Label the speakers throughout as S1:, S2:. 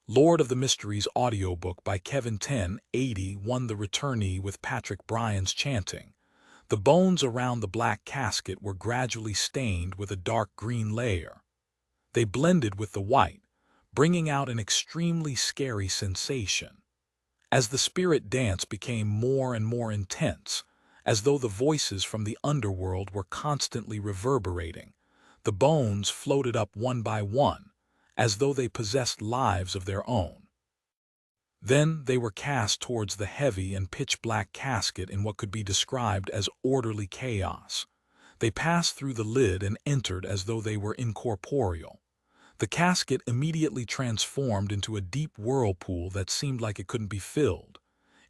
S1: Lord of the Mysteries audiobook by Kevin 1080 won the returnee with Patrick Bryan's chanting. The bones around the black casket were gradually stained with a dark green layer. They blended with the white, bringing out an extremely scary sensation. As the spirit dance became more and more intense, as though the voices from the underworld were constantly reverberating, the bones floated up one by one, as though they possessed lives of their own. Then they were cast towards the heavy and pitch-black casket in what could be described as orderly chaos. They passed through the lid and entered as though they were incorporeal. The casket immediately transformed into a deep whirlpool that seemed like it couldn't be filled.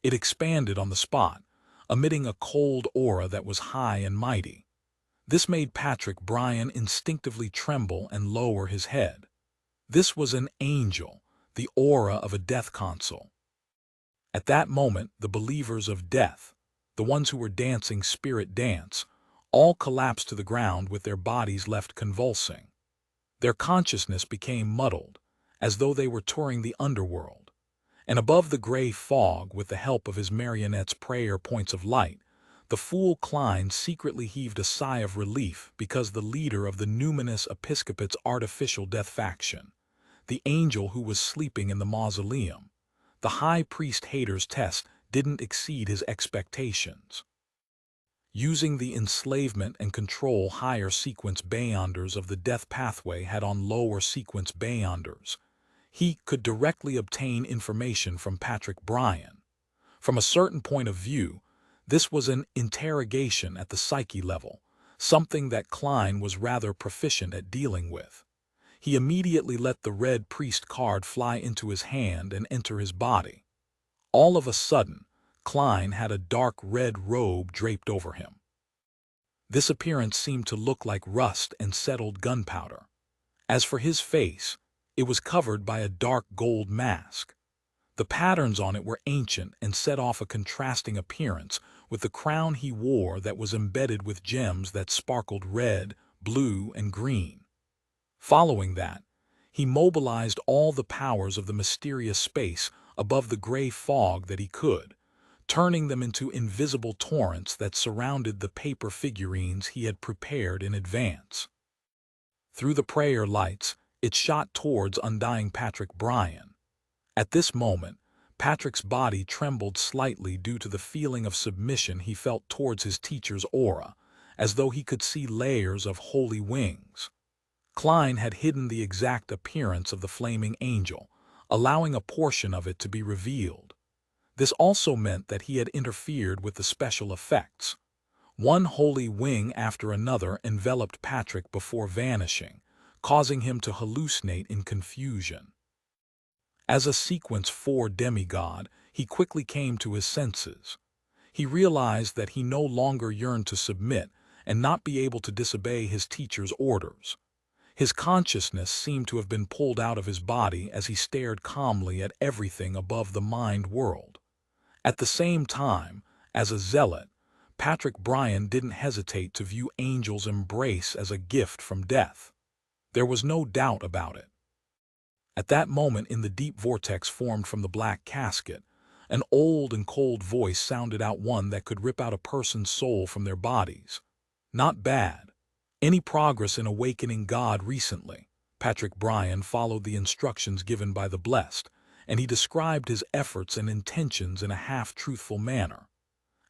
S1: It expanded on the spot, emitting a cold aura that was high and mighty. This made Patrick Bryan instinctively tremble and lower his head. This was an angel, the aura of a death console. At that moment, the believers of death, the ones who were dancing spirit dance, all collapsed to the ground with their bodies left convulsing. Their consciousness became muddled, as though they were touring the underworld. And above the gray fog, with the help of his marionette's prayer points of light, the fool Klein secretly heaved a sigh of relief because the leader of the numinous episcopate's artificial death faction, the angel who was sleeping in the mausoleum, the high priest Hader's test didn't exceed his expectations. Using the enslavement and control higher sequence beyonders of the death pathway had on lower sequence beyonders, he could directly obtain information from Patrick Bryan. From a certain point of view, this was an interrogation at the psyche level, something that Klein was rather proficient at dealing with. He immediately let the red priest card fly into his hand and enter his body. All of a sudden, Klein had a dark red robe draped over him. This appearance seemed to look like rust and settled gunpowder. As for his face, it was covered by a dark gold mask. The patterns on it were ancient and set off a contrasting appearance with the crown he wore that was embedded with gems that sparkled red, blue, and green. Following that, he mobilized all the powers of the mysterious space above the gray fog that he could, turning them into invisible torrents that surrounded the paper figurines he had prepared in advance. Through the prayer lights, it shot towards undying Patrick Bryan. At this moment, Patrick's body trembled slightly due to the feeling of submission he felt towards his teacher's aura, as though he could see layers of holy wings. Klein had hidden the exact appearance of the flaming angel, allowing a portion of it to be revealed. This also meant that he had interfered with the special effects. One holy wing after another enveloped Patrick before vanishing, causing him to hallucinate in confusion. As a Sequence 4 demigod, he quickly came to his senses. He realized that he no longer yearned to submit and not be able to disobey his teacher's orders. His consciousness seemed to have been pulled out of his body as he stared calmly at everything above the mind world. At the same time, as a zealot, Patrick Bryan didn't hesitate to view Angel's embrace as a gift from death. There was no doubt about it. At that moment, in the deep vortex formed from the black casket, an old and cold voice sounded out, one that could rip out a person's soul from their bodies. Not bad. Any progress in awakening God recently? Patrick Bryan followed the instructions given by the blessed, and he described his efforts and intentions in a half-truthful manner.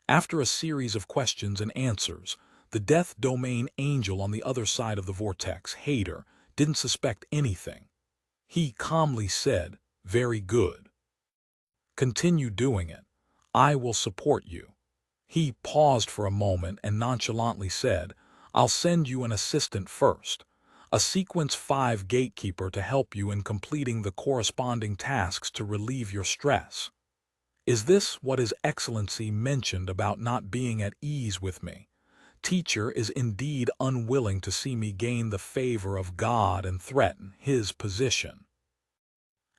S1: After a series of questions and answers, the death domain angel on the other side of the vortex, Hader, didn't suspect anything. He calmly said, "Very good. Continue doing it. I will support you." He paused for a moment and nonchalantly said, "I'll send you an assistant first, a Sequence 5 gatekeeper to help you in completing the corresponding tasks to relieve your stress." Is this what His Excellency mentioned about not being at ease with me? Teacher is indeed unwilling to see me gain the favor of God and threaten his position.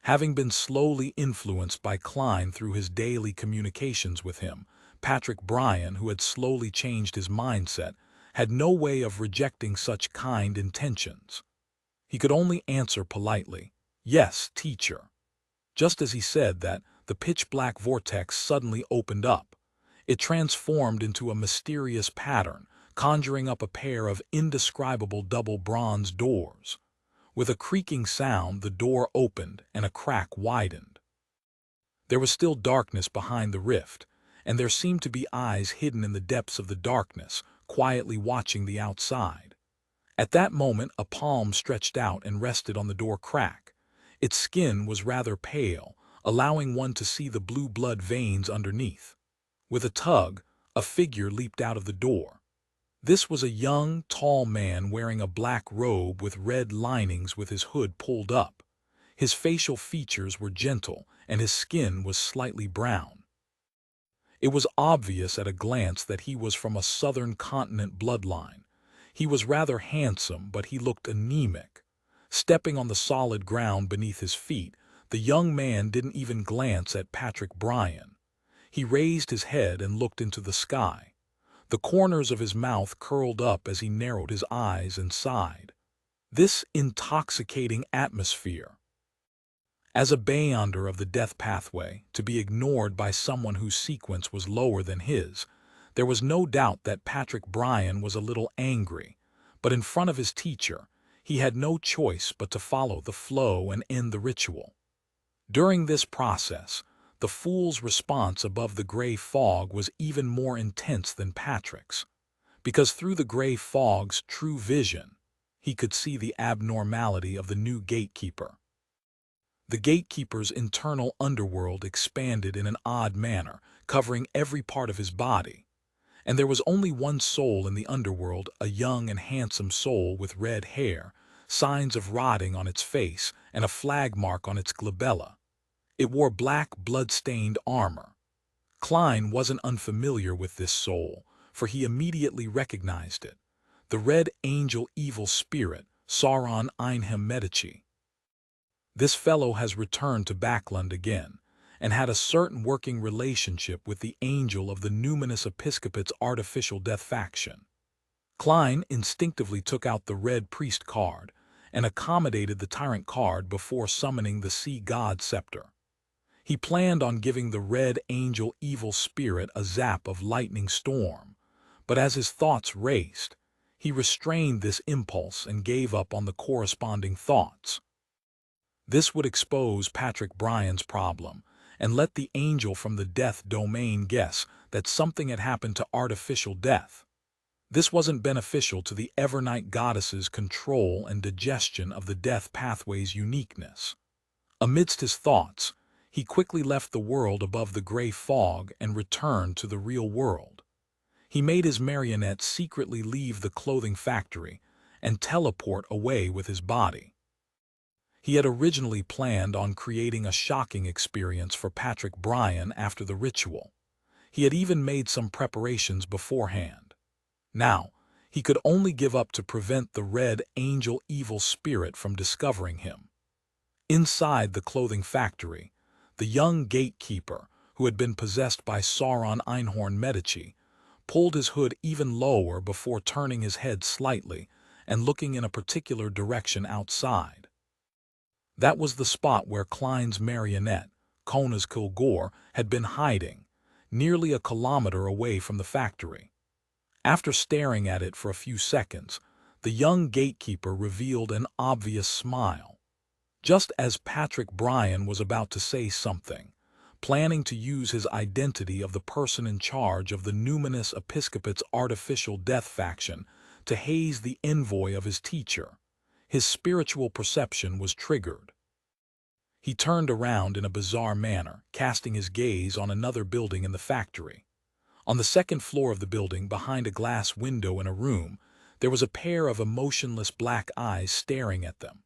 S1: Having been slowly influenced by Klein through his daily communications with him, Patrick Bryan, who had slowly changed his mindset, had no way of rejecting such kind intentions. He could only answer politely, "Yes, teacher." Just as he said that, the pitch-black vortex suddenly opened up. It transformed into a mysterious pattern, conjuring up a pair of indescribable double bronze doors. With a creaking sound, the door opened and a crack widened. There was still darkness behind the rift, and there seemed to be eyes hidden in the depths of the darkness, quietly watching the outside. At that moment, a palm stretched out and rested on the door crack. Its skin was rather pale, allowing one to see the blue blood veins underneath. With a tug, a figure leaped out of the door. This was a young, tall man wearing a black robe with red linings with his hood pulled up. His facial features were gentle, and his skin was slightly brown. It was obvious at a glance that he was from a southern continent bloodline. He was rather handsome, but he looked anemic. Stepping on the solid ground beneath his feet, the young man didn't even glance at Patrick Bryan. He raised his head and looked into the sky. The corners of his mouth curled up as he narrowed his eyes and sighed. This intoxicating atmosphere. As a beyonder of the death pathway, to be ignored by someone whose sequence was lower than his, there was no doubt that Patrick Bryan was a little angry, but in front of his teacher, he had no choice but to follow the flow and end the ritual. During this process, the fool's response above the gray fog was even more intense than Patrick's, because through the gray fog's true vision, he could see the abnormality of the new gatekeeper. The gatekeeper's internal underworld expanded in an odd manner, covering every part of his body. And there was only one soul in the underworld, a young and handsome soul with red hair, signs of rotting on its face, and a flag mark on its glabella. It wore black, blood-stained armor. Klein wasn't unfamiliar with this soul, for he immediately recognized it. The Red Angel Evil Spirit, Sauron Einhem Medici. This fellow has returned to Backland again, and had a certain working relationship with the angel of the numinous episcopate's artificial death faction. Klein instinctively took out the red priest card and accommodated the tyrant card before summoning the sea god scepter. He planned on giving the Red Angel Evil Spirit a zap of lightning storm, but as his thoughts raced, he restrained this impulse and gave up on the corresponding thoughts. This would expose Patrick Bryan's problem, and let the angel from the death domain guess that something had happened to artificial death. This wasn't beneficial to the Evernight goddess's control and digestion of the death pathway's uniqueness. Amidst his thoughts, he quickly left the world above the gray fog and returned to the real world. He made his marionette secretly leave the clothing factory and teleport away with his body. He had originally planned on creating a shocking experience for Patrick Bryan after the ritual. He had even made some preparations beforehand. Now, he could only give up to prevent the Red Angel Evil Spirit from discovering him. Inside the clothing factory, the young gatekeeper, who had been possessed by Sauron Einhorn Medici, pulled his hood even lower before turning his head slightly and looking in a particular direction outside. That was the spot where Klein's marionette, Kona's Kilgore, had been hiding, nearly a kilometer away from the factory. After staring at it for a few seconds, the young gatekeeper revealed an obvious smile. Just as Patrick Bryan was about to say something, planning to use his identity of the person in charge of the numinous episcopate's artificial death faction to haze the envoy of his teacher, his spiritual perception was triggered. He turned around in a bizarre manner, casting his gaze on another building in the factory. On the second floor of the building, behind a glass window in a room, there was a pair of emotionless black eyes staring at them.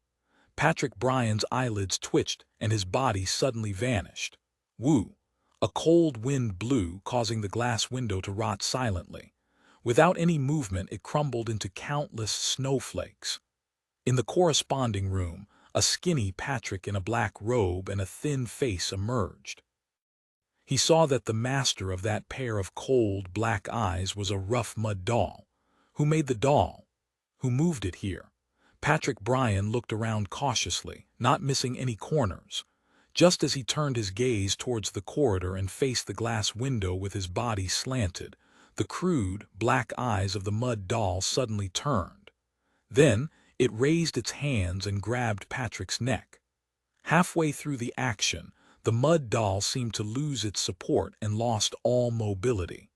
S1: Patrick Bryan's eyelids twitched and his body suddenly vanished. Woo! A cold wind blew, causing the glass window to rot silently. Without any movement, it crumbled into countless snowflakes. In the corresponding room, a skinny Patrick in a black robe and a thin face emerged. He saw that the master of that pair of cold black eyes was a rough mud doll. Who made the doll? Who moved it here? Patrick Bryan looked around cautiously, not missing any corners. Just as he turned his gaze towards the corridor and faced the glass window with his body slanted, the crude, black eyes of the mud doll suddenly turned. Then, it raised its hands and grabbed Patrick's neck. Halfway through the action, the mud doll seemed to lose its support and lost all mobility.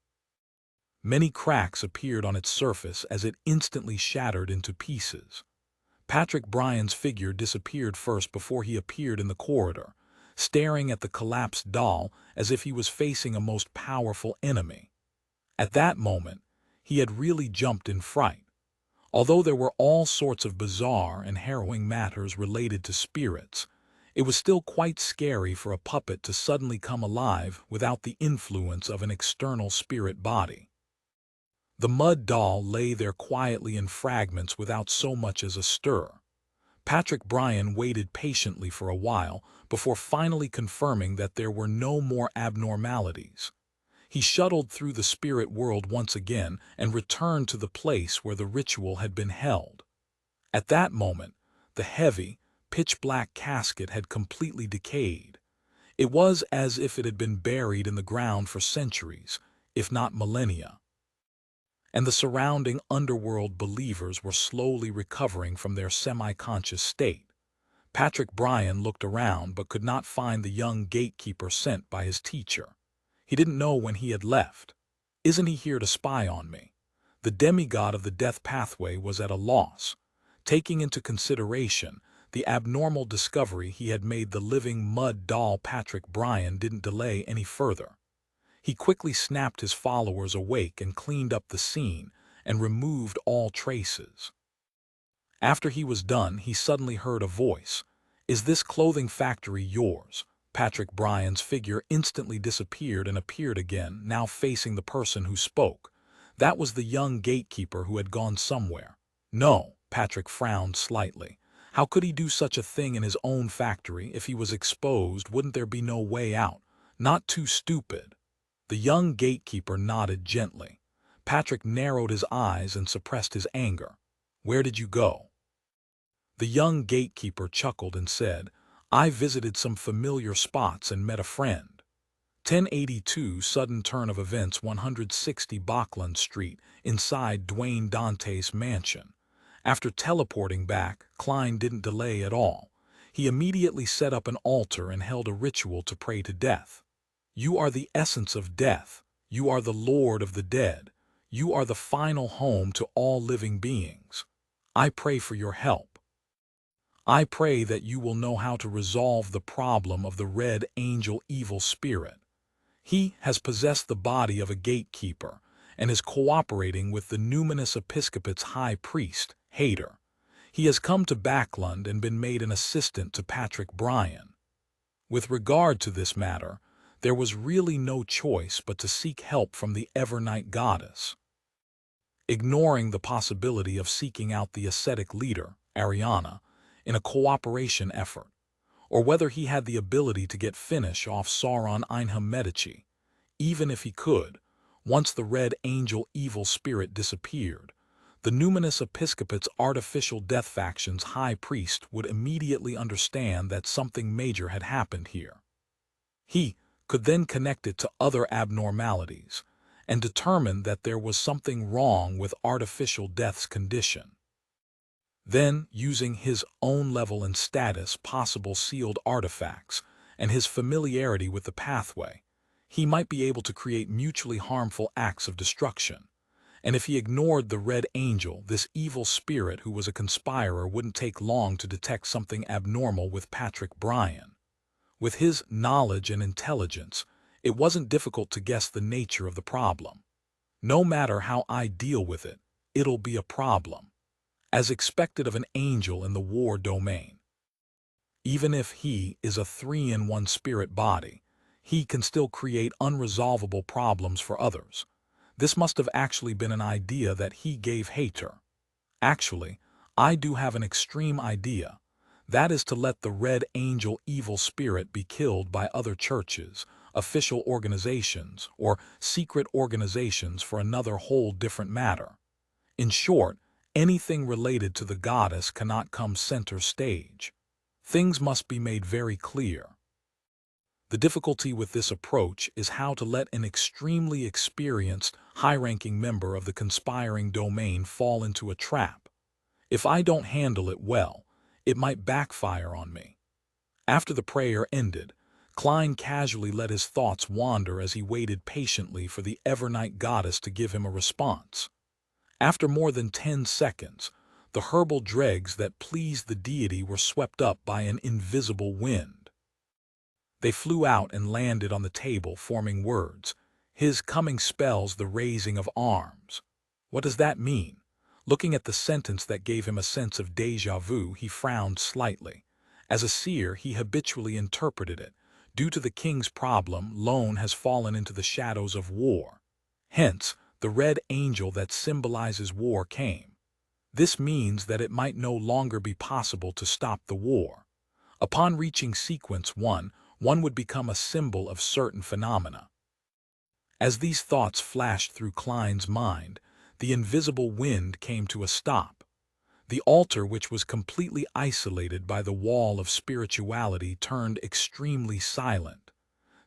S1: Many cracks appeared on its surface as it instantly shattered into pieces. Patrick Bryan's figure disappeared first before he appeared in the corridor, staring at the collapsed doll as if he was facing a most powerful enemy. At that moment, he had really jumped in fright. Although there were all sorts of bizarre and harrowing matters related to spirits, it was still quite scary for a puppet to suddenly come alive without the influence of an external spirit body. The mud doll lay there quietly in fragments without so much as a stir. Patrick Bryan waited patiently for a while before finally confirming that there were no more abnormalities. He shuttled through the spirit world once again and returned to the place where the ritual had been held. At that moment, the heavy, pitch-black casket had completely decayed. It was as if it had been buried in the ground for centuries, if not millennia. And the surrounding underworld believers were slowly recovering from their semi-conscious state. Patrick Bryan looked around but could not find the young gatekeeper sent by his teacher. He didn't know when he had left. "Isn't he here to spy on me?" The demigod of the death pathway was at a loss. Taking into consideration the abnormal discovery he had made, the living mud doll Patrick Bryan didn't delay any further. He quickly snapped his followers awake and cleaned up the scene and removed all traces. After he was done, he suddenly heard a voice. "Is this clothing factory yours?" Patrick Bryan's figure instantly disappeared and appeared again, now facing the person who spoke. That was the young gatekeeper who had gone somewhere. "No," Patrick frowned slightly. How could he do such a thing in his own factory? If he was exposed, wouldn't there be no way out? Not too stupid. The young gatekeeper nodded gently. Patrick narrowed his eyes and suppressed his anger. "Where did you go?" The young gatekeeper chuckled and said, "I visited some familiar spots and met a friend." 1082 Sudden turn of events, 160 Bachland Street, inside Dwayne Dante's mansion. After teleporting back, Klein didn't delay at all. He immediately set up an altar and held a ritual to pray to death. "You are the essence of death. You are the Lord of the dead. You are the final home to all living beings. I pray for your help. I pray that you will know how to resolve the problem of the Red Angel evil spirit. He has possessed the body of a gatekeeper and is cooperating with the numinous episcopate's high priest, Hater. He has come to Bachland and been made an assistant to Patrick Bryan. With regard to this matter, there was really no choice but to seek help from the Evernight goddess. Ignoring the possibility of seeking out the ascetic leader, Ariana, in a cooperation effort, or whether he had the ability to get finish off Sauron Einham Medici. Even if he could, once the Red Angel evil spirit disappeared, the numinous episcopate's artificial death faction's high priest would immediately understand that something major had happened here. He could then connect it to other abnormalities and determine that there was something wrong with artificial death's condition. Then, using his own level and status, possible sealed artifacts, and his familiarity with the pathway, he might be able to create mutually harmful acts of destruction. And if he ignored the Red Angel, this evil spirit who was a conspirer, wouldn't take long to detect something abnormal with Patrick Bryan. With his knowledge and intelligence, it wasn't difficult to guess the nature of the problem. No matter how I deal with it, it'll be a problem, as expected of an angel in the war domain. Even if he is a 3-in-1 spirit body, he can still create unresolvable problems for others. This must have actually been an idea that he gave Hater. Actually, I do have an extreme idea. That is to let the Red Angel evil spirit be killed by other churches, official organizations, or secret organizations for another whole different matter. In short, anything related to the goddess cannot come center stage. Things must be made very clear. The difficulty with this approach is how to let an extremely experienced, high-ranking member of the conspiring domain fall into a trap. If I don't handle it well, it might backfire on me. After the prayer ended, Klein casually let his thoughts wander as he waited patiently for the Evernight goddess to give him a response. After more than 10 seconds, the herbal dregs that pleased the deity were swept up by an invisible wind. They flew out and landed on the table, forming words. His coming spells the raising of arms. What does that mean? Looking at the sentence that gave him a sense of déjà vu, he frowned slightly. As a seer, he habitually interpreted it. Due to the king's problem, Lone has fallen into the shadows of war. Hence, the red angel that symbolizes war came. This means that it might no longer be possible to stop the war. Upon reaching sequence 1, one would become a symbol of certain phenomena. As these thoughts flashed through Klein's mind, the invisible wind came to a stop. The altar, which was completely isolated by the wall of spirituality, turned extremely silent.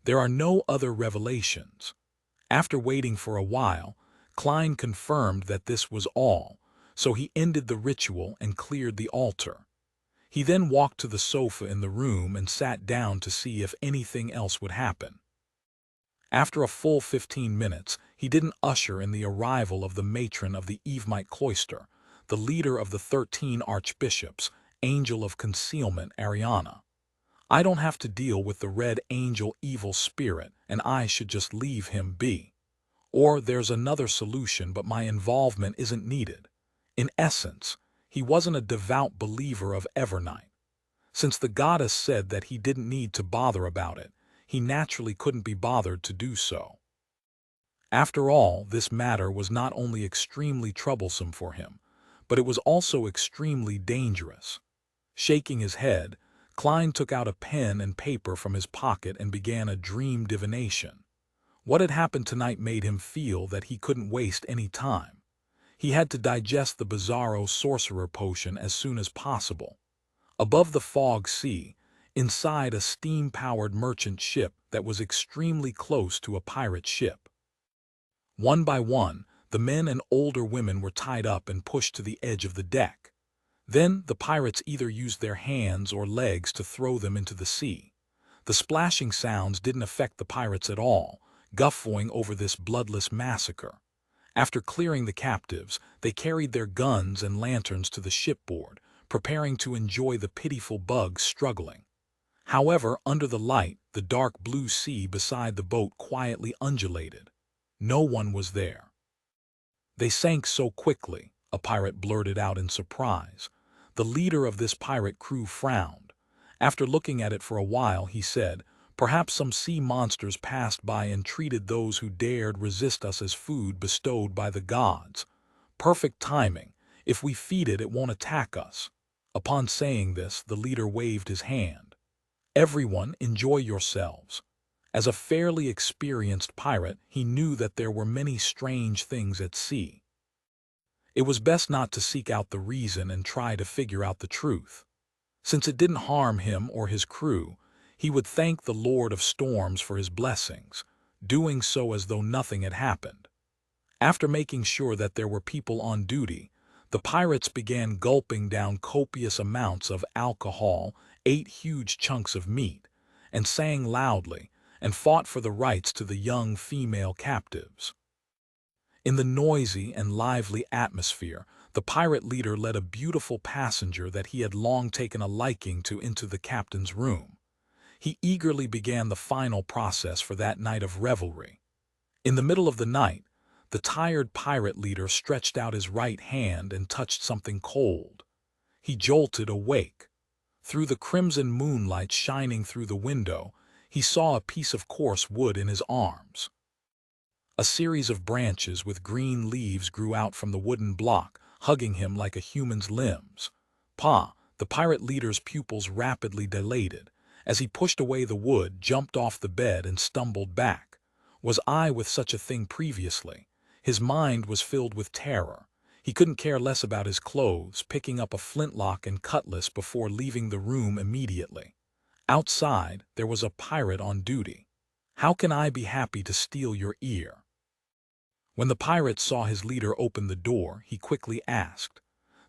S1: There are no other revelations. After waiting for a while, Klein confirmed that this was all, so he ended the ritual and cleared the altar. He then walked to the sofa in the room and sat down to see if anything else would happen. After a full 15 minutes, he didn't usher in the arrival of the matron of the Evemite cloister, the leader of the 13 archbishops, angel of concealment Ariana. I don't have to deal with the red angel evil spirit, and I should just leave him be. Or there's another solution, but my involvement isn't needed. In essence, he wasn't a devout believer of Evernight. Since the goddess said that he didn't need to bother about it, he naturally couldn't be bothered to do so. After all, this matter was not only extremely troublesome for him, but it was also extremely dangerous. Shaking his head, Klein took out a pen and paper from his pocket and began a dream divination. What had happened tonight made him feel that he couldn't waste any time. He had to digest the bizarro sorcerer potion as soon as possible. Above the fog sea, inside a steam-powered merchant ship that was extremely close to a pirate ship. One by one, the men and older women were tied up and pushed to the edge of the deck. Then the pirates either used their hands or legs to throw them into the sea. The splashing sounds didn't affect the pirates at all, guffawing over this bloodless massacre. After clearing the captives, they carried their guns and lanterns to the shipboard, preparing to enjoy the pitiful bugs struggling. However, under the light, the dark blue sea beside the boat quietly undulated. No one was there. They sank so quickly, a pirate blurted out in surprise. The leader of this pirate crew frowned. After looking at it for a while, he said, "Perhaps some sea monsters passed by and treated those who dared resist us as food bestowed by the gods. Perfect timing. If we feed it, it won't attack us." Upon saying this, the leader waved his hand. "Everyone, enjoy yourselves." As a fairly experienced pirate, he knew that there were many strange things at sea. It was best not to seek out the reason and try to figure out the truth. Since it didn't harm him or his crew, he would thank the Lord of Storms for his blessings, doing so as though nothing had happened. After making sure that there were people on duty, the pirates began gulping down copious amounts of alcohol, ate huge chunks of meat, and sang loudly, and fought for the rights to the young female captives. In the noisy and lively atmosphere, the pirate leader led a beautiful passenger that he had long taken a liking to into the captain's room. He eagerly began the final process for that night of revelry. In the middle of the night, the tired pirate leader stretched out his right hand and touched something cold. He jolted awake. Through the crimson moonlight shining through the window, he saw a piece of coarse wood in his arms. A series of branches with green leaves grew out from the wooden block, hugging him like a human's limbs. The pirate leader's pupils rapidly dilated. As he pushed away the wood, jumped off the bed and stumbled back. Was I with such a thing previously? His mind was filled with terror. He couldn't care less about his clothes, picking up a flintlock and cutlass before leaving the room immediately. Outside, there was a pirate on duty. "How can I be happy to steal your ear?" When the pirate saw his leader open the door, he quickly asked.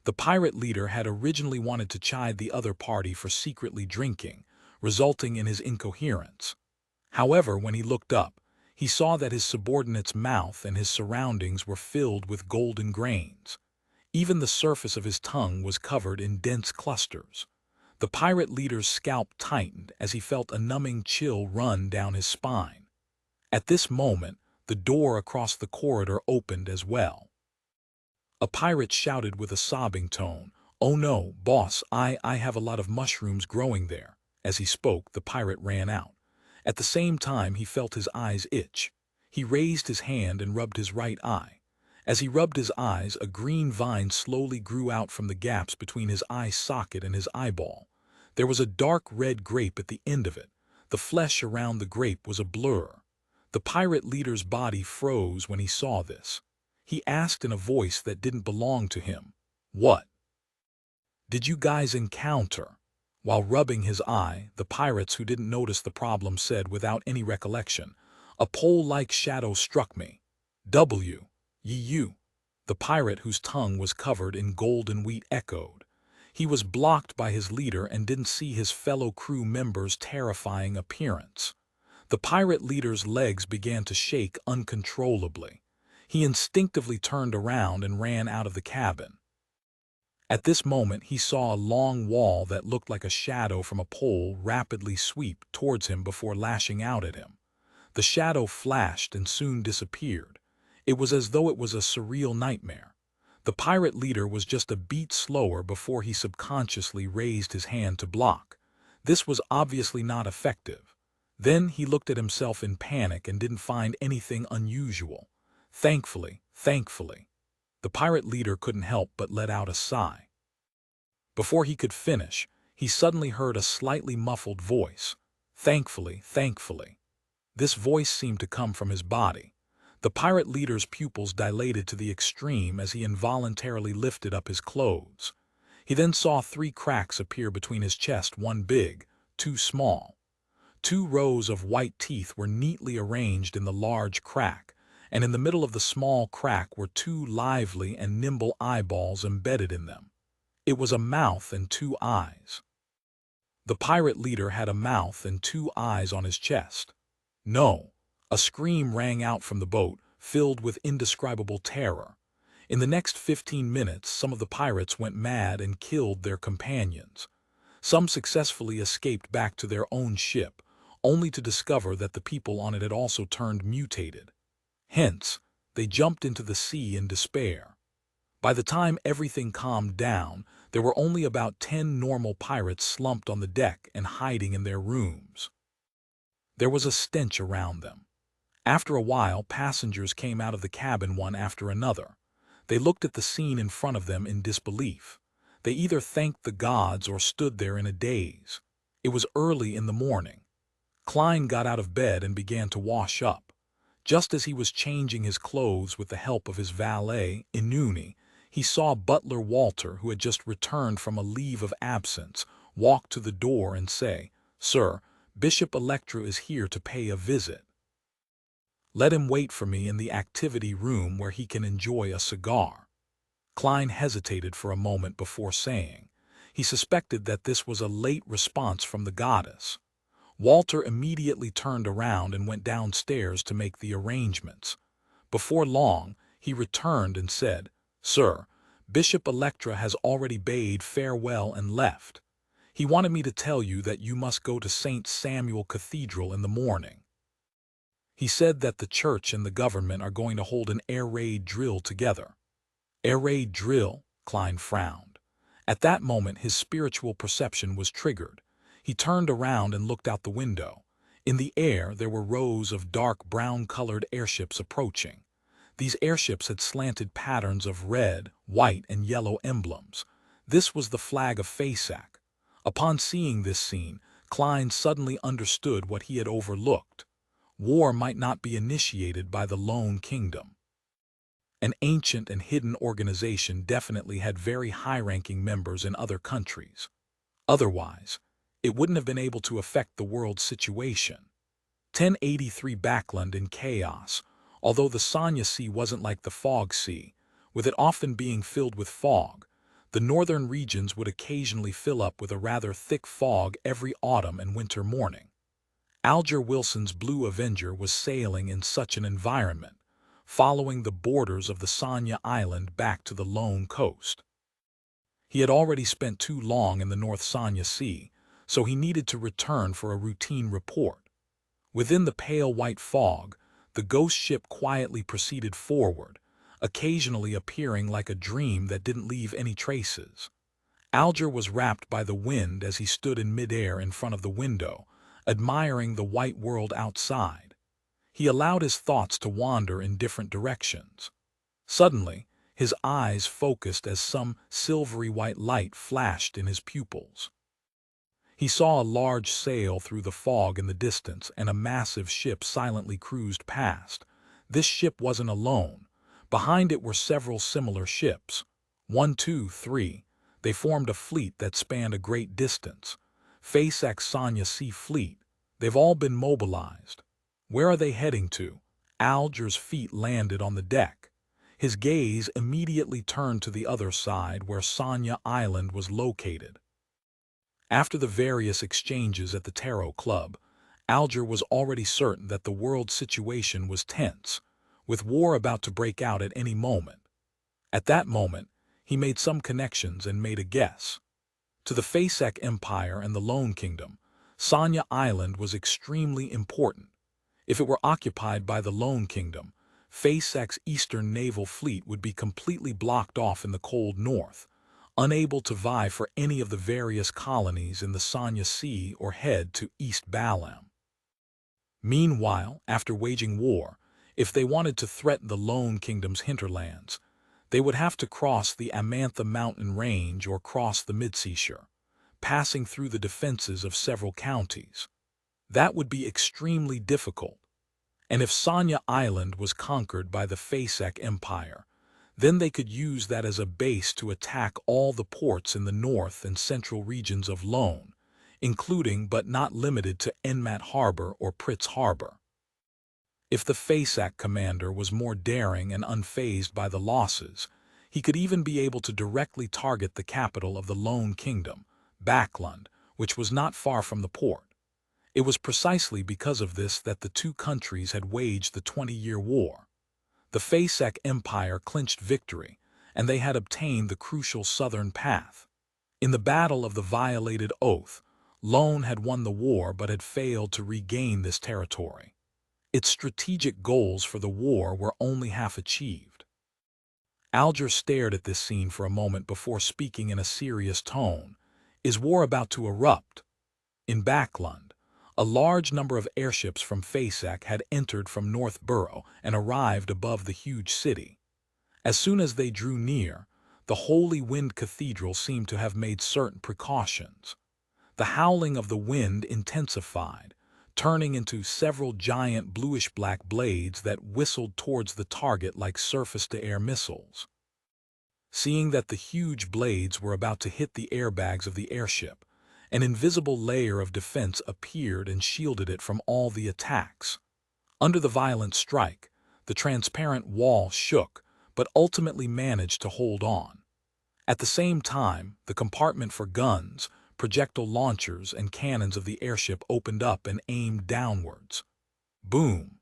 S1: The pirate leader had originally wanted to chide the other party for secretly drinking, resulting in his incoherence. However, when he looked up, he saw that his subordinate's mouth and his surroundings were filled with golden grains. Even the surface of his tongue was covered in dense clusters. The pirate leader's scalp tightened as he felt a numbing chill run down his spine. At this moment, the door across the corridor opened as well. A pirate shouted with a sobbing tone, "Oh no, boss, I have a lot of mushrooms growing there." As he spoke, the pirate ran out. At the same time, he felt his eyes itch. He raised his hand and rubbed his right eye. As he rubbed his eyes, a green vine slowly grew out from the gaps between his eye socket and his eyeball. There was a dark red grape at the end of it. The flesh around the grape was a blur. The pirate leader's body froze when he saw this. He asked in a voice that didn't belong to him, "What did you guys encounter?" While rubbing his eye, the pirates who didn't notice the problem said without any recollection, "A pole-like shadow struck me. You." The pirate whose tongue was covered in golden wheat echoed. He was blocked by his leader and didn't see his fellow crew members' terrifying appearance. The pirate leader's legs began to shake uncontrollably. He instinctively turned around and ran out of the cabin. At this moment, he saw a long wall that looked like a shadow from a pole rapidly sweep towards him before lashing out at him. The shadow flashed and soon disappeared. It was as though it was a surreal nightmare. The pirate leader was just a beat slower before he subconsciously raised his hand to block. This was obviously not effective. Then he looked at himself in panic and didn't find anything unusual. Thankfully, the pirate leader couldn't help but let out a sigh. Before he could finish, he suddenly heard a slightly muffled voice. Thankfully. This voice seemed to come from his body. The pirate leader's pupils dilated to the extreme as he involuntarily lifted up his clothes. He then saw 3 cracks appear between his chest, 1 big, 2 small. 2 rows of white teeth were neatly arranged in the large crack, and in the middle of the small crack were 2 lively and nimble eyeballs embedded in them. It was a mouth and 2 eyes. The pirate leader had a mouth and 2 eyes on his chest. "No!" A scream rang out from the boat, filled with indescribable terror. In the next 15 minutes, some of the pirates went mad and killed their companions. Some successfully escaped back to their own ship, only to discover that the people on it had also turned mutated. Hence, they jumped into the sea in despair. By the time everything calmed down, there were only about 10 normal pirates slumped on the deck and hiding in their rooms. There was a stench around them. After a while, passengers came out of the cabin one after another. They looked at the scene in front of them in disbelief. They either thanked the gods or stood there in a daze. It was early in the morning. Klein got out of bed and began to wash up. Just as he was changing his clothes with the help of his valet, Inuni, he saw butler Walter, who had just returned from a leave of absence, walk to the door and say, "Sir, Bishop Electra is here to pay a visit. Let him wait for me in the activity room where he can enjoy a cigar." Klein hesitated for a moment before saying. He suspected that this was a late response from the goddess. Walter immediately turned around and went downstairs to make the arrangements. Before long, he returned and said, "Sir, Bishop Electra has already bade farewell and left. He wanted me to tell you that you must go to St. Samuel Cathedral in the morning. He said that the church and the government are going to hold an air raid drill together." "Air raid drill?" Klein frowned. At that moment, his spiritual perception was triggered. He turned around and looked out the window. In the air, there were rows of dark brown-colored airships approaching. These airships had slanted patterns of red, white, and yellow emblems. This was the flag of Fasak. Upon seeing this scene, Klein suddenly understood what he had overlooked. War might not be initiated by the lone kingdom. An ancient and hidden organization definitely had very high-ranking members in other countries. Otherwise, it wouldn't have been able to affect the world's situation. 1083 Backland in chaos. Although the Sanya Sea wasn't like the Fog Sea, with it often being filled with fog, the northern regions would occasionally fill up with a rather thick fog every autumn and winter morning. Alger Wilson's Blue Avenger was sailing in such an environment, following the borders of the Sanya Island back to the lone coast. He had already spent too long in the North Sanya Sea, so he needed to return for a routine report. Within the pale white fog, the ghost ship quietly proceeded forward, occasionally appearing like a dream that didn't leave any traces. Alger was wrapped by the wind as he stood in midair in front of the window, admiring the white world outside. He allowed his thoughts to wander in different directions. Suddenly, his eyes focused as some silvery white light flashed in his pupils. He saw a large sail through the fog in the distance, and a massive ship silently cruised past. This ship wasn't alone. Behind it were several similar ships. 1, 2, 3. They formed a fleet that spanned a great distance. Facex Sanya Sea Fleet. They've all been mobilized. Where are they heading to? Alger's feet landed on the deck. His gaze immediately turned to the other side where Sanya Island was located. After the various exchanges at the Tarot Club, Alger was already certain that the world situation was tense, with war about to break out at any moment. At that moment, he made some connections and made a guess. To the Facex Empire and the Lone Kingdom, Sanya Island was extremely important. If it were occupied by the Lone Kingdom, Facex's Eastern Naval Fleet would be completely blocked off in the cold north, unable to vie for any of the various colonies in the Sanya Sea or head to East Balam. Meanwhile, after waging war, if they wanted to threaten the Lone Kingdom's hinterlands, they would have to cross the Amantha mountain range or cross the Midseashore, passing through the defenses of several counties. That would be extremely difficult. And if Sanya Island was conquered by the Facex Empire, then they could use that as a base to attack all the ports in the north and central regions of Lone, including but not limited to Enmat Harbor or Pritz Harbor. If the Facex commander was more daring and unfazed by the losses, he could even be able to directly target the capital of the Lone Kingdom, Backland, which was not far from the port. It was precisely because of this that the two countries had waged the 20-year war. The Facex Empire clinched victory, and they had obtained the crucial southern path. In the Battle of the Violated Oath, Lone had won the war but had failed to regain this territory. Its strategic goals for the war were only half achieved. Alger stared at this scene for a moment before speaking in a serious tone. Is war about to erupt? In Backland, a large number of airships from Facex had entered from North Borough and arrived above the huge city. As soon as they drew near, the Holy Wind Cathedral seemed to have made certain precautions. The howling of the wind intensified, turning into several giant bluish-black blades that whistled towards the target like surface-to-air missiles. Seeing that the huge blades were about to hit the airbags of the airship, an invisible layer of defense appeared and shielded it from all the attacks. Under the violent strike, the transparent wall shook, but ultimately managed to hold on. At the same time, the compartment for guns, projectile launchers, and cannons of the airship opened up and aimed downwards. Boom!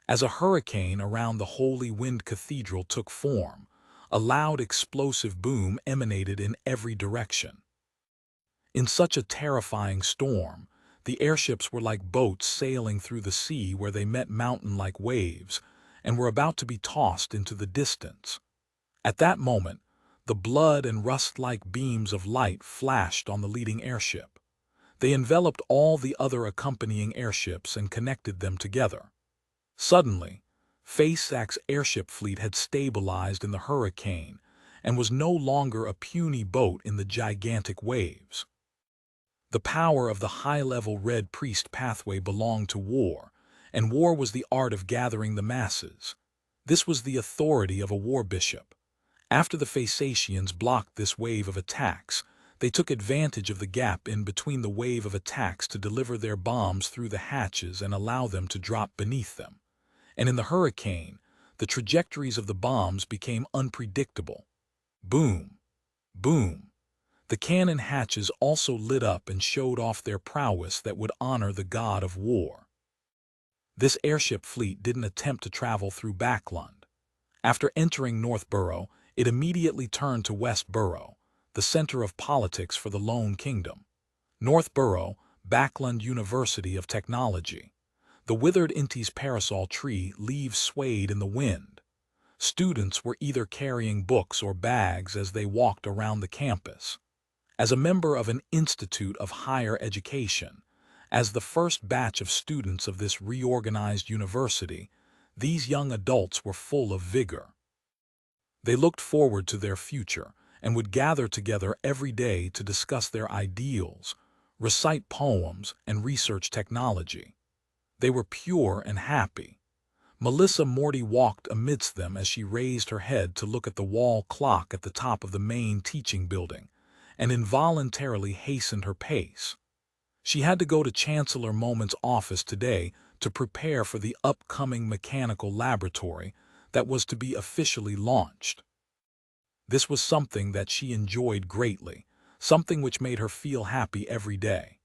S1: As a hurricane around the Holy Wind Cathedral took form, a loud explosive boom emanated in every direction. In such a terrifying storm, the airships were like boats sailing through the sea where they met mountain-like waves and were about to be tossed into the distance. At that moment, the blood and rust-like beams of light flashed on the leading airship. They enveloped all the other accompanying airships and connected them together. Suddenly, Facex's airship fleet had stabilized in the hurricane and was no longer a puny boat in the gigantic waves. The power of the high-level Red Priest pathway belonged to war, and war was the art of gathering the masses. This was the authority of a war bishop. After the Facetians blocked this wave of attacks, They took advantage of the gap in between the wave of attacks to deliver their bombs through the hatches and allow them to drop beneath them. And in the hurricane, the trajectories of the bombs became unpredictable. Boom, boom. The cannon hatches also lit up and showed off their prowess that would honor the god of war. This airship fleet didn't attempt to travel through Backlund. After entering Northborough, it immediately turned to Westborough, the center of politics for the Lone Kingdom. Northborough, Backlund University of Technology. The withered Inti's parasol tree leaves swayed in the wind. Students were either carrying books or bags as they walked around the campus. As a member of an institute of higher education, as the first batch of students of this reorganized university, these young adults were full of vigor. They looked forward to their future and would gather together every day to discuss their ideals, recite poems, and research technology. They were pure and happy. Melissa Morty walked amidst them as she raised her head to look at the wall clock at the top of the main teaching building, and involuntarily hastened her pace. She had to go to Chancellor Moment's office today to prepare for the upcoming mechanical laboratory that was to be officially launched. This was something that she enjoyed greatly, something which made her feel happy every day.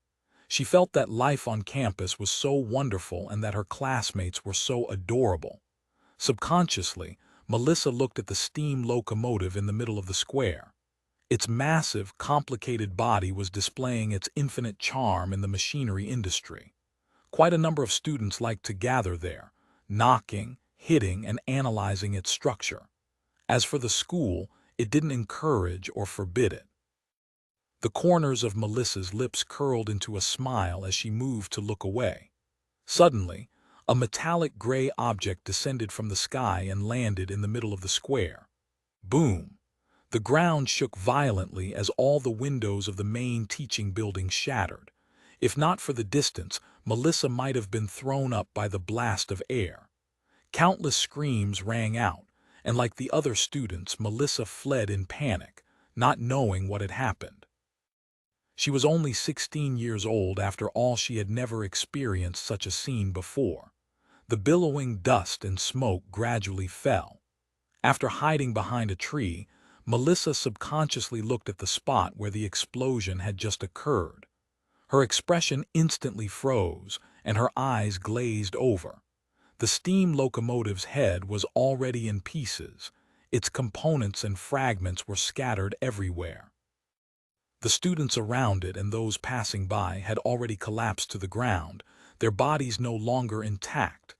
S1: She felt that life on campus was so wonderful and that her classmates were so adorable. Subconsciously, Melissa looked at the steam locomotive in the middle of the square. Its massive, complicated body was displaying its infinite charm in the machinery industry. Quite a number of students liked to gather there, knocking, hitting, and analyzing its structure. As for the school, it didn't encourage or forbid it. The corners of Melissa's lips curled into a smile as she moved to look away. Suddenly, a metallic gray object descended from the sky and landed in the middle of the square. Boom! The ground shook violently as all the windows of the main teaching building shattered. If not for the distance, Melissa might have been thrown up by the blast of air. Countless screams rang out, and like the other students, Melissa fled in panic, not knowing what had happened. She was only 16 years old. After all, she had never experienced such a scene before. The billowing dust and smoke gradually fell. After hiding behind a tree, Melissa subconsciously looked at the spot where the explosion had just occurred. Her expression instantly froze, and her eyes glazed over. The steam locomotive's head was already in pieces. Its components and fragments were scattered everywhere. The students around it and those passing by had already collapsed to the ground, their bodies no longer intact.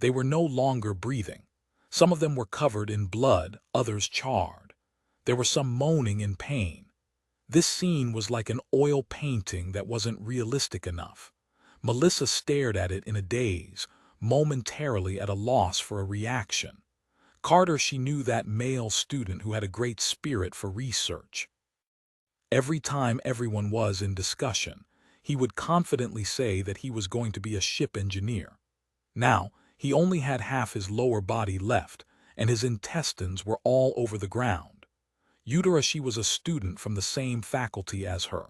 S1: They were no longer breathing. Some of them were covered in blood, others charred. There were some moaning in pain. This scene was like an oil painting that wasn't realistic enough. Melissa stared at it in a daze, momentarily at a loss for a reaction. Carter, she knew, that male student who had a great spirit for research. Every time everyone was in discussion, he would confidently say that he was going to be a ship engineer. Now, he only had half his lower body left, and his intestines were all over the ground. Eudora, she was a student from the same faculty as her.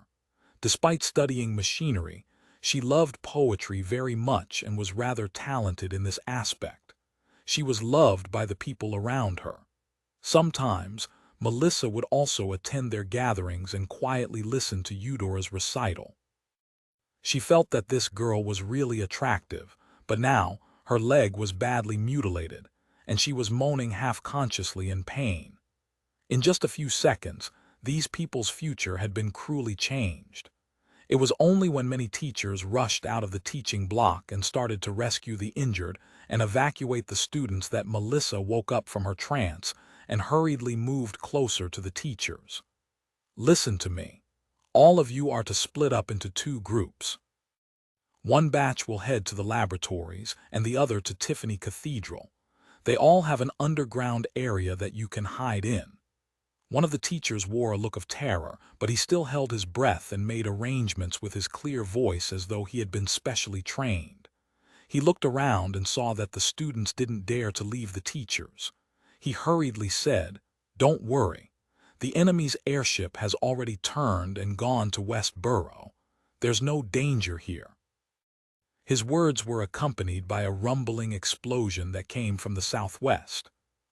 S1: Despite studying machinery, she loved poetry very much and was rather talented in this aspect. She was loved by the people around her. Sometimes, Melissa would also attend their gatherings and quietly listen to Eudora's recital. She felt that this girl was really attractive, but now her leg was badly mutilated, and she was moaning half-consciously in pain. In just a few seconds, these people's future had been cruelly changed. It was only when many teachers rushed out of the teaching block and started to rescue the injured and evacuate the students that Melissa woke up from her trance and hurriedly moved closer to the teachers. Listen to me. All of you are to split up into two groups. One batch will head to the laboratories and the other to Tiffany Cathedral. They all have an underground area that you can hide in. One of the teachers wore a look of terror, but he still held his breath and made arrangements with his clear voice as though he had been specially trained. He looked around and saw that the students didn't dare to leave the teachers. He hurriedly said, "Don't worry. The enemy's airship has already turned and gone to West Borough. There's no danger here." His words were accompanied by a rumbling explosion that came from the southwest.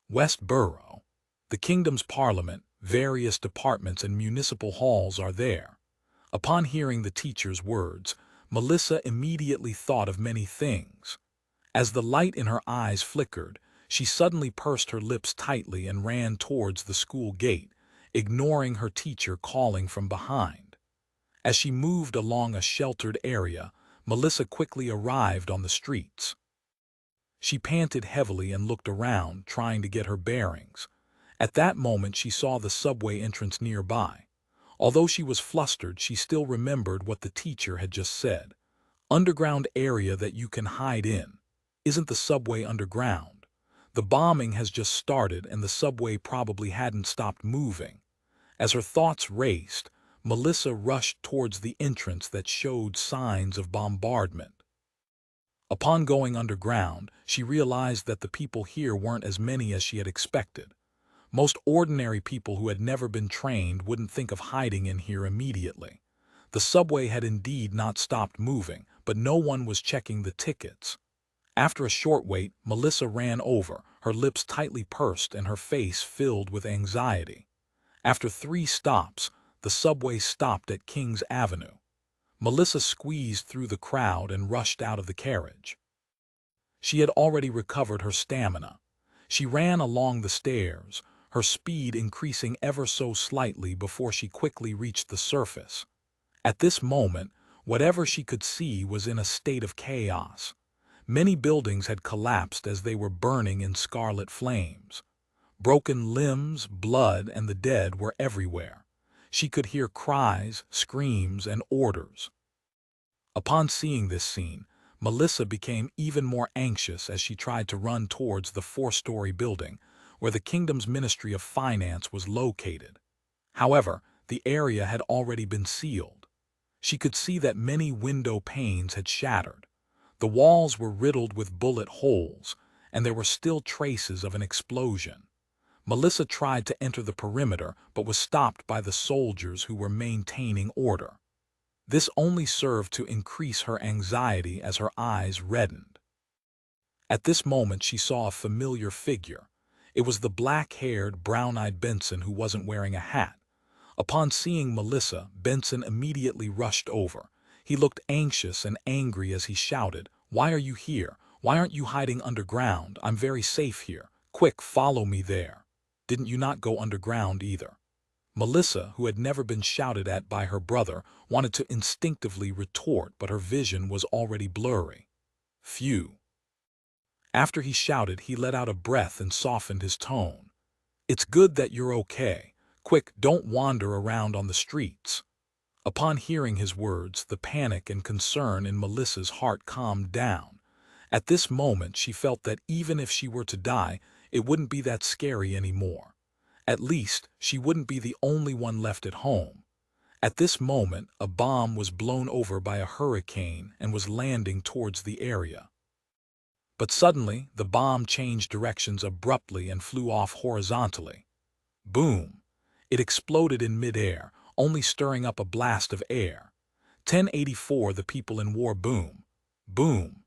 S1: West Borough. The kingdom's parliament, various departments and municipal halls are there. Upon hearing the teacher's words, Melissa immediately thought of many things. As the light in her eyes flickered, she suddenly pursed her lips tightly and ran towards the school gate, ignoring her teacher calling from behind. As she moved along a sheltered area, Melissa quickly arrived on the streets. She panted heavily and looked around, trying to get her bearings. At that moment she saw the subway entrance nearby. Although she was flustered, she still remembered what the teacher had just said. "Underground area that you can hide in. Isn't the subway underground? The bombing has just started and the subway probably hadn't stopped moving." As her thoughts raced, Melissa rushed towards the entrance that showed signs of bombardment. Upon going underground, she realized that the people here weren't as many as she had expected. Most ordinary people who had never been trained wouldn't think of hiding in here immediately. The subway had indeed not stopped moving, but no one was checking the tickets. After a short wait, Melissa ran over, her lips tightly pursed and her face filled with anxiety. After 3 stops, the subway stopped at King's Avenue. Melissa squeezed through the crowd and rushed out of the carriage. She had already recovered her stamina. She ran along the stairs, her speed increasing ever so slightly before she quickly reached the surface. At this moment, whatever she could see was in a state of chaos. Many buildings had collapsed as they were burning in scarlet flames. Broken limbs, blood, and the dead were everywhere. She could hear cries, screams, and orders. Upon seeing this scene, Melissa became even more anxious as she tried to run towards the 4-story building where the kingdom's Ministry of Finance was located. However, the area had already been sealed. She could see that many window panes had shattered. The walls were riddled with bullet holes, and there were still traces of an explosion. Melissa tried to enter the perimeter but was stopped by the soldiers who were maintaining order. This only served to increase her anxiety as her eyes reddened. At this moment she saw a familiar figure. It was the black-haired, brown-eyed Benson who wasn't wearing a hat. Upon seeing Melissa, Benson immediately rushed over. He looked anxious and angry as he shouted, "Why are you here? Why aren't you hiding underground? I'm very safe here. Quick, follow me there." "Didn't you not go underground either?" Melissa, who had never been shouted at by her brother, wanted to instinctively retort, but her vision was already blurry. "Phew." After he shouted, he let out a breath and softened his tone. "It's good that you're okay. Quick, don't wander around on the streets." Upon hearing his words, the panic and concern in Melissa's heart calmed down. At this moment, she felt that even if she were to die, it wouldn't be that scary anymore. At least, she wouldn't be the only one left at home. At this moment, a bomb was blown over by a hurricane and was landing towards the area. But suddenly, the bomb changed directions abruptly and flew off horizontally. Boom! It exploded in midair, only stirring up a blast of air. 1084 The people in war. Boom! Boom!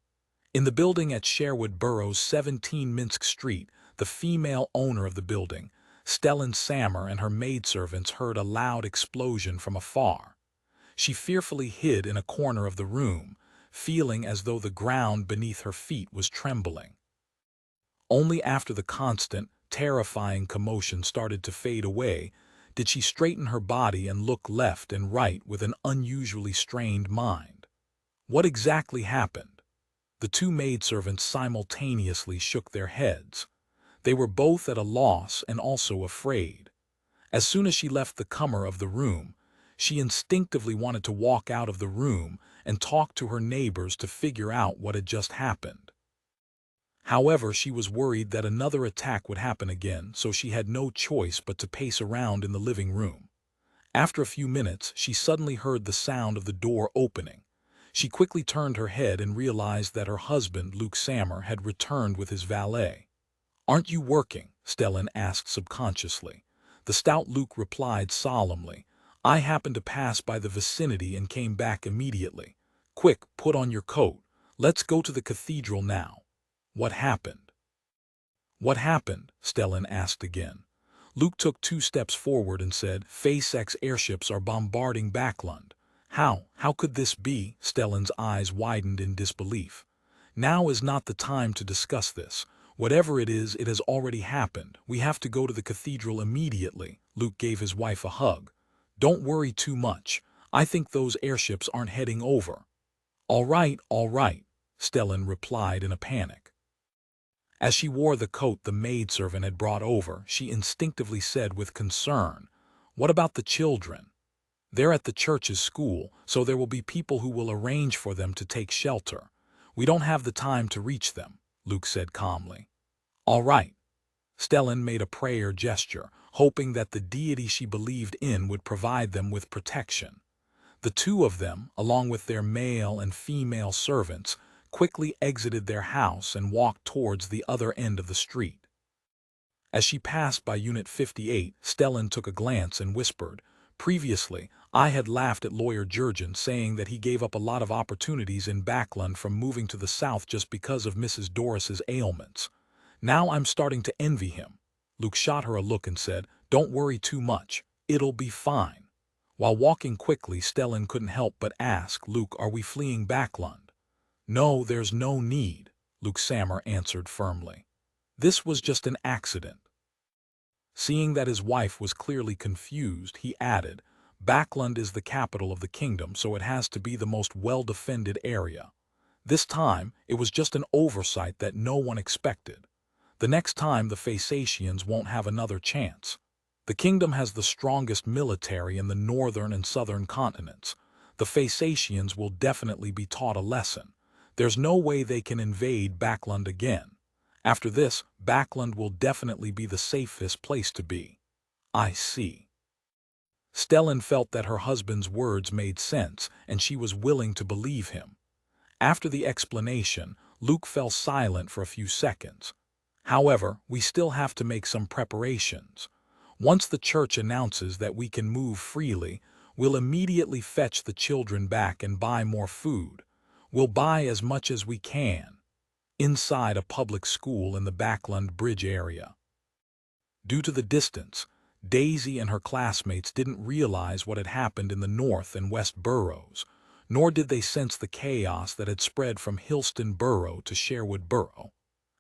S1: In the building at Sherwood Borough's 17 Minsk Street, the female owner of the building, Stellan Sammer, and her maidservants heard a loud explosion from afar. She fearfully hid in a corner of the room, feeling as though the ground beneath her feet was trembling. Only after the constant, terrifying commotion started to fade away did she straighten her body and look left and right with an unusually strained mind. What exactly happened? The 2 maidservants simultaneously shook their heads. They were both at a loss and also afraid. As soon as she left the comer of the room, she instinctively wanted to walk out of the room and talk to her neighbors to figure out what had just happened. However, she was worried that another attack would happen again, so she had no choice but to pace around in the living room. After a few minutes, she suddenly heard the sound of the door opening. She quickly turned her head and realized that her husband, Luke Sammer, had returned with his valet. "Aren't you working?" Stellan asked subconsciously. The stout Luke replied solemnly, "I happened to pass by the vicinity and came back immediately. Quick, put on your coat. Let's go to the cathedral now." "What happened?" "What happened?" Stellan asked again. Luke took 2 steps forward and said, "Face-X airships are bombarding Backlund." How could this be?" Stellan's eyes widened in disbelief. "Now is not the time to discuss this. Whatever it is, it has already happened. We have to go to the cathedral immediately." Luke gave his wife a hug. "Don't worry too much. I think those airships aren't heading over." All right," Stellan replied in a panic. As she wore the coat the maidservant had brought over, she instinctively said with concern, "What about the children? They're at the church's school, so there will be people who will arrange for them to take shelter. We don't have the time to reach them," Luke said calmly. "All right." Stellan made a prayer gesture, hoping that the deity she believed in would provide them with protection. The two of them, along with their male and female servants, quickly exited their house and walked towards the other end of the street. As she passed by Unit 58, Stellan took a glance and whispered, "Previously, I had laughed at Lawyer Jurgen, saying that he gave up a lot of opportunities in Backlund from moving to the south just because of Mrs. Doris's ailments. Now I'm starting to envy him." Luke shot her a look and said, "Don't worry too much. It'll be fine." While walking quickly, Stellan couldn't help but ask, "Luke, are we fleeing Backlund?" "No, there's no need," Luke Sammer answered firmly. "This was just an accident." Seeing that his wife was clearly confused, he added, "Backlund is the capital of the kingdom, so it has to be the most well-defended area. This time, it was just an oversight that no one expected. The next time the Faceatians won't have another chance. The kingdom has the strongest military in the northern and southern continents. The Faceatians will definitely be taught a lesson. There's no way they can invade Backlund again. After this, Backlund will definitely be the safest place to be." "I see." Stellan felt that her husband's words made sense, and she was willing to believe him. After the explanation, Luke fell silent for a few seconds. "However, we still have to make some preparations. Once the church announces that we can move freely, we'll immediately fetch the children back and buy more food. We'll buy as much as we can." Inside a public school in the Backlund Bridge area. Due to the distance, Daisy and her classmates didn't realize what had happened in the North and West boroughs, nor did they sense the chaos that had spread from Hillston Borough to Sherwood Borough.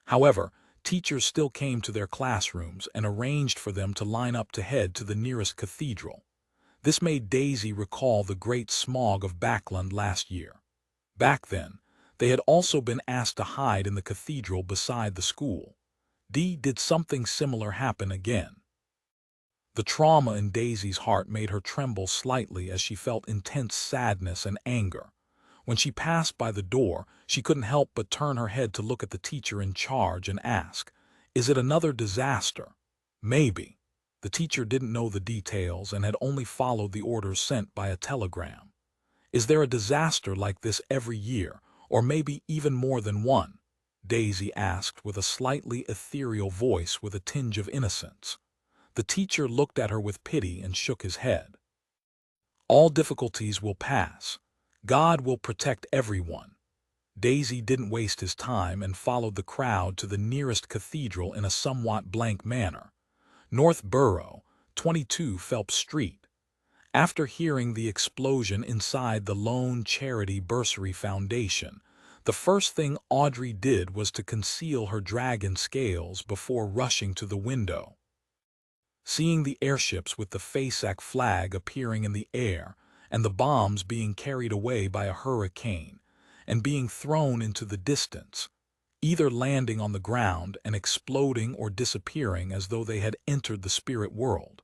S1: However, teachers still came to their classrooms and arranged for them to line up to head to the nearest cathedral. This made Daisy recall the great smog of Backlund last year. Back then, they had also been asked to hide in the cathedral beside the school. Did something similar happen again? The trauma in Daisy's heart made her tremble slightly as she felt intense sadness and anger. When she passed by the door, she couldn't help but turn her head to look at the teacher in charge and ask, "Is it another disaster?" Maybe. The teacher didn't know the details and had only followed the orders sent by a telegram. "Is there a disaster like this every year, or maybe even more than one?" Daisy asked with a slightly ethereal voice with a tinge of innocence. The teacher looked at her with pity and shook his head. "All difficulties will pass. God will protect everyone." Daisy didn't waste his time and followed the crowd to the nearest cathedral in a somewhat blank manner. North Borough, 22 Phelps Street. After hearing the explosion inside the Lone Charity Bursary Foundation, the first thing Audrey did was to conceal her dragon scales before rushing to the window. Seeing the airships with the FASAC flag appearing in the air and the bombs being carried away by a hurricane and being thrown into the distance, either landing on the ground and exploding or disappearing as though they had entered the spirit world,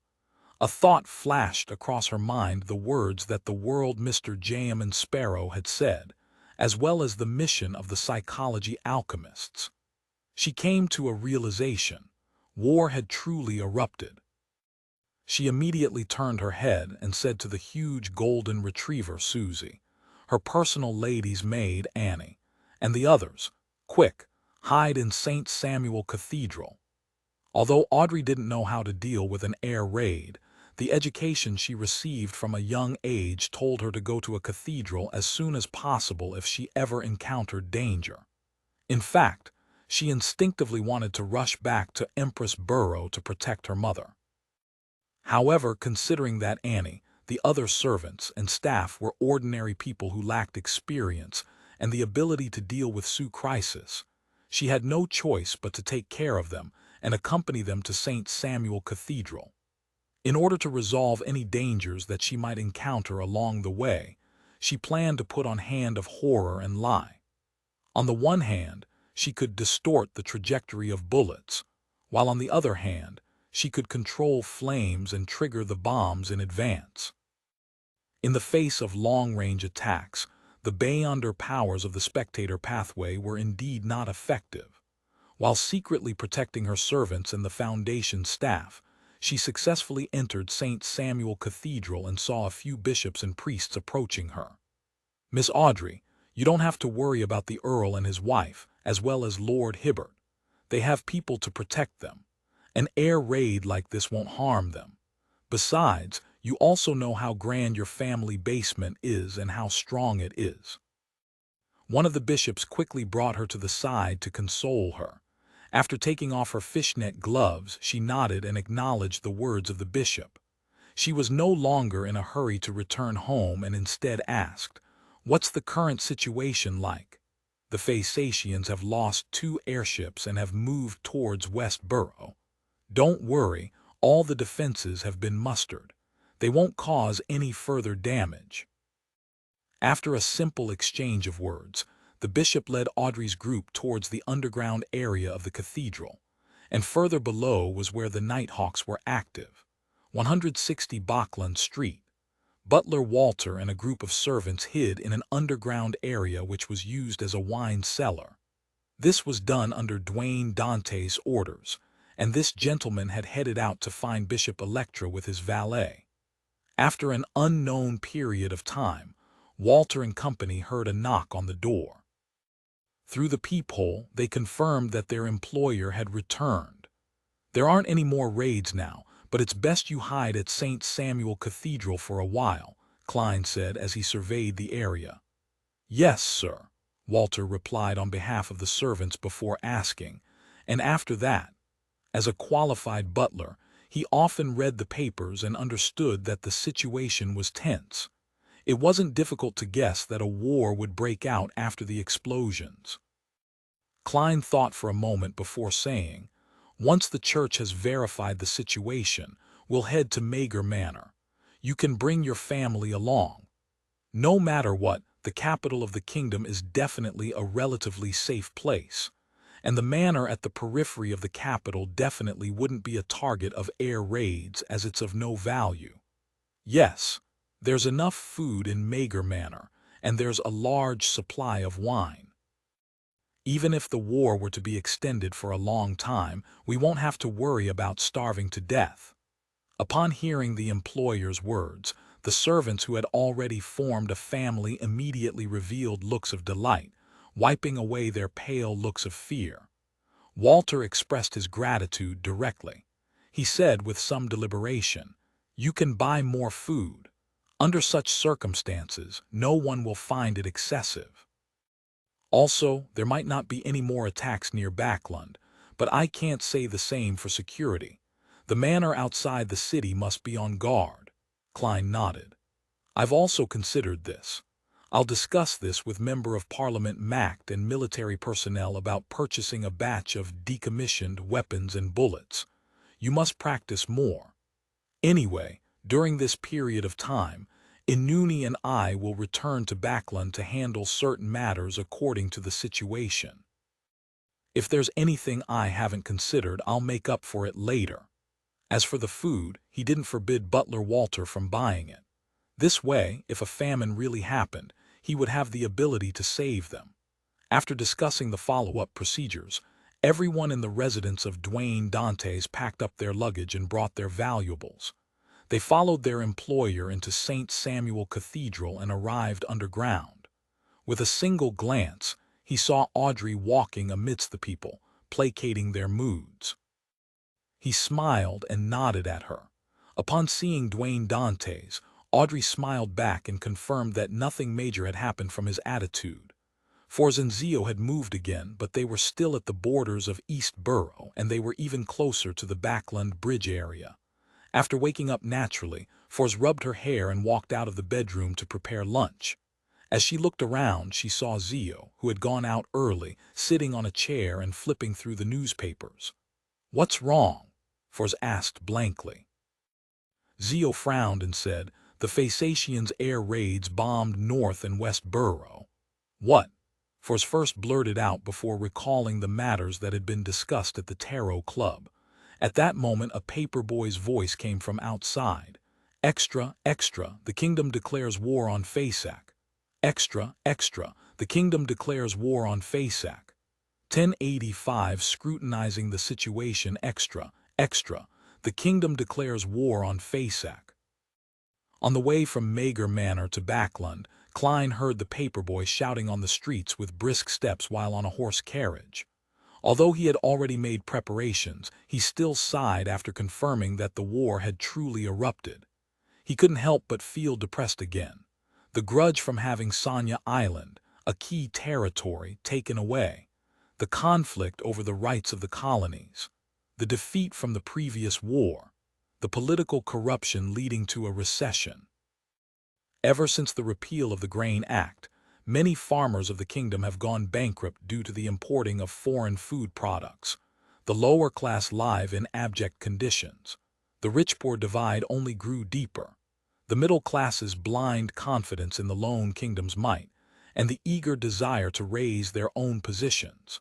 S1: a thought flashed across her mind, the words that the world Mr. J.M. Sparrow had said, as well as the mission of the psychology alchemists. She came to a realization: war had truly erupted. She immediately turned her head and said to the huge golden retriever Susie, her personal lady's maid Annie, and the others, "Quick, hide in St. Samuel Cathedral." Although Audrey didn't know how to deal with an air raid, the education she received from a young age told her to go to a cathedral as soon as possible if she ever encountered danger. In fact, she instinctively wanted to rush back to Empress Burrow to protect her mother. However, considering that Annie, the other servants, and staff were ordinary people who lacked experience and the ability to deal with Sioux crisis, she had no choice but to take care of them and accompany them to St. Samuel Cathedral. In order to resolve any dangers that she might encounter along the way, she planned to put on hand of horror and lie. On the one hand, she could distort the trajectory of bullets, while on the other hand, she could control flames and trigger the bombs in advance. In the face of long-range attacks, the Beyonder powers of the spectator pathway were indeed not effective. While secretly protecting her servants and the Foundation staff, she successfully entered St. Samuel Cathedral and saw a few bishops and priests approaching her. "Miss Audrey, you don't have to worry about the Earl and his wife, as well as Lord Hibbert. They have people to protect them. An air raid like this won't harm them. Besides, you also know how grand your family basement is and how strong it is." One of the bishops quickly brought her to the side to console her. After taking off her fishnet gloves, she nodded and acknowledged the words of the bishop. She was no longer in a hurry to return home and instead asked, "What's the current situation like?" "The Phasacians have lost 2 airships and have moved towards West Borough. Don't worry, all the defenses have been mustered. They won't cause any further damage." After a simple exchange of words, the bishop led Audrey's group towards the underground area of the cathedral, and further below was where the Nighthawks were active. 160 Bachland Street. Butler Walter and a group of servants hid in an underground area which was used as a wine cellar. This was done under Dwayne Dante's orders, and this gentleman had headed out to find Bishop Electra with his valet. After an unknown period of time, Walter and company heard a knock on the door. Through the peephole, they confirmed that their employer had returned. "There aren't any more raids now, but it's best you hide at St. Samuel Cathedral for a while," Klein said as he surveyed the area. "Yes, sir," Walter replied on behalf of the servants before asking, and after that, as a qualified butler, he often read the papers and understood that the situation was tense. It wasn't difficult to guess that a war would break out after the explosions. Klein thought for a moment before saying, "Once the church has verified the situation, we'll head to Mager Manor. You can bring your family along. No matter what, the capital of the kingdom is definitely a relatively safe place, and the manor at the periphery of the capital definitely wouldn't be a target of air raids as it's of no value. Yes, there's enough food in Mager Manor, and there's a large supply of wine. Even if the war were to be extended for a long time, we won't have to worry about starving to death." Upon hearing the employer's words, the servants who had already formed a family immediately revealed looks of delight, wiping away their pale looks of fear. Walter expressed his gratitude directly. He said with some deliberation, "You can buy more food. Under such circumstances, no one will find it excessive. Also, there might not be any more attacks near Backlund, but I can't say the same for security. The manor outside the city must be on guard." Klein nodded. "I've also considered this. I'll discuss this with Member of Parliament Macht and military personnel about purchasing a batch of decommissioned weapons and bullets. You must practice more. Anyway, during this period of time, Inuni and I will return to Backlund to handle certain matters according to the situation. If there's anything I haven't considered, I'll make up for it later." As for the food, he didn't forbid Butler Walter from buying it. This way, if a famine really happened, he would have the ability to save them. After discussing the follow-up procedures, everyone in the residence of Dwayne Dantes packed up their luggage and brought their valuables. They followed their employer into St. Samuel Cathedral and arrived underground. With a single glance, he saw Audrey walking amidst the people, placating their moods. He smiled and nodded at her. Upon seeing Dwayne Dantes, Audrey smiled back and confirmed that nothing major had happened from his attitude. Forz and Zio had moved again, but they were still at the borders of East Borough, and they were even closer to the Backland Bridge area. After waking up naturally, Forz rubbed her hair and walked out of the bedroom to prepare lunch. As she looked around, she saw Zio, who had gone out early, sitting on a chair and flipping through the newspapers. "What's wrong?" Forz asked blankly. Zio frowned and said, "The Phasacians' air raids bombed North and West Borough." "What?" Forz first blurted out before recalling the matters that had been discussed at the Tarot Club. At that moment a paperboy's voice came from outside. "Extra, extra, the kingdom declares war on Phasac. Extra, extra, the kingdom declares war on Phasac." 1085 scrutinizing the situation. "Extra, extra, the kingdom declares war on Phasac." On the way from Mager Manor to Backland, Klein heard the paperboy shouting on the streets with brisk steps while on a horse carriage. Although he had already made preparations, he still sighed after confirming that the war had truly erupted. He couldn't help but feel depressed again. The grudge from having Sonia Island, a key territory, taken away. The conflict over the rights of the colonies. The defeat from the previous war. The political corruption leading to a recession. Ever since the repeal of the Grain Act, many farmers of the kingdom have gone bankrupt due to the importing of foreign food products. The lower class live in abject conditions. The rich-poor divide only grew deeper. The middle class's blind confidence in the lone kingdom's might, and the eager desire to raise their own positions.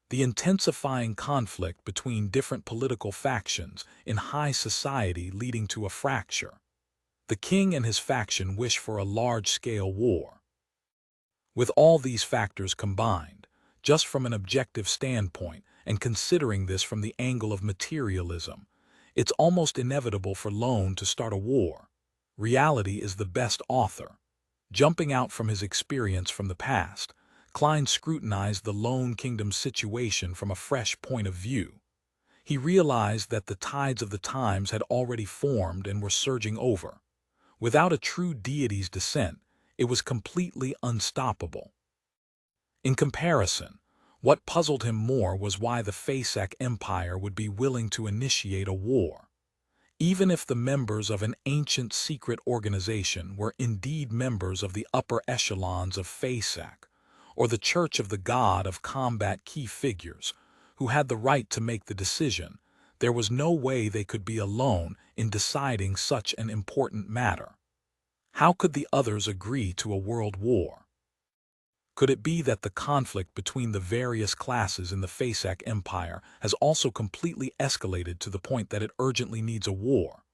S1: The intensifying conflict between different political factions in high society leading to a fracture. The king and his faction wish for a large-scale war. With all these factors combined, just from an objective standpoint, and considering this from the angle of materialism, it's almost inevitable for Lone to start a war. Reality is the best author. Jumping out from his experience from the past, Klein scrutinized the Lone Kingdom's situation from a fresh point of view. He realized that the tides of the times had already formed and were surging over. Without a true deity's descent, it was completely unstoppable. In comparison, what puzzled him more was why the Phasac Empire would be willing to initiate a war. Even if the members of an ancient secret organization were indeed members of the upper echelons of Phasac, or the Church of the God of Combat key figures, who had the right to make the decision, there was no way they could be alone in deciding such an important matter. How could the others agree to a world war? Could it be that the conflict between the various classes in the Phasac Empire has also completely escalated to the point that it urgently needs a war?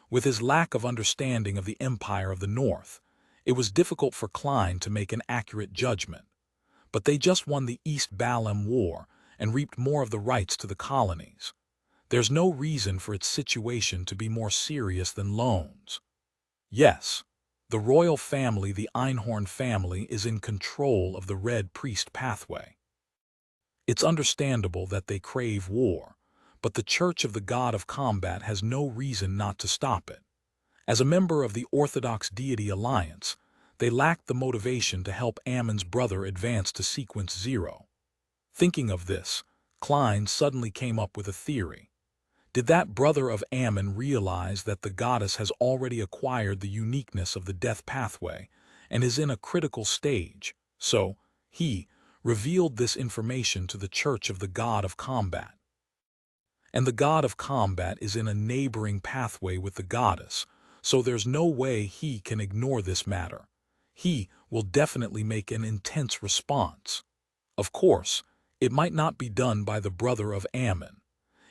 S1: With his lack of understanding of the Empire of the North, it was difficult for Klein to make an accurate judgment. But they just won the East Balem War and reaped more of the rights to the colonies. There's no reason for its situation to be more serious than Lone's. Yes, the royal family, the Einhorn family, is in control of the Red Priest pathway. It's understandable that they crave war, but the Church of the God of Combat has no reason not to stop it. As a member of the Orthodox Deity Alliance, they lacked the motivation to help Ammon's brother advance to Sequence 0. Thinking of this, Klein suddenly came up with a theory. Did that brother of Ammon realize that the goddess has already acquired the uniqueness of the death pathway and is in a critical stage, so he revealed this information to the Church of the God of Combat? And the God of Combat is in a neighboring pathway with the goddess, so there's no way he can ignore this matter. He will definitely make an intense response. Of course, it might not be done by the brother of Ammon.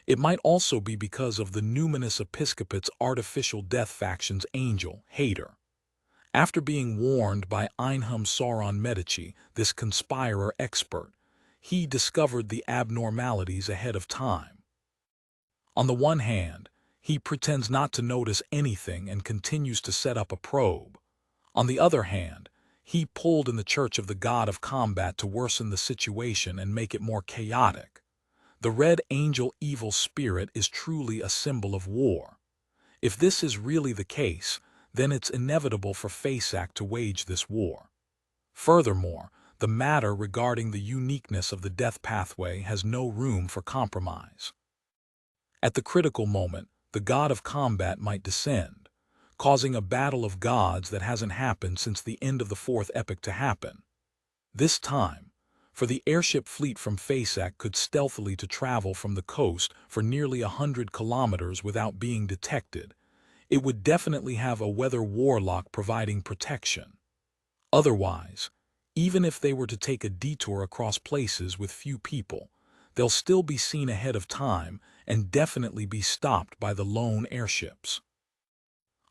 S1: It might also be because of the numinous episcopate's artificial death faction's angel, Hater. After being warned by Einham Sauron Medici, this conspirer expert, he discovered the abnormalities ahead of time. On the one hand, he pretends not to notice anything and continues to set up a probe. On the other hand, he pulled in the Church of the God of Combat to worsen the situation and make it more chaotic. The red angel evil spirit is truly a symbol of war. If this is really the case, then it's inevitable for Faceac to wage this war. Furthermore, the matter regarding the uniqueness of the death pathway has no room for compromise. At the critical moment, the god of combat might descend, causing a battle of gods that hasn't happened since the end of the fourth epoch to happen. This time, for the airship fleet from Faceac could stealthily to travel from the coast for nearly 100 kilometers without being detected, it would definitely have a weather warlock providing protection. Otherwise, even if they were to take a detour across places with few people, they'll still be seen ahead of time and definitely be stopped by the lone airships.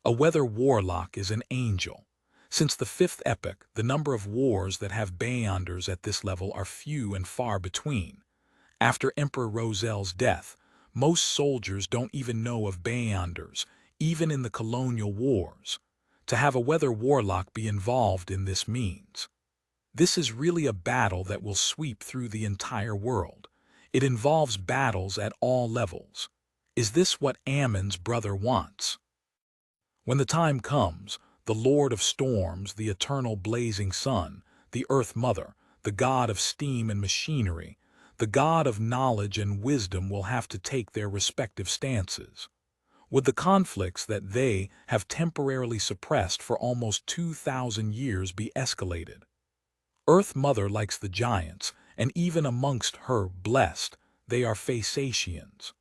S1: A weather warlock is an angel. Since the fifth epoch, the number of wars that have Beyonders at this level are few and far between. After Emperor Rosel's death, most soldiers don't even know of Beyonders, even in the colonial wars. To have a weather warlock be involved in this means this is really a battle that will sweep through the entire world. It involves battles at all levels. Is this what Ammon's brother wants? When the time comes, the Lord of Storms, the eternal blazing sun, the Earth Mother, the god of steam and machinery, the god of knowledge and wisdom will have to take their respective stances. Would the conflicts that they have temporarily suppressed for almost 2,000 years be escalated? Earth Mother likes the giants, and even amongst her blessed, they are Faceacians.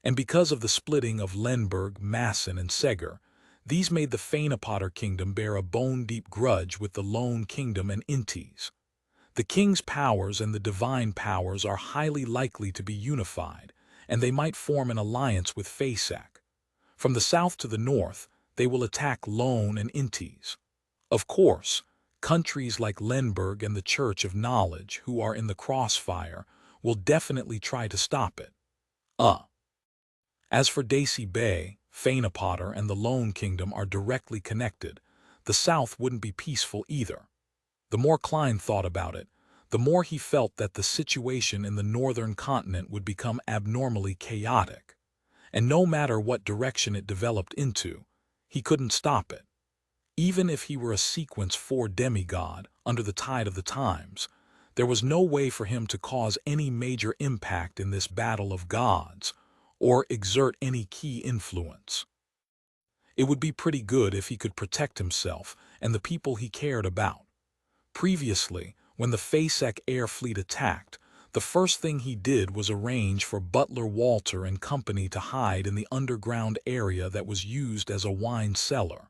S1: And because of the splitting of Lenberg, Masson, and Seger, these made the Phaenopotter kingdom bear a bone-deep grudge with the Lone Kingdom and Intis. The king's powers and the divine powers are highly likely to be unified, and they might form an alliance with Faceac. From the south to the north, they will attack Lone and Intis. Of course, countries like Lenberg and the Church of Knowledge, who are in the crossfire, will definitely try to stop it. As for Daisy Bay, Phaenopotter and the Lone Kingdom are directly connected. The south wouldn't be peaceful either. The more Klein thought about it, the more he felt that the situation in the northern continent would become abnormally chaotic. And no matter what direction it developed into, he couldn't stop it. Even if he were a Sequence 4 demigod under the tide of the times, there was no way for him to cause any major impact in this battle of gods, or exert any key influence. It would be pretty good if he could protect himself and the people he cared about. Previously, when the Faceac air fleet attacked, the first thing he did was arrange for Butler Walter and company to hide in the underground area that was used as a wine cellar.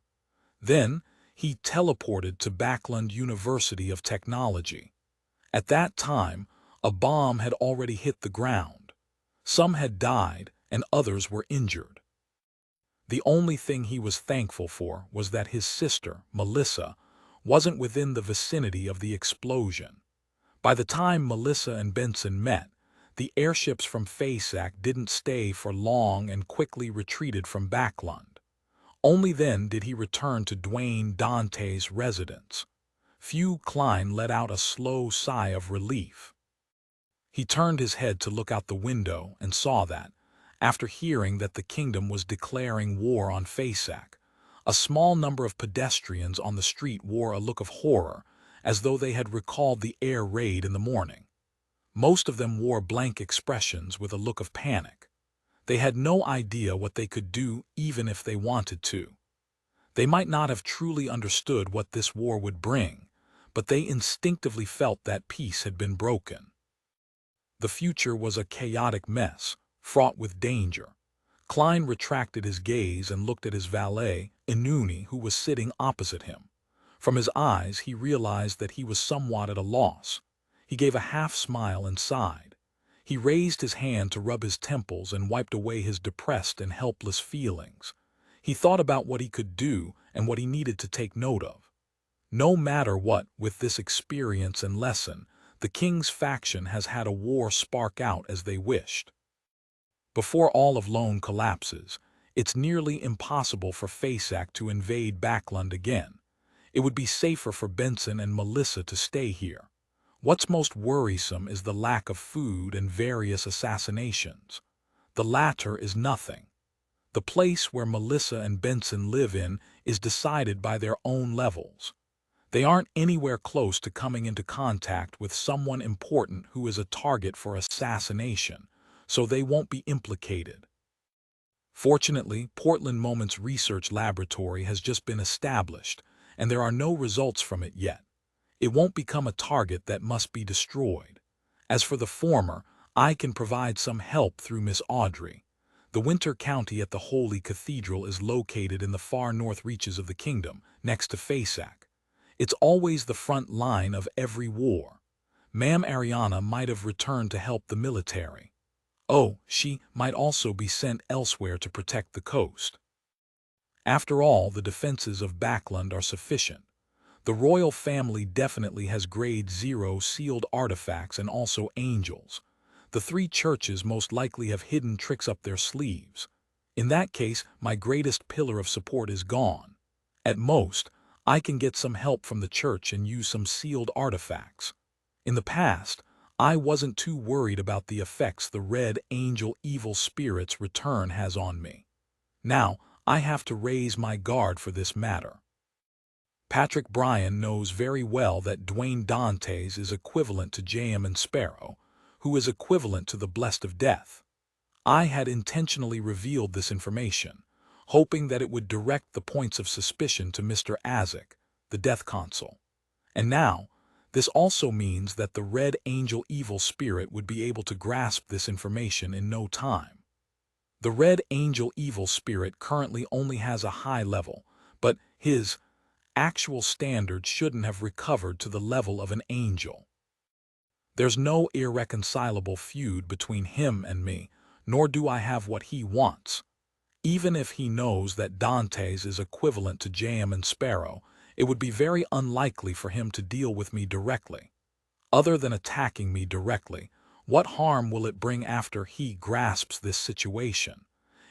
S1: Then, he teleported to Backlund University of Technology. At that time, a bomb had already hit the ground. Some had died, and others were injured. The only thing he was thankful for was that his sister, Melissa, wasn't within the vicinity of the explosion. By the time Melissa and Benson met, the airships from Faceac didn't stay for long and quickly retreated from Backlund. Only then did he return to Dwayne Dante's residence. Klein let out a slow sigh of relief. He turned his head to look out the window and saw that, after hearing that the kingdom was declaring war on Faceac, a small number of pedestrians on the street wore a look of horror, as though they had recalled the air raid in the morning. Most of them wore blank expressions with a look of panic. They had no idea what they could do even if they wanted to. They might not have truly understood what this war would bring, but they instinctively felt that peace had been broken. The future was a chaotic mess, fraught with danger. Klein retracted his gaze and looked at his valet, Inuni, who was sitting opposite him. From his eyes, he realized that he was somewhat at a loss. He gave a half-smile and sighed. He raised his hand to rub his temples and wiped away his depressed and helpless feelings. He thought about what he could do and what he needed to take note of. No matter what, with this experience and lesson, the king's faction has had a war spark out as they wished. Before all of Lone collapses, it's nearly impossible for Faceac to invade Backlund again. It would be safer for Benson and Melissa to stay here. What's most worrisome is the lack of food and various assassinations. The latter is nothing. The place where Melissa and Benson live in is decided by their own levels. They aren't anywhere close to coming into contact with someone important who is a target for assassination, so they won't be implicated. Fortunately, Portland Moments Research Laboratory has just been established, and there are no results from it yet. It won't become a target that must be destroyed. As for the former, I can provide some help through Miss Audrey. The Winter County at the Holy Cathedral is located in the far north reaches of the kingdom, next to Fasak. It's always the front line of every war. Ma'am Ariana might have returned to help the military. Oh, she might also be sent elsewhere to protect the coast. After all, the defenses of Backland are sufficient. The royal family definitely has grade 0 sealed artifacts and also angels. The three churches most likely have hidden tricks up their sleeves. In that case, my greatest pillar of support is gone. At most, I can get some help from the church and use some sealed artifacts. In the past, I wasn't too worried about the effects the Red Angel evil spirit's return has on me. Now, I have to raise my guard for this matter. Patrick Bryan knows very well that Dwayne Dantes is equivalent to J.M. and Sparrow, who is equivalent to the Blessed of Death. I had intentionally revealed this information, hoping that it would direct the points of suspicion to Mr. Azek, the Death Consul. And now, this also means that the Red Angel evil spirit would be able to grasp this information in no time. The Red Angel evil spirit currently only has a high level, but his actual standard shouldn't have recovered to the level of an angel. There's no irreconcilable feud between him and me, nor do I have what he wants. Even if he knows that Dantes is equivalent to J.M. and Sparrow, it would be very unlikely for him to deal with me directly. Other than attacking me directly, what harm will it bring after he grasps this situation?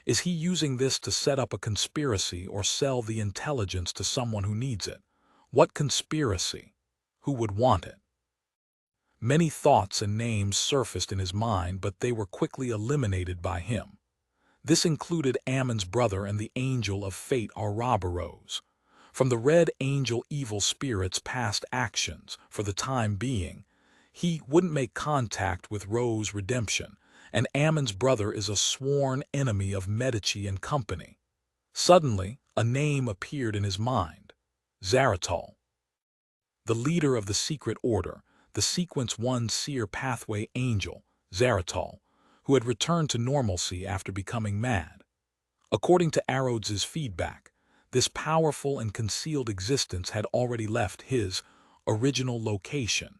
S1: Is he using this to set up a conspiracy or sell the intelligence to someone who needs it? What conspiracy? Who would want it? Many thoughts and names surfaced in his mind, but they were quickly eliminated by him. This included Ammon's brother and the Angel of Fate Ouroboros. From the Red Angel evil spirit's past actions, for the time being, he wouldn't make contact with Rose Redemption, and Ammon's brother is a sworn enemy of Medici and company. Suddenly, a name appeared in his mind: Zaratal. The leader of the secret order, the Sequence 1 Seer Pathway Angel, Zaratal, who had returned to normalcy after becoming mad. According to Arodz's feedback, this powerful and concealed existence had already left his original location,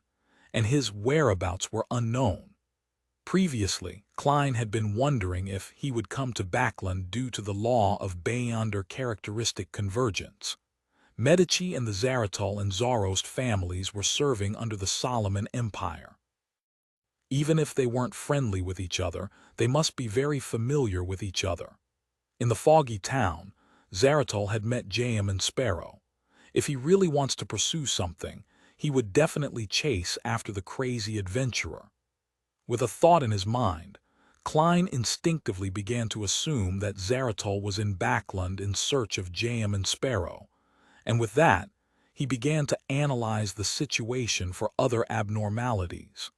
S1: and his whereabouts were unknown. Previously, Klein had been wondering if he would come to Backland due to the law of Beyonder characteristic convergence. Medici and the Zaratal and Zarost families were serving under the Solomon Empire. Even if they weren't friendly with each other, they must be very familiar with each other. In the foggy town, Zaratal had met J.M. and Sparrow. If he really wants to pursue something, he would definitely chase after the crazy adventurer. With a thought in his mind, Klein instinctively began to assume that Zaratal was in Backland in search of J.M. and Sparrow, and with that, he began to analyze the situation for other abnormalities.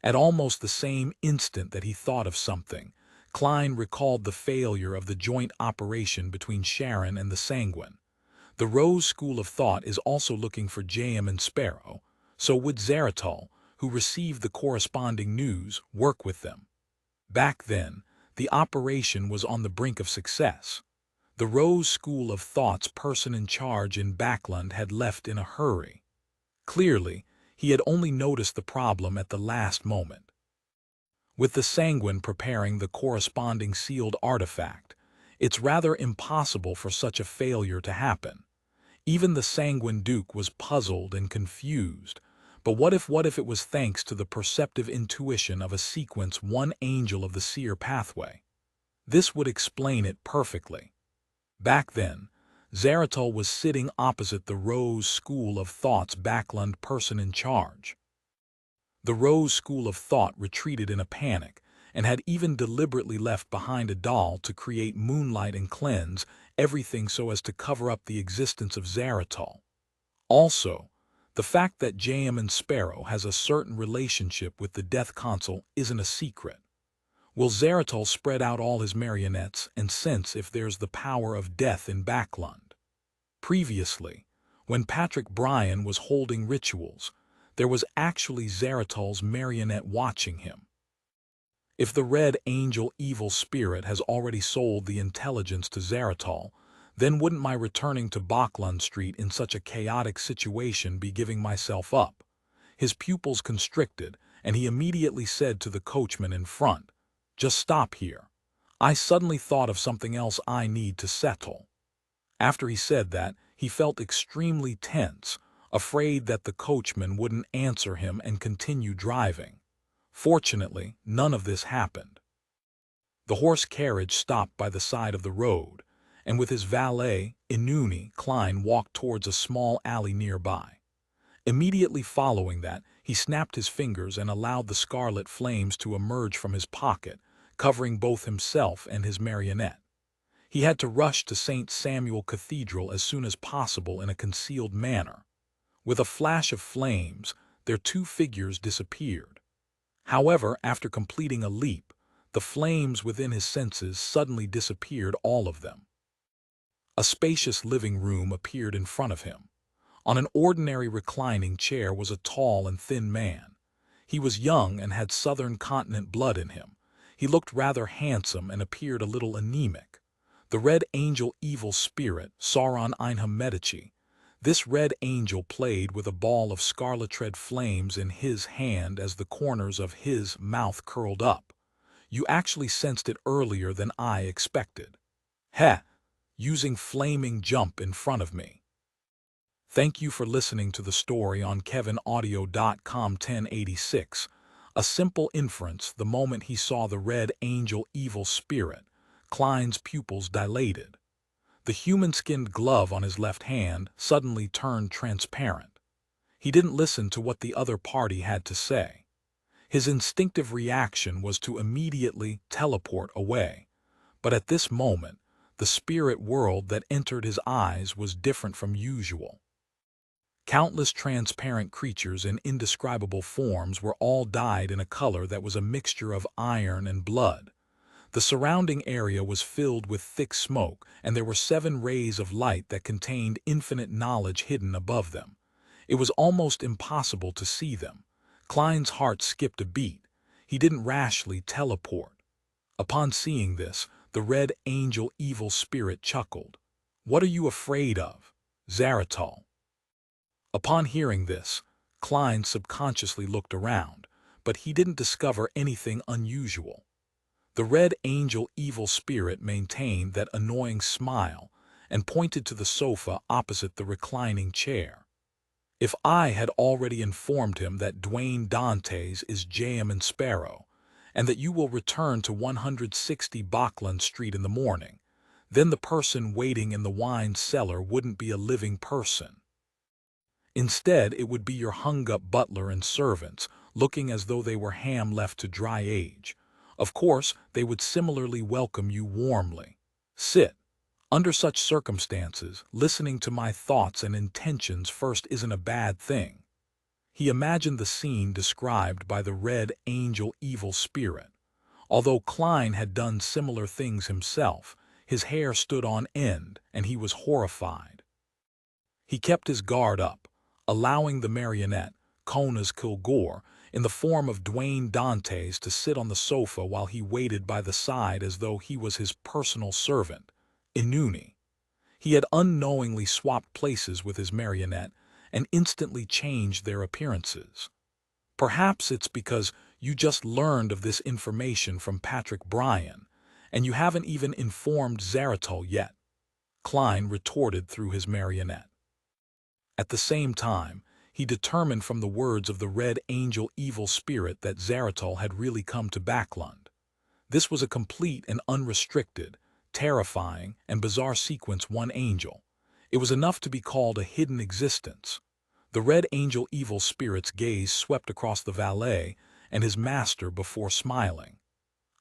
S1: At almost the same instant that he thought of something, Klein recalled the failure of the joint operation between Sharon and the Sanguine. The Rose School of Thought is also looking for J.M. and Sparrow, so would Zaratal, who received the corresponding news, work with them. Back then, the operation was on the brink of success. The Rose School of Thought's person in charge in Backland had left in a hurry. Clearly, he had only noticed the problem at the last moment. With the Sanguine preparing the corresponding sealed artifact, it's rather impossible for such a failure to happen. Even the Sanguine Duke was puzzled and confused. But what if it was thanks to the perceptive intuition of a Sequence 1 Angel of the Seer Pathway? This would explain it perfectly. Back then, Zaratal was sitting opposite the Rose School of Thought's Backland person in charge. The Rose school of thought retreated in a panic, and had even deliberately left behind a doll to create moonlight and cleanse everything so as to cover up the existence of Zaratal. Also, the fact that J.M. and Sparrow has a certain relationship with the Death Console isn't a secret. Will Zaratal spread out all his marionettes and sense if there's the power of death in Backlund? Previously, when Patrick Bryan was holding rituals, there was actually Zaratal's marionette watching him. If the Red Angel evil spirit has already sold the intelligence to Zaratal, then wouldn't my returning to Backlund Street in such a chaotic situation be giving myself up? His pupils constricted, and he immediately said to the coachman in front, "Just stop here. I suddenly thought of something else I need to settle." After he said that, he felt extremely tense, afraid that the coachman wouldn't answer him and continue driving. Fortunately, none of this happened. The horse carriage stopped by the side of the road, and with his valet, Inuni, Klein walked towards a small alley nearby. Immediately following that, he snapped his fingers and allowed the scarlet flames to emerge from his pocket, covering both himself and his marionette. He had to rush to St. Samuel Cathedral as soon as possible in a concealed manner. With a flash of flames, their two figures disappeared. However, after completing a leap, the flames within his senses suddenly disappeared, all of them. A spacious living room appeared in front of him. On an ordinary reclining chair was a tall and thin man. He was young and had southern continent blood in him. He looked rather handsome and appeared a little anemic. The Red Angel evil spirit, Sauron Einham Medici. This Red Angel played with a ball of scarlet red flames in his hand as the corners of his mouth curled up. You actually sensed it earlier than I expected. Heh, using flaming jump in front of me. Thank you for listening to the story on KevinAudio.com 1086. A simple inference the moment he saw the Red Angel evil spirit. Klein's pupils dilated. The human-skinned glove on his left hand suddenly turned transparent. He didn't listen to what the other party had to say. His instinctive reaction was to immediately teleport away. But at this moment, the spirit world that entered his eyes was different from usual. Countless transparent creatures in indescribable forms were all dyed in a color that was a mixture of iron and blood. The surrounding area was filled with thick smoke, and there were 7 rays of light that contained infinite knowledge hidden above them. It was almost impossible to see them. Klein's heart skipped a beat. He didn't rashly teleport. Upon seeing this, the Red Angel evil spirit chuckled. "What are you afraid of, Zaratal?" Upon hearing this, Klein subconsciously looked around, but he didn't discover anything unusual. The Red Angel evil spirit maintained that annoying smile and pointed to the sofa opposite the reclining chair. If I had already informed him that Dwayne Dantes is J.M. and Sparrow, and that you will return to 160 Backlund Street in the morning, then the person waiting in the wine cellar wouldn't be a living person. Instead, it would be your hung-up butler and servants, looking as though they were ham left to dry age. Of course, they would similarly welcome you warmly. Sit. Under such circumstances, listening to my thoughts and intentions first isn't a bad thing. He imagined the scene described by the Red Angel evil spirit. Although Klein had done similar things himself, his hair stood on end and he was horrified. He kept his guard up, allowing the marionette, Kona's Kilgore, in the form of Dwayne Dantes to sit on the sofa while he waited by the side as though he was his personal servant, Inuni. He had unknowingly swapped places with his marionette and instantly changed their appearances. Perhaps it's because you just learned of this information from Patrick Bryan, and you haven't even informed Zaratal yet, Klein retorted through his marionette. At the same time, he determined from the words of the Red Angel evil spirit that Zaratal had really come to Backlund. This was a complete and unrestricted, terrifying, and bizarre sequence. One angel. It was enough to be called a hidden existence. The Red Angel evil spirit's gaze swept across the valet and his master before smiling.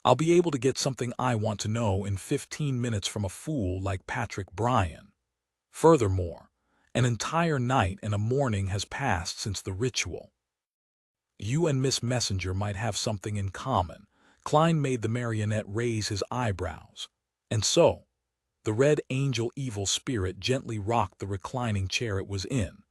S1: I'll be able to get something I want to know in 15 minutes from a fool like Patrick Bryan. Furthermore, an entire night and a morning has passed since the ritual. You and Miss Messenger might have something in common. Klein made the marionette raise his eyebrows. And so, the Red Angel evil spirit gently rocked the reclining chair it was in.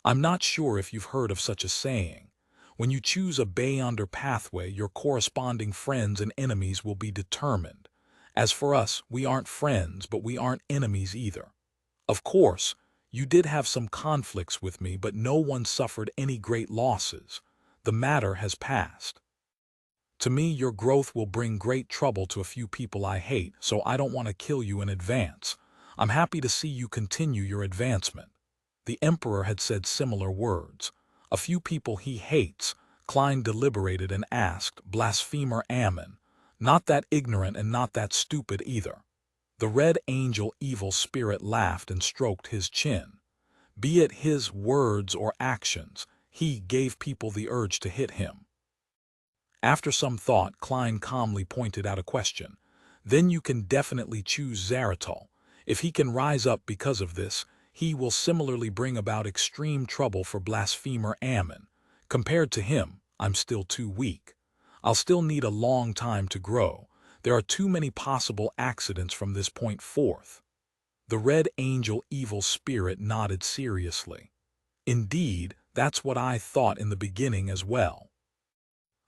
S1: I'm not sure if you've heard of such a saying. When you choose a beyonder pathway, your corresponding friends and enemies will be determined. As for us, we aren't friends, but we aren't enemies either. Of course, you did have some conflicts with me, but no one suffered any great losses. The matter has passed. To me, your growth will bring great trouble to a few people I hate, so I don't want to kill you in advance. I'm happy to see you continue your advancement. The Emperor had said similar words. A few people he hates. Klein deliberated and asked, blasphemer Ammon. Not that ignorant and not that stupid either. The Red Angel evil spirit laughed and stroked his chin. Be it his words or actions, he gave people the urge to hit him. After some thought, Klein calmly pointed out a question. Then you can definitely choose Zaratul. If he can rise up because of this, he will similarly bring about extreme trouble for blasphemer Ammon. Compared to him, I'm still too weak. I'll still need a long time to grow. There are too many possible accidents from this point forth. The Red Angel evil spirit nodded seriously. Indeed, that's what I thought in the beginning as well.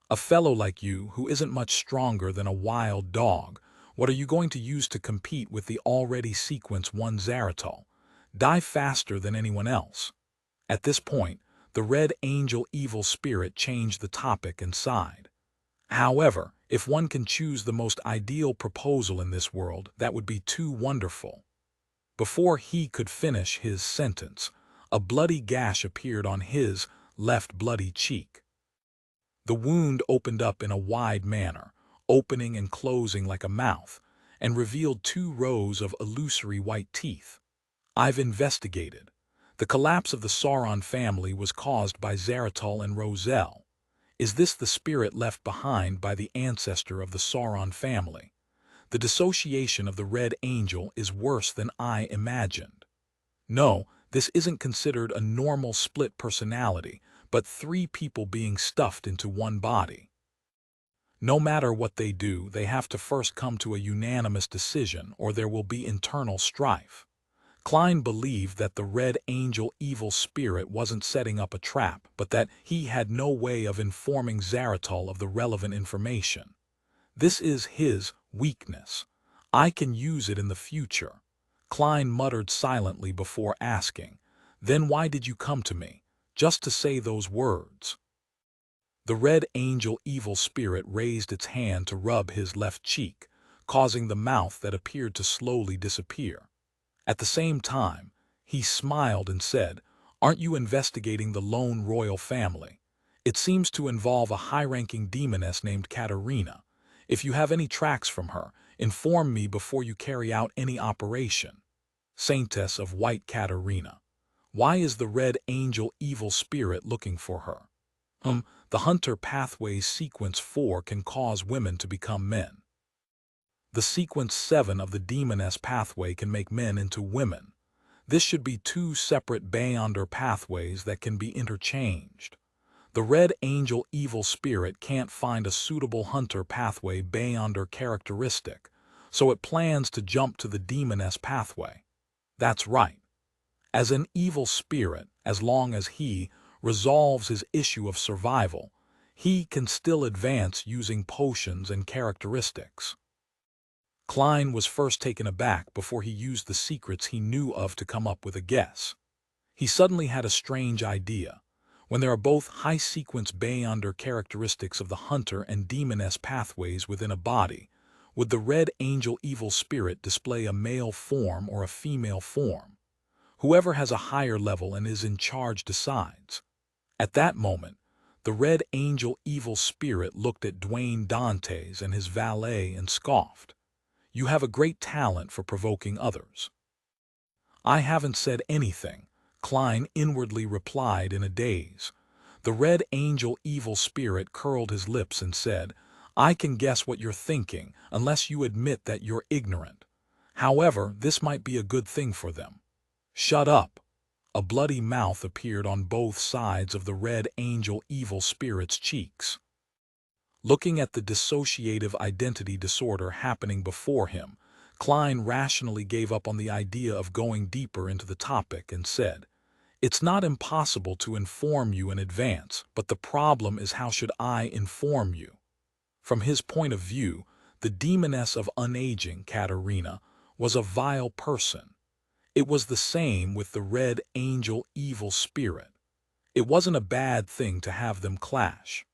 S1: A fellow like you, who isn't much stronger than a wild dog, what are you going to use to compete with the already sequence 1 Zaratul? Die faster than anyone else. At this point, the Red Angel evil spirit changed the topic and sighed. However, if one can choose the most ideal proposal in this world, that would be too wonderful. Before he could finish his sentence, a bloody gash appeared on his left bloody cheek. The wound opened up in a wide manner, opening and closing like a mouth, and revealed 2 rows of illusory white teeth. I've investigated. The collapse of the Sauron family was caused by Zaratul and Roselle. Is this the spirit left behind by the ancestor of the Sauron family? The dissociation of the Red Angel is worse than I imagined. No, this isn't considered a normal split personality, but 3 people being stuffed into one body. No matter what they do, they have to first come to a unanimous decision, or there will be internal strife. Klein believed that the Red Angel evil spirit wasn't setting up a trap, but that he had no way of informing Zaratul of the relevant information. This is his weakness. I can use it in the future. Klein muttered silently before asking, then why did you come to me? Just to say those words. The Red Angel evil spirit raised its hand to rub his left cheek, causing the mouth that appeared to slowly disappear. At the same time, he smiled and said, aren't you investigating the lone royal family? It seems to involve a high-ranking demoness named Katerina. If you have any tracks from her, inform me before you carry out any operation. Saintess of White Katerina. Why is the Red Angel evil spirit looking for her? The Hunter Pathways Sequence 4 can cause women to become men. The Sequence 7 of the Demoness Pathway can make men into women. This should be 2 separate beyonder pathways that can be interchanged. The Red Angel evil spirit can't find a suitable Hunter Pathway beyonder characteristic, so it plans to jump to the Demoness Pathway. That's right. As an evil spirit, as long as he resolves his issue of survival, he can still advance using potions and characteristics. Klein was first taken aback before he used the secrets he knew of to come up with a guess. He suddenly had a strange idea. When there are both high-sequence beyonder characteristics of the Hunter and Demoness pathways within a body, would the Red Angel evil spirit display a male form or a female form? Whoever has a higher level and is in charge decides. At that moment, the Red Angel evil spirit looked at Dwayne Dantes and his valet and scoffed. You have a great talent for provoking others. I haven't said anything. Klein inwardly replied in a daze. The Red Angel evil spirit curled his lips and said, "I can guess what you're thinking, unless you admit that you're ignorant. However, this might be a good thing for them." "Shut up!" A bloody mouth appeared on both sides of the Red Angel evil spirit's cheeks. Looking at the dissociative identity disorder happening before him, Klein rationally gave up on the idea of going deeper into the topic and said, "It's not impossible to inform you in advance, but the problem is how should I inform you?" From his point of view, the demoness of unaging, Katerina, was a vile person. It was the same with the Red Angel evil spirit. It wasn't a bad thing to have them clash.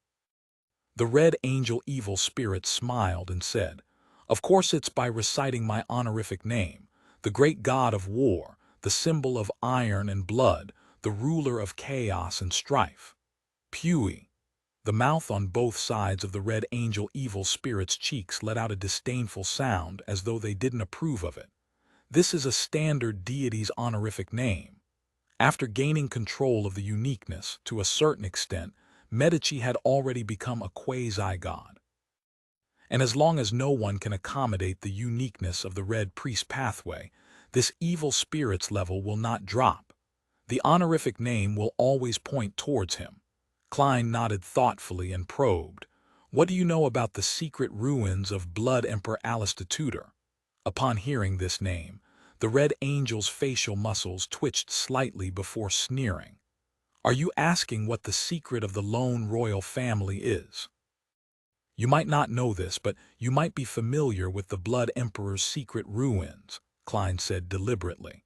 S1: The Red Angel evil spirit smiled and said, "Of course it's by reciting my honorific name, the great god of war, the symbol of iron and blood, the ruler of chaos and strife." Pewee. The mouth on both sides of the Red Angel evil spirit's cheeks let out a disdainful sound as though they didn't approve of it. This is a standard deity's honorific name. After gaining control of the uniqueness, to a certain extent, Medici had already become a quasi-god. And as long as no one can accommodate the uniqueness of the Red Priest pathway, this evil spirit's level will not drop. The honorific name will always point towards him. Klein nodded thoughtfully and probed, "What do you know about the secret ruins of Blood Emperor Alistair Tudor?" Upon hearing this name, the Red Angel's facial muscles twitched slightly before sneering. "Are you asking what the secret of the lone royal family is? You might not know this, but you might be familiar with the Blood Emperor's secret ruins," Klein said deliberately.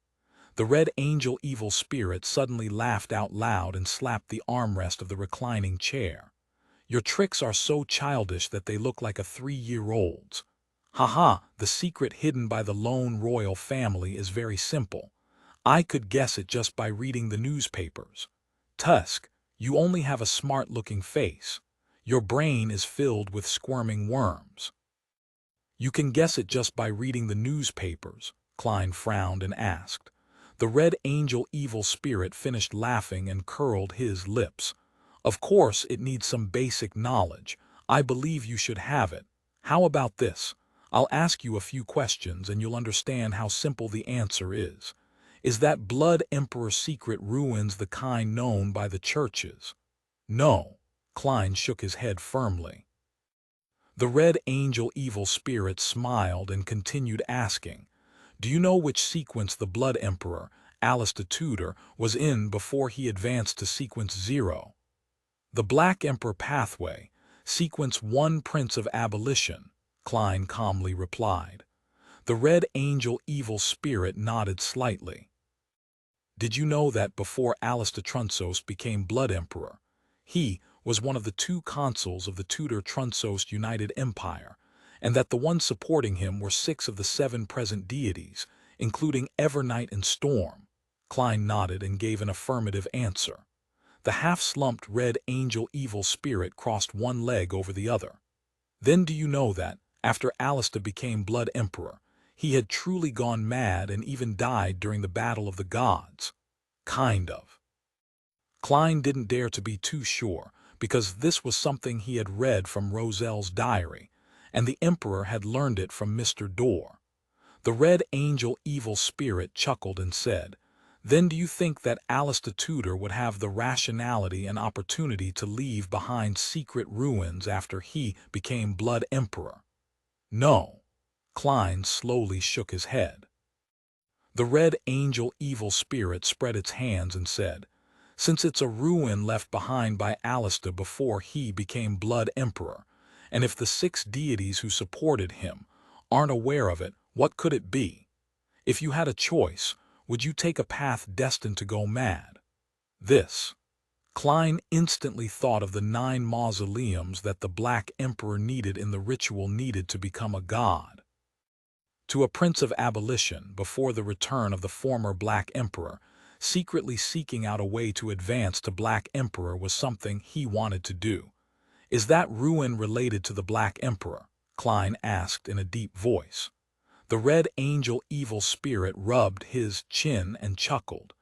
S1: The Red Angel evil spirit suddenly laughed out loud and slapped the armrest of the reclining chair. "Your tricks are so childish that they look like a 3-year-old's. Haha, the secret hidden by the lone royal family is very simple. I could guess it just by reading the newspapers. Tusk, you only have a smart-looking face. Your brain is filled with squirming worms." "You can guess it just by reading the newspapers," Klein frowned and asked. The Red Angel evil spirit finished laughing and curled his lips. "Of course it needs some basic knowledge. I believe you should have it. How about this? I'll ask you a few questions and you'll understand how simple the answer is. Is that Blood Emperor secret ruins the kind known by the churches?" "No." Klein shook his head firmly. The Red Angel evil spirit smiled and continued asking, "Do you know which sequence the Blood Emperor, Alistair Tudor, was in before he advanced to sequence 0? "The Black Emperor pathway, sequence 1 Prince of Abolition," Klein calmly replied. The Red Angel evil spirit nodded slightly. "Did you know that before Alistair Trunsost became Blood Emperor, he was one of the 2 consuls of the Tudor-Trunsost United Empire, and that the ones supporting him were 6 of the 7 present deities, including Evernight and Storm?" Klein nodded and gave an affirmative answer. The half-slumped Red Angel evil spirit crossed one leg over the other. "Then do you know that, after Alistair became Blood Emperor, he had truly gone mad and even died during the Battle of the Gods?" "Kind of." Klein didn't dare to be too sure, because this was something he had read from Roselle's diary, and the Emperor had learned it from Mr. Dorr. The Red Angel evil spirit chuckled and said, "Then do you think that Alistair Tudor would have the rationality and opportunity to leave behind secret ruins after he became Blood Emperor?" "No." Klein slowly shook his head. The Red Angel evil spirit spread its hands and said, "Since it's a ruin left behind by Alistair before he became Blood Emperor, and if the 6 deities who supported him aren't aware of it, what could it be? If you had a choice, would you take a path destined to go mad?" This. Klein instantly thought of the 9 mausoleums that the Black Emperor needed in the ritual needed to become a god. To a Prince of Abolition, before the return of the former Black Emperor, secretly seeking out a way to advance to Black Emperor was something he wanted to do. "Is that ruin related to the Black Emperor?" Klein asked in a deep voice. The Red Angel evil spirit rubbed his chin and chuckled.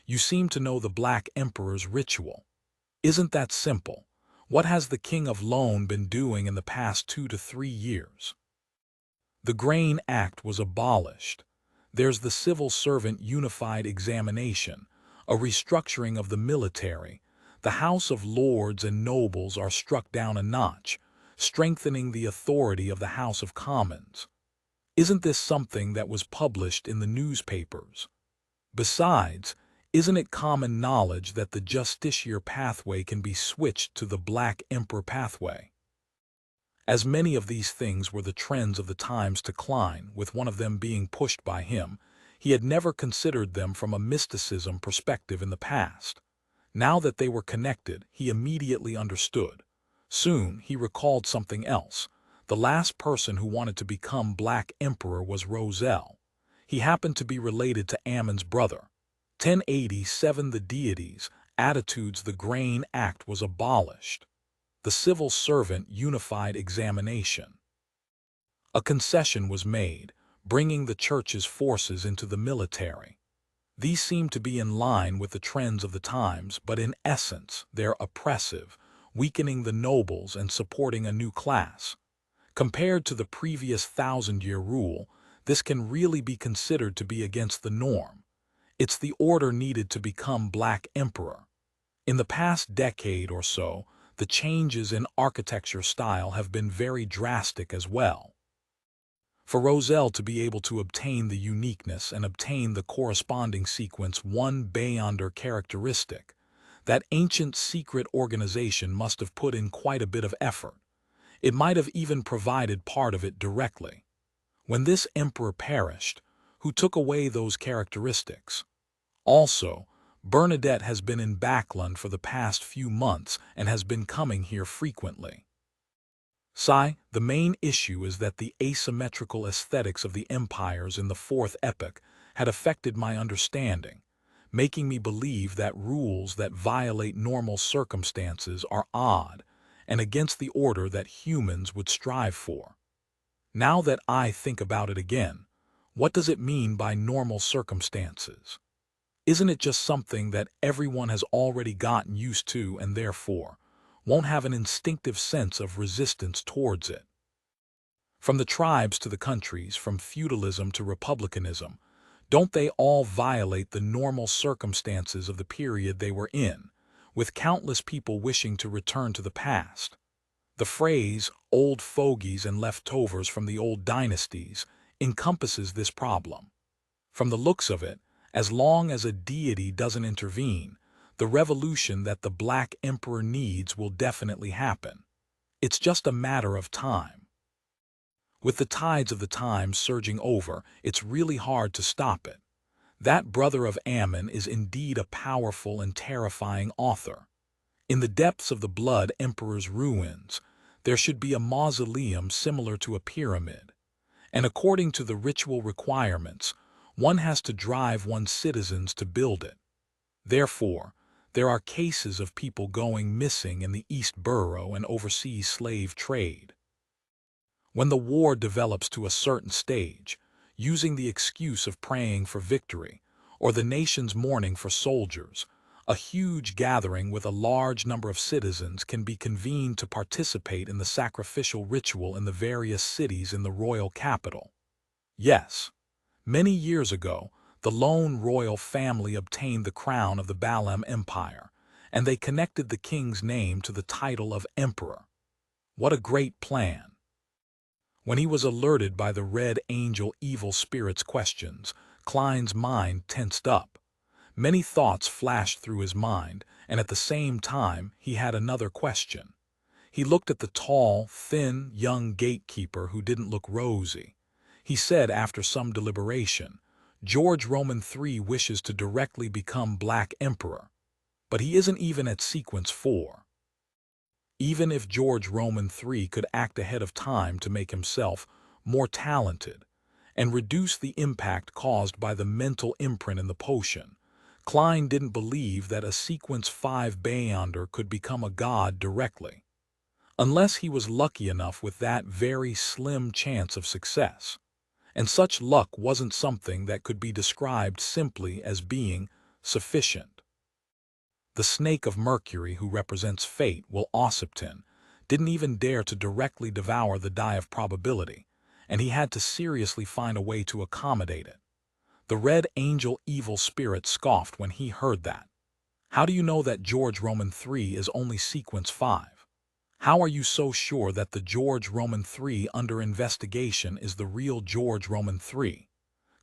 S1: You seem to know the Black Emperor's ritual. Isn't that simple? What has the King of Loan been doing in the past 2 to 3 years? The Grain Act was abolished. There's the Civil Servant Unified Examination, a restructuring of the military. The House of Lords and Nobles are struck down a notch, strengthening the authority of the House of Commons. Isn't this something that was published in the newspapers? Besides, isn't it common knowledge that the Justiciar pathway can be switched to the Black Emperor pathway? As many of these things were the trends of the times to Klein, with one of them being pushed by him, he had never considered them from a mysticism perspective in the past. Now that they were connected, he immediately understood. Soon, he recalled something else. The last person who wanted to become Black Emperor was Roselle. He happened to be related to Ammon's brother. 1087 The deities, attitudes. The Grain Act was abolished. The Civil Servant Unified Examination. A concession was made, bringing the church's forces into the military. These seem to be in line with the trends of the times, but in essence, they're oppressive, weakening the nobles and supporting a new class. Compared to the previous 1,000-year rule, this can really be considered to be against the norm. It's the order needed to become Black Emperor. In the past decade or so, the changes in architecture style have been very drastic as well. For Roselle to be able to obtain the uniqueness and obtain the corresponding sequence 1 beyonder characteristic, that ancient secret organization must have put in quite a bit of effort. It might have even provided part of it directly. When this emperor perished, who took away those characteristics? Also, Bernadette has been in Backland for the past few months and has been coming here frequently. The main issue is that the asymmetrical aesthetics of the empires in the Fourth Epoch had affected my understanding, making me believe that rules that violate normal circumstances are odd and against the order that humans would strive for. Now that I think about it again, what does it mean by normal circumstances? Isn't it just something that everyone has already gotten used to and therefore won't have an instinctive sense of resistance towards it? From the tribes to the countries, from feudalism to republicanism, don't they all violate the normal circumstances of the period they were in, with countless people wishing to return to the past? The phrase, old fogies and leftovers from the old dynasties, encompasses this problem. From the looks of it, as long as a deity doesn't intervene, the revolution that the Black Emperor needs will definitely happen. It's just a matter of time. With the tides of the times surging over, it's really hard to stop it. That brother of Ammon is indeed a powerful and terrifying author. In the depths of the Blood Emperor's ruins, there should be a mausoleum similar to a pyramid. And according to the ritual requirements, one has to drive one's citizens to build it. Therefore, there are cases of people going missing in the East Borough and overseas slave trade. When the war develops to a certain stage, using the excuse of praying for victory, or the nation's mourning for soldiers, a huge gathering with a large number of citizens can be convened to participate in the sacrificial ritual in the various cities in the royal capital. Yes. Many years ago, the lone royal family obtained the crown of the Balam Empire, and they connected the king's name to the title of emperor. What a great plan! When he was alerted by the Red Angel evil spirit's questions, Klein's mind tensed up. Many thoughts flashed through his mind, and at the same time he had another question. He looked at the tall, thin, young gatekeeper who didn't look rosy. He said after some deliberation, George Roman III wishes to directly become Black Emperor, but he isn't even at sequence 4. Even if George Roman III could act ahead of time to make himself more talented and reduce the impact caused by the mental imprint in the potion, Klein didn't believe that a sequence 5 beyonder could become a god directly, unless he was lucky enough with that very slim chance of success. And such luck wasn't something that could be described simply as being sufficient. The snake of Mercury, who represents fate, Will Ossipton, didn't even dare to directly devour the die of probability, and he had to seriously find a way to accommodate it. The red angel evil spirit scoffed when he heard that. How do you know that George Roman III is only sequence 5? How are you so sure that the George Roman III under investigation is the real George Roman III?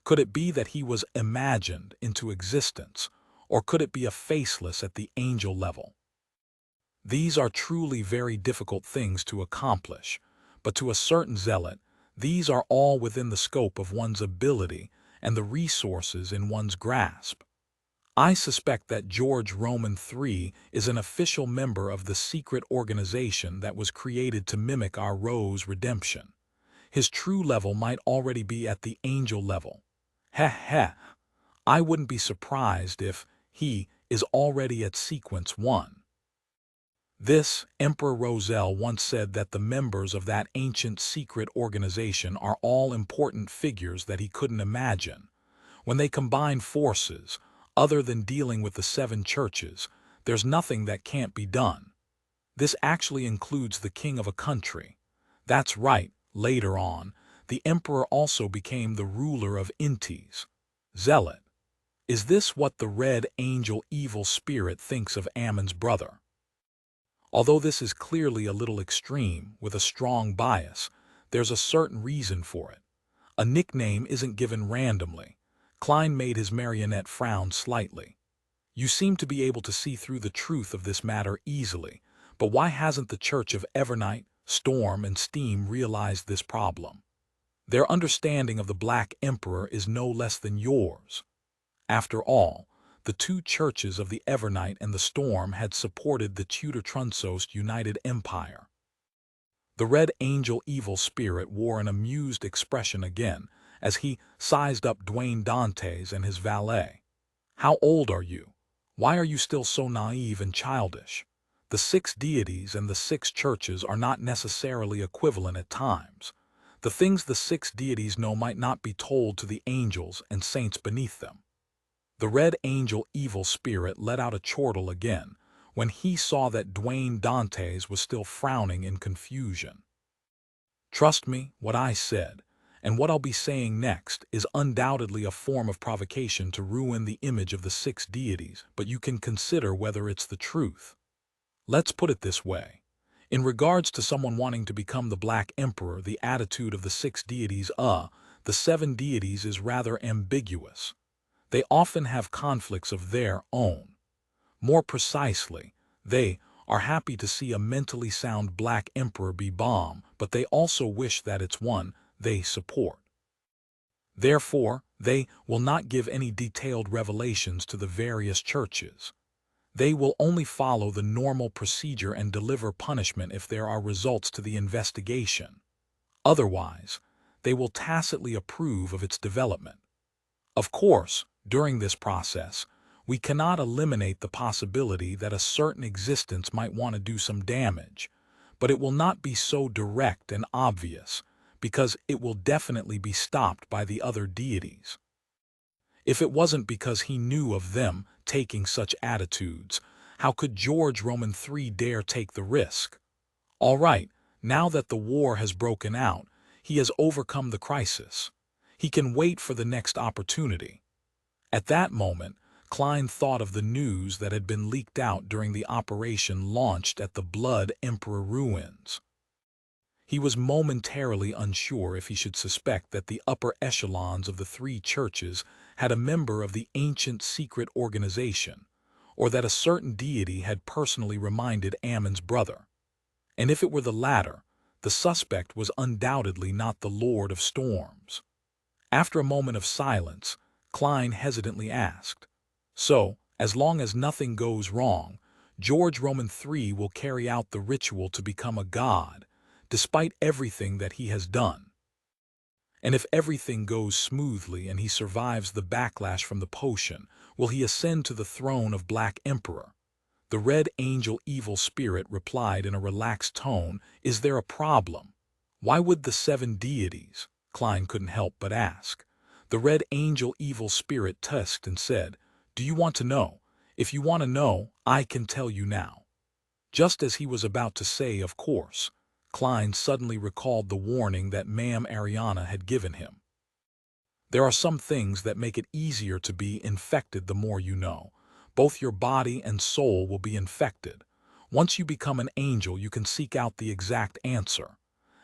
S1: Could it be that he was imagined into existence, or could it be a faceless at the angel level? These are truly very difficult things to accomplish, but to a certain zealot, these are all within the scope of one's ability and the resources in one's grasp. I suspect that George Roman III is an official member of the secret organization that was created to mimic our Rose redemption. His true level might already be at the angel level. Heh heh. I wouldn't be surprised if he is already at sequence 1. This Emperor Roselle once said that the members of that ancient secret organization are all important figures that he couldn't imagine. When they combine forces, other than dealing with the 7 churches, there's nothing that can't be done. This actually includes the king of a country. That's right, later on, the emperor also became the ruler of Intes. Zealot. Is this what the red angel evil spirit thinks of Ammon's brother? Although this is clearly a little extreme, with a strong bias, there's a certain reason for it. A nickname isn't given randomly. Klein made his marionette frown slightly. You seem to be able to see through the truth of this matter easily, but why hasn't the Church of Evernight, Storm, and Steam realized this problem? Their understanding of the Black Emperor is no less than yours. After all, the 2 churches of the Evernight and the Storm had supported the Tudor-Trunsost United Empire. The red angel evil spirit wore an amused expression again, as he sized up Dwayne Dantes and his valet. How old are you? Why are you still so naive and childish? The 6 deities and the 6 churches are not necessarily equivalent at times. The things the 6 deities know might not be told to the angels and saints beneath them. The red angel evil spirit let out a chortle again when he saw that Dwayne Dantes was still frowning in confusion. Trust me, what I said, and what I'll be saying next, is undoubtedly a form of provocation to ruin the image of the 6 deities, but you can consider whether it's the truth. Let's put it this way. In regards to someone wanting to become the Black Emperor, the attitude of the 6 deities, the 7 deities, is rather ambiguous. They often have conflicts of their own. More precisely, they are happy to see a mentally sound Black Emperor be bombed, but they also wish that it's one they support. Therefore, they will not give any detailed revelations to the various churches. They will only follow the normal procedure and deliver punishment if there are results to the investigation. Otherwise, they will tacitly approve of its development. Of course, during this process, we cannot eliminate the possibility that a certain existence might want to do some damage, but it will not be so direct and obvious, because it will definitely be stopped by the other deities. If it wasn't because he knew of them taking such attitudes, how could George Roman III dare take the risk? All right, now that the war has broken out, he has overcome the crisis. He can wait for the next opportunity. At that moment, Klein thought of the news that had been leaked out during the operation launched at the Blood Emperor ruins. He was momentarily unsure if he should suspect that the upper echelons of the 3 churches had a member of the ancient secret organization, or that a certain deity had personally reminded Ammon's brother. And if it were the latter, the suspect was undoubtedly not the Lord of Storms. After a moment of silence, Klein hesitantly asked, "So, as long as nothing goes wrong, George Roman III will carry out the ritual to become a god, despite everything that he has done. And if everything goes smoothly and he survives the backlash from the potion, will he ascend to the throne of Black Emperor?" The red angel evil spirit replied in a relaxed tone, "Is there a problem? Why would the 7 deities?" Klein couldn't help but ask. The red angel evil spirit tusked and said, Do you want to know? If you want to know, I can tell you now." Just as he was about to say, "Of course," Klein suddenly recalled the warning that Ma'am Ariana had given him. "There are some things that make it easier to be infected the more you know. Both your body and soul will be infected. Once you become an angel, you can seek out the exact answer."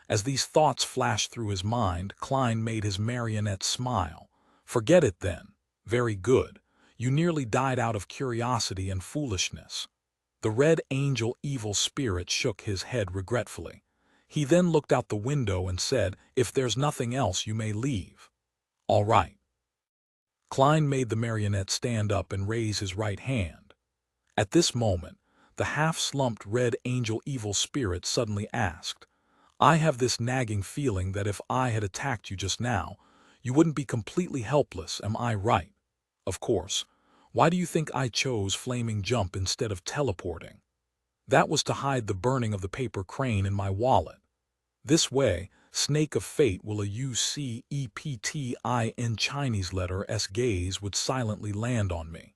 S1: As these thoughts flashed through his mind, Klein made his marionette smile. "Forget it then. Very good. You nearly died out of curiosity and foolishness." The red angel evil spirit shook his head regretfully. He then looked out the window and said, "If there's nothing else, you may leave." "All right." Klein made the marionette stand up and raise his right hand. At this moment, the half-slumped red angel evil spirit suddenly asked, "I have this nagging feeling that if I had attacked you just now, you wouldn't be completely helpless, am I right? Of course. Why do you think I chose flaming jump instead of teleporting? That was to hide the burning of the paper crane in my wallet. This way, Snake of Fate will a UCEPTIN Chinese letter S gaze would silently land on me.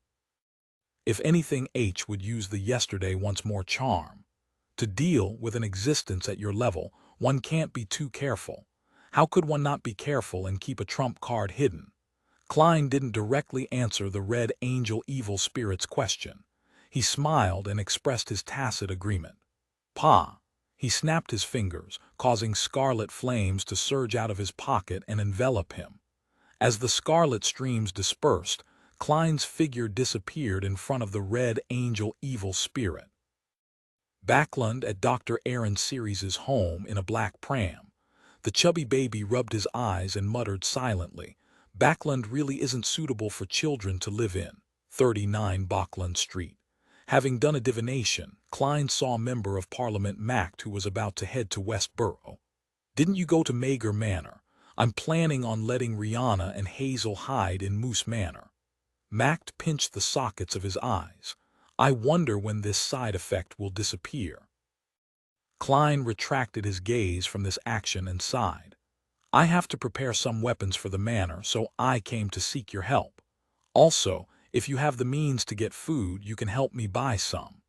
S1: If anything, H would use the yesterday once more charm. To deal with an existence at your level, one can't be too careful. How could one not be careful and keep a trump card hidden?" Klein didn't directly answer the red angel evil spirit's question. He smiled and expressed his tacit agreement. "Pa!" He snapped his fingers, causing scarlet flames to surge out of his pocket and envelop him. As the scarlet streams dispersed, Klein's figure disappeared in front of the red angel evil spirit. Backlund at Dr. Aaron Series's home in a black pram. The chubby baby rubbed his eyes and muttered silently, "Backlund really isn't suitable for children to live in." 39 Backlund Street. Having done a divination, Klein saw Member of Parliament Macht, who was about to head to Westboro. "Didn't you go to Mager Manor? I'm planning on letting Rihanna and Hazel hide in Moose Manor." Macht pinched the sockets of his eyes. "I wonder when this side effect will disappear." Klein retracted his gaze from this action and sighed. "I have to prepare some weapons for the manor, so I came to seek your help. Also, if you have the means to get food, you can help me buy some."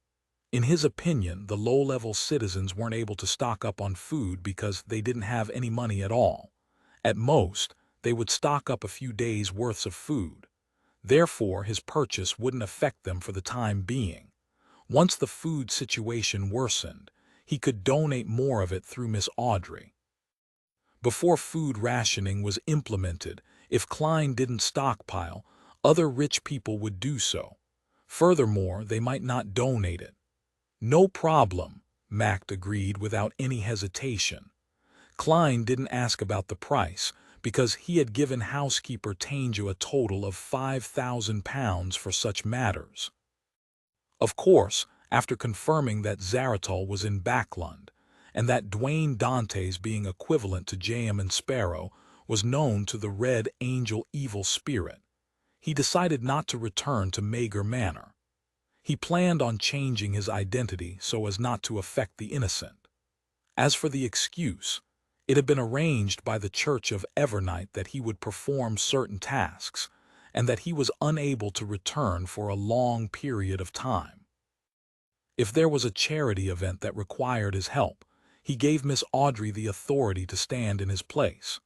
S1: In his opinion, the low-level citizens weren't able to stock up on food because they didn't have any money at all. At most, they would stock up a few days' worths of food. Therefore, his purchase wouldn't affect them for the time being. Once the food situation worsened, he could donate more of it through Miss Audrey. Before food rationing was implemented, if Klein didn't stockpile, other rich people would do so. Furthermore, they might not donate it. "No problem," Macht agreed without any hesitation. Klein didn't ask about the price, because he had given housekeeper Tanjo a total of £5,000 for such matters. Of course, after confirming that Zaratol was in Backlund, and that Dwayne Dante's being equivalent to Jam and Sparrow was known to the Red Angel evil spirit, he decided not to return to Mager Manor. He planned on changing his identity so as not to affect the innocent. As for the excuse, it had been arranged by the Church of Evernight that he would perform certain tasks, and that he was unable to return for a long period of time. If there was a charity event that required his help, he gave Miss Audrey the authority to stand in his place.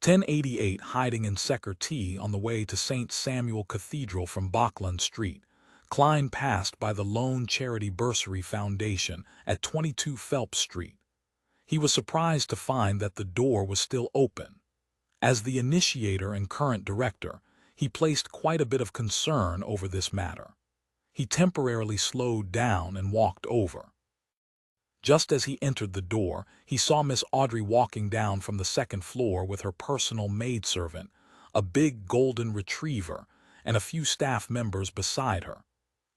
S1: 1088 hiding in Sector T on the way to St. Samuel Cathedral from Backlund Street, Klein passed by the Lone Charity Bursary Foundation at 22 Phelps Street. He was surprised to find that the door was still open. As the initiator and current director, he placed quite a bit of concern over this matter. He temporarily slowed down and walked over. Just as he entered the door, he saw Miss Audrey walking down from the second floor with her personal maidservant, a big golden retriever, and a few staff members beside her.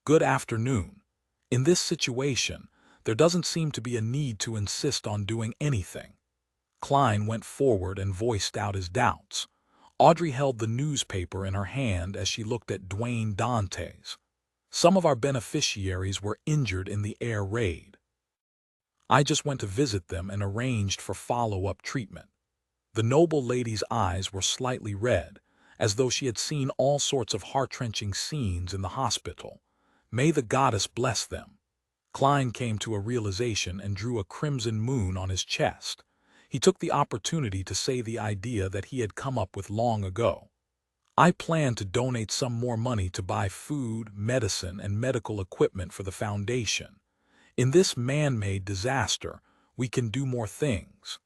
S1: "Good afternoon. In this situation, there doesn't seem to be a need to insist on doing anything." Klein went forward and voiced out his doubts. Audrey held the newspaper in her hand as she looked at Dwayne Dante's. "Some of our beneficiaries were injured in the air raid. I just went to visit them and arranged for follow-up treatment." The noble lady's eyes were slightly red, as though she had seen all sorts of heart-wrenching scenes in the hospital. May the goddess bless them. Klein came to a realization and drew a crimson moon on his chest. He took the opportunity to say the idea that he had come up with long ago. I plan to donate some more money to buy food, medicine, and medical equipment for the foundation. In this man-made disaster, we can do more things.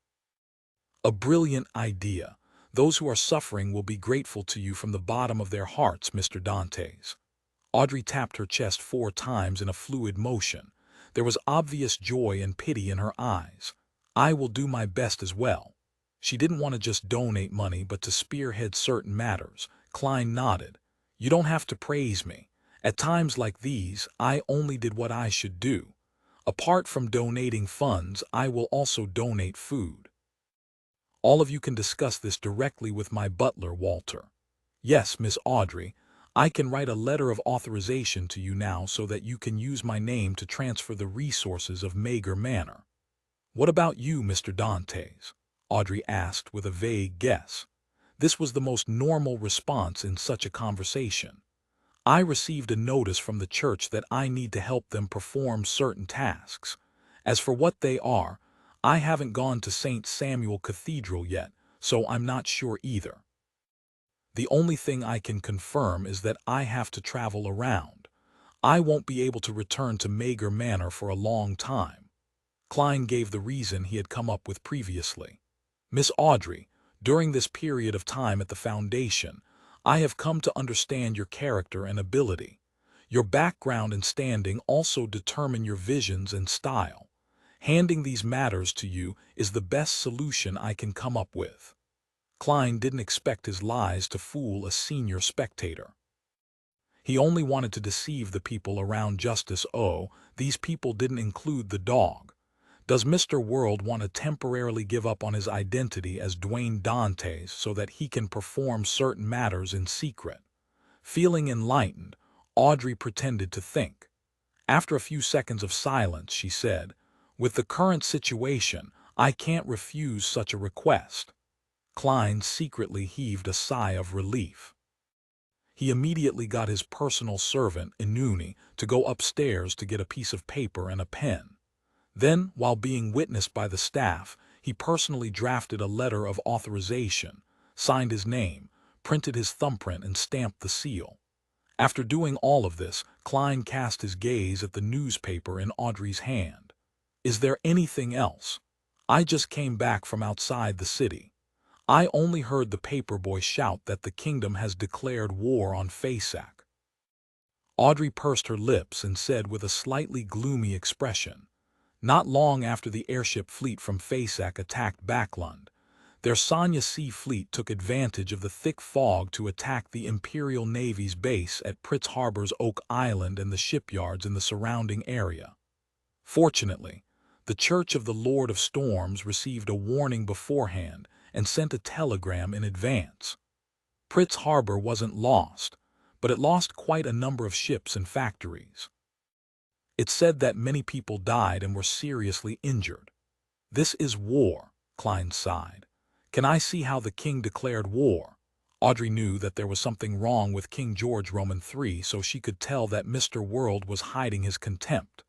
S1: A brilliant idea. Those who are suffering will be grateful to you from the bottom of their hearts, Mr. Dantes. Audrey tapped her chest 4 times in a fluid motion. There was obvious joy and pity in her eyes. I will do my best as well. She didn't want to just donate money but to spearhead certain matters. Klein nodded. You don't have to praise me. At times like these, I only did what I should do. Apart from donating funds, I will also donate food. All of you can discuss this directly with my butler, Walter. Yes, Miss Audrey, I can write a letter of authorization to you now so that you can use my name to transfer the resources of Mager Manor. What about you, Mr. Dantes? Audrey asked with a vague guess. This was the most normal response in such a conversation. I received a notice from the church that I need to help them perform certain tasks. As for what they are, I haven't gone to St. Samuel Cathedral yet, so I'm not sure either. The only thing I can confirm is that I have to travel around. I won't be able to return to Mager Manor for a long time. Klein gave the reason he had come up with previously. Miss Audrey, during this period of time at the Foundation, I have come to understand your character and ability. Your background and standing also determine your visions and style. Handing these matters to you is the best solution I can come up with. Klein didn't expect his lies to fool a senior spectator. He only wanted to deceive the people around Justice O. These people didn't include the dog. Does Mr. World want to temporarily give up on his identity as Dwayne Dantes so that he can perform certain matters in secret? Feeling enlightened, Audrey pretended to think. After a few seconds of silence, she said, "With the current situation, I can't refuse such a request." Klein secretly heaved a sigh of relief. He immediately got his personal servant, Inuni, to go upstairs to get a piece of paper and a pen. Then, while being witnessed by the staff, he personally drafted a letter of authorization, signed his name, printed his thumbprint, and stamped the seal. After doing all of this, Klein cast his gaze at the newspaper in Audrey's hand. Is there anything else? I just came back from outside the city. I only heard the paperboy shout that the kingdom has declared war on Fasak. Audrey pursed her lips and said with a slightly gloomy expression, not long after the airship fleet from Fasak attacked Backlund, their Sanya Sea fleet took advantage of the thick fog to attack the Imperial Navy's base at Pritz Harbor's Oak Island and the shipyards in the surrounding area. Fortunately, the Church of the Lord of Storms received a warning beforehand and sent a telegram in advance. Pritz Harbor wasn't lost, but it lost quite a number of ships and factories. It said that many people died and were seriously injured. This is war, Klein sighed. Can I see how the king declared war? Audrey knew that there was something wrong with King George Roman III, so she could tell that Mr. World was hiding his contempt.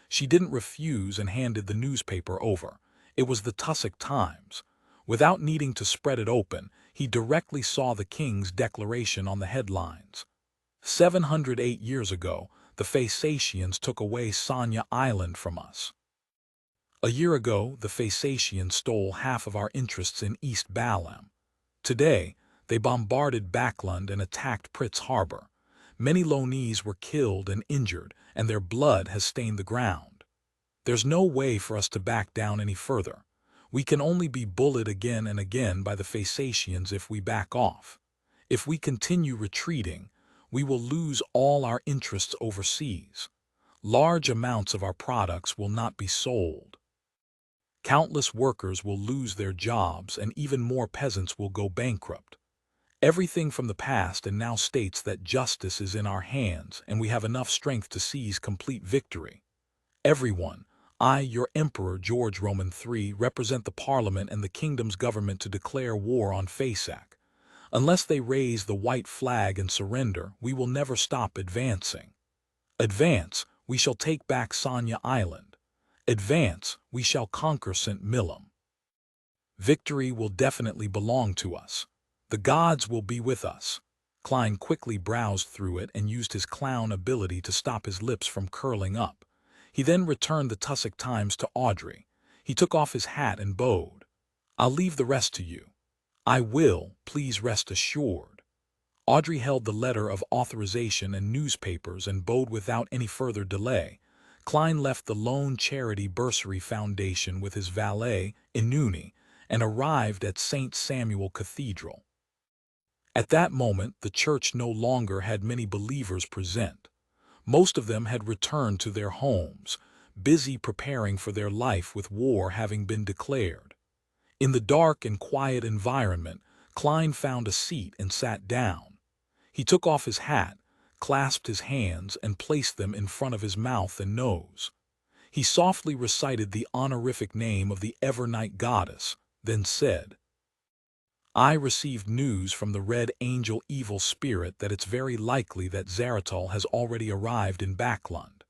S1: She didn't refuse and handed the newspaper over. It was the Tussock Times. Without needing to spread it open, he directly saw the king's declaration on the headlines. 708 years ago, the Fasatians took away Sanya Island from us. A year ago, the Fasatians stole half of our interests in East Balam. Today, they bombarded Backlund and attacked Pritz Harbor. Many Lonese were killed and injured, and their blood has stained the ground. There's no way for us to back down any further. We can only be bullied again and again by the Fasatians if we back off. If we continue retreating, we will lose all our interests overseas. Large amounts of our products will not be sold. Countless workers will lose their jobs and even more peasants will go bankrupt. Everything from the past and now states that justice is in our hands and we have enough strength to seize complete victory. Everyone, I, your Emperor George Roman III, represent the Parliament and the kingdom's government to declare war on Fasak. Unless they raise the white flag and surrender, we will never stop advancing. Advance, we shall take back Sonia Island. Advance, we shall conquer St. Millum. Victory will definitely belong to us. The gods will be with us. Klein quickly browsed through it and used his clown ability to stop his lips from curling up. He then returned the tussock Times to Audrey. He took off his hat and bowed. "I'll leave the rest to you." "I will, please rest assured." Audrey held the letter of authorization and newspapers and bowed without any further delay. Klein left the Lone Charity Bursary Foundation with his valet, Inuni, and arrived at St. Samuel Cathedral. At that moment, the church no longer had many believers present. Most of them had returned to their homes, busy preparing for their life with war having been declared. In the dark and quiet environment, Klein found a seat and sat down. He took off his hat, clasped his hands, and placed them in front of his mouth and nose. He softly recited the honorific name of the Evernight goddess, then said, "I received news from the Red Angel Evil Spirit that it's very likely that Zaratal has already arrived in Backlund.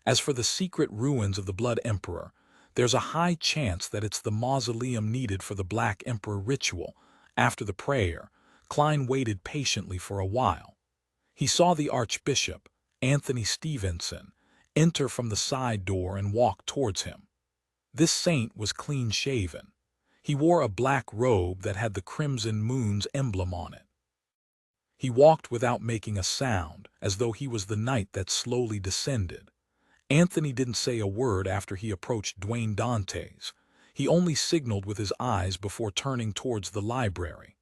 S1: As for the secret ruins of the Blood Emperor, there's a high chance that it's the mausoleum needed for the Black Emperor ritual." After the prayer, Klein waited patiently for a while. He saw the Archbishop, Anthony Stevenson, enter from the side door and walk towards him. This saint was clean-shaven. He wore a black robe that had the Crimson Moon's emblem on it. He walked without making a sound, as though he was the night that slowly descended. Anthony didn't say a word after he approached Dwayne Dantes. He only signaled with his eyes before turning towards the library.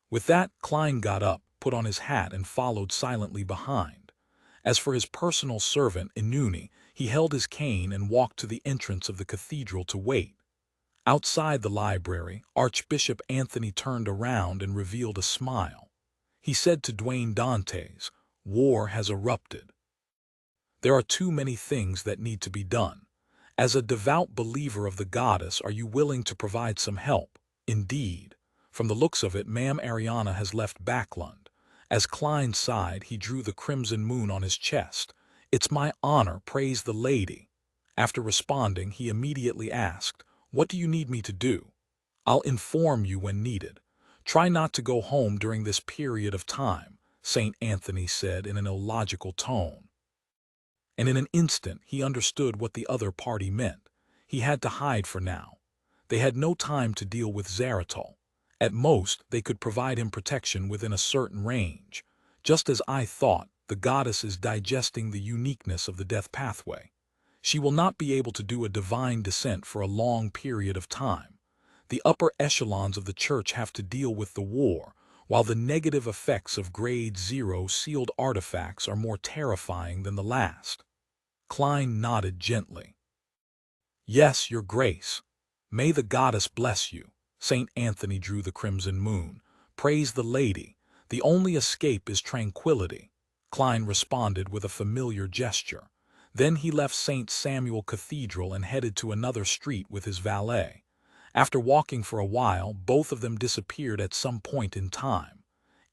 S1: With that, Klein got up, put on his hat, and followed silently behind. As for his personal servant, Inuni, he held his cane and walked to the entrance of the cathedral to wait. Outside the library, Archbishop Anthony turned around and revealed a smile. He said to Dwayne Dantes, "War has erupted. There are too many things that need to be done. As a devout believer of the goddess, are you willing to provide some help?" "Indeed. From the looks of it, Ma'am Ariana has left Backlund." As Klein sighed, he drew the Crimson Moon on his chest. "It's my honor, praise the lady." After responding, he immediately asked, "What do you need me to do?" "I'll inform you when needed. Try not to go home during this period of time," St. Anthony said in an illogical tone. And in an instant he understood what the other party meant. He had to hide for now. They had no time to deal with Zaratal. At most, they could provide him protection within a certain range. "Just as I thought, the goddess is digesting the uniqueness of the death pathway. She will not be able to do a divine descent for a long period of time. The upper echelons of the church have to deal with the war, while the negative effects of Grade 0 sealed artifacts are more terrifying than the last." Klein nodded gently. "Yes, Your Grace. May the goddess bless you." St. Anthony drew the Crimson Moon. "Praise the lady. The only escape is tranquility." Klein responded with a familiar gesture. Then he left St. Samuel Cathedral and headed to another street with his valet. After walking for a while, both of them disappeared at some point in time.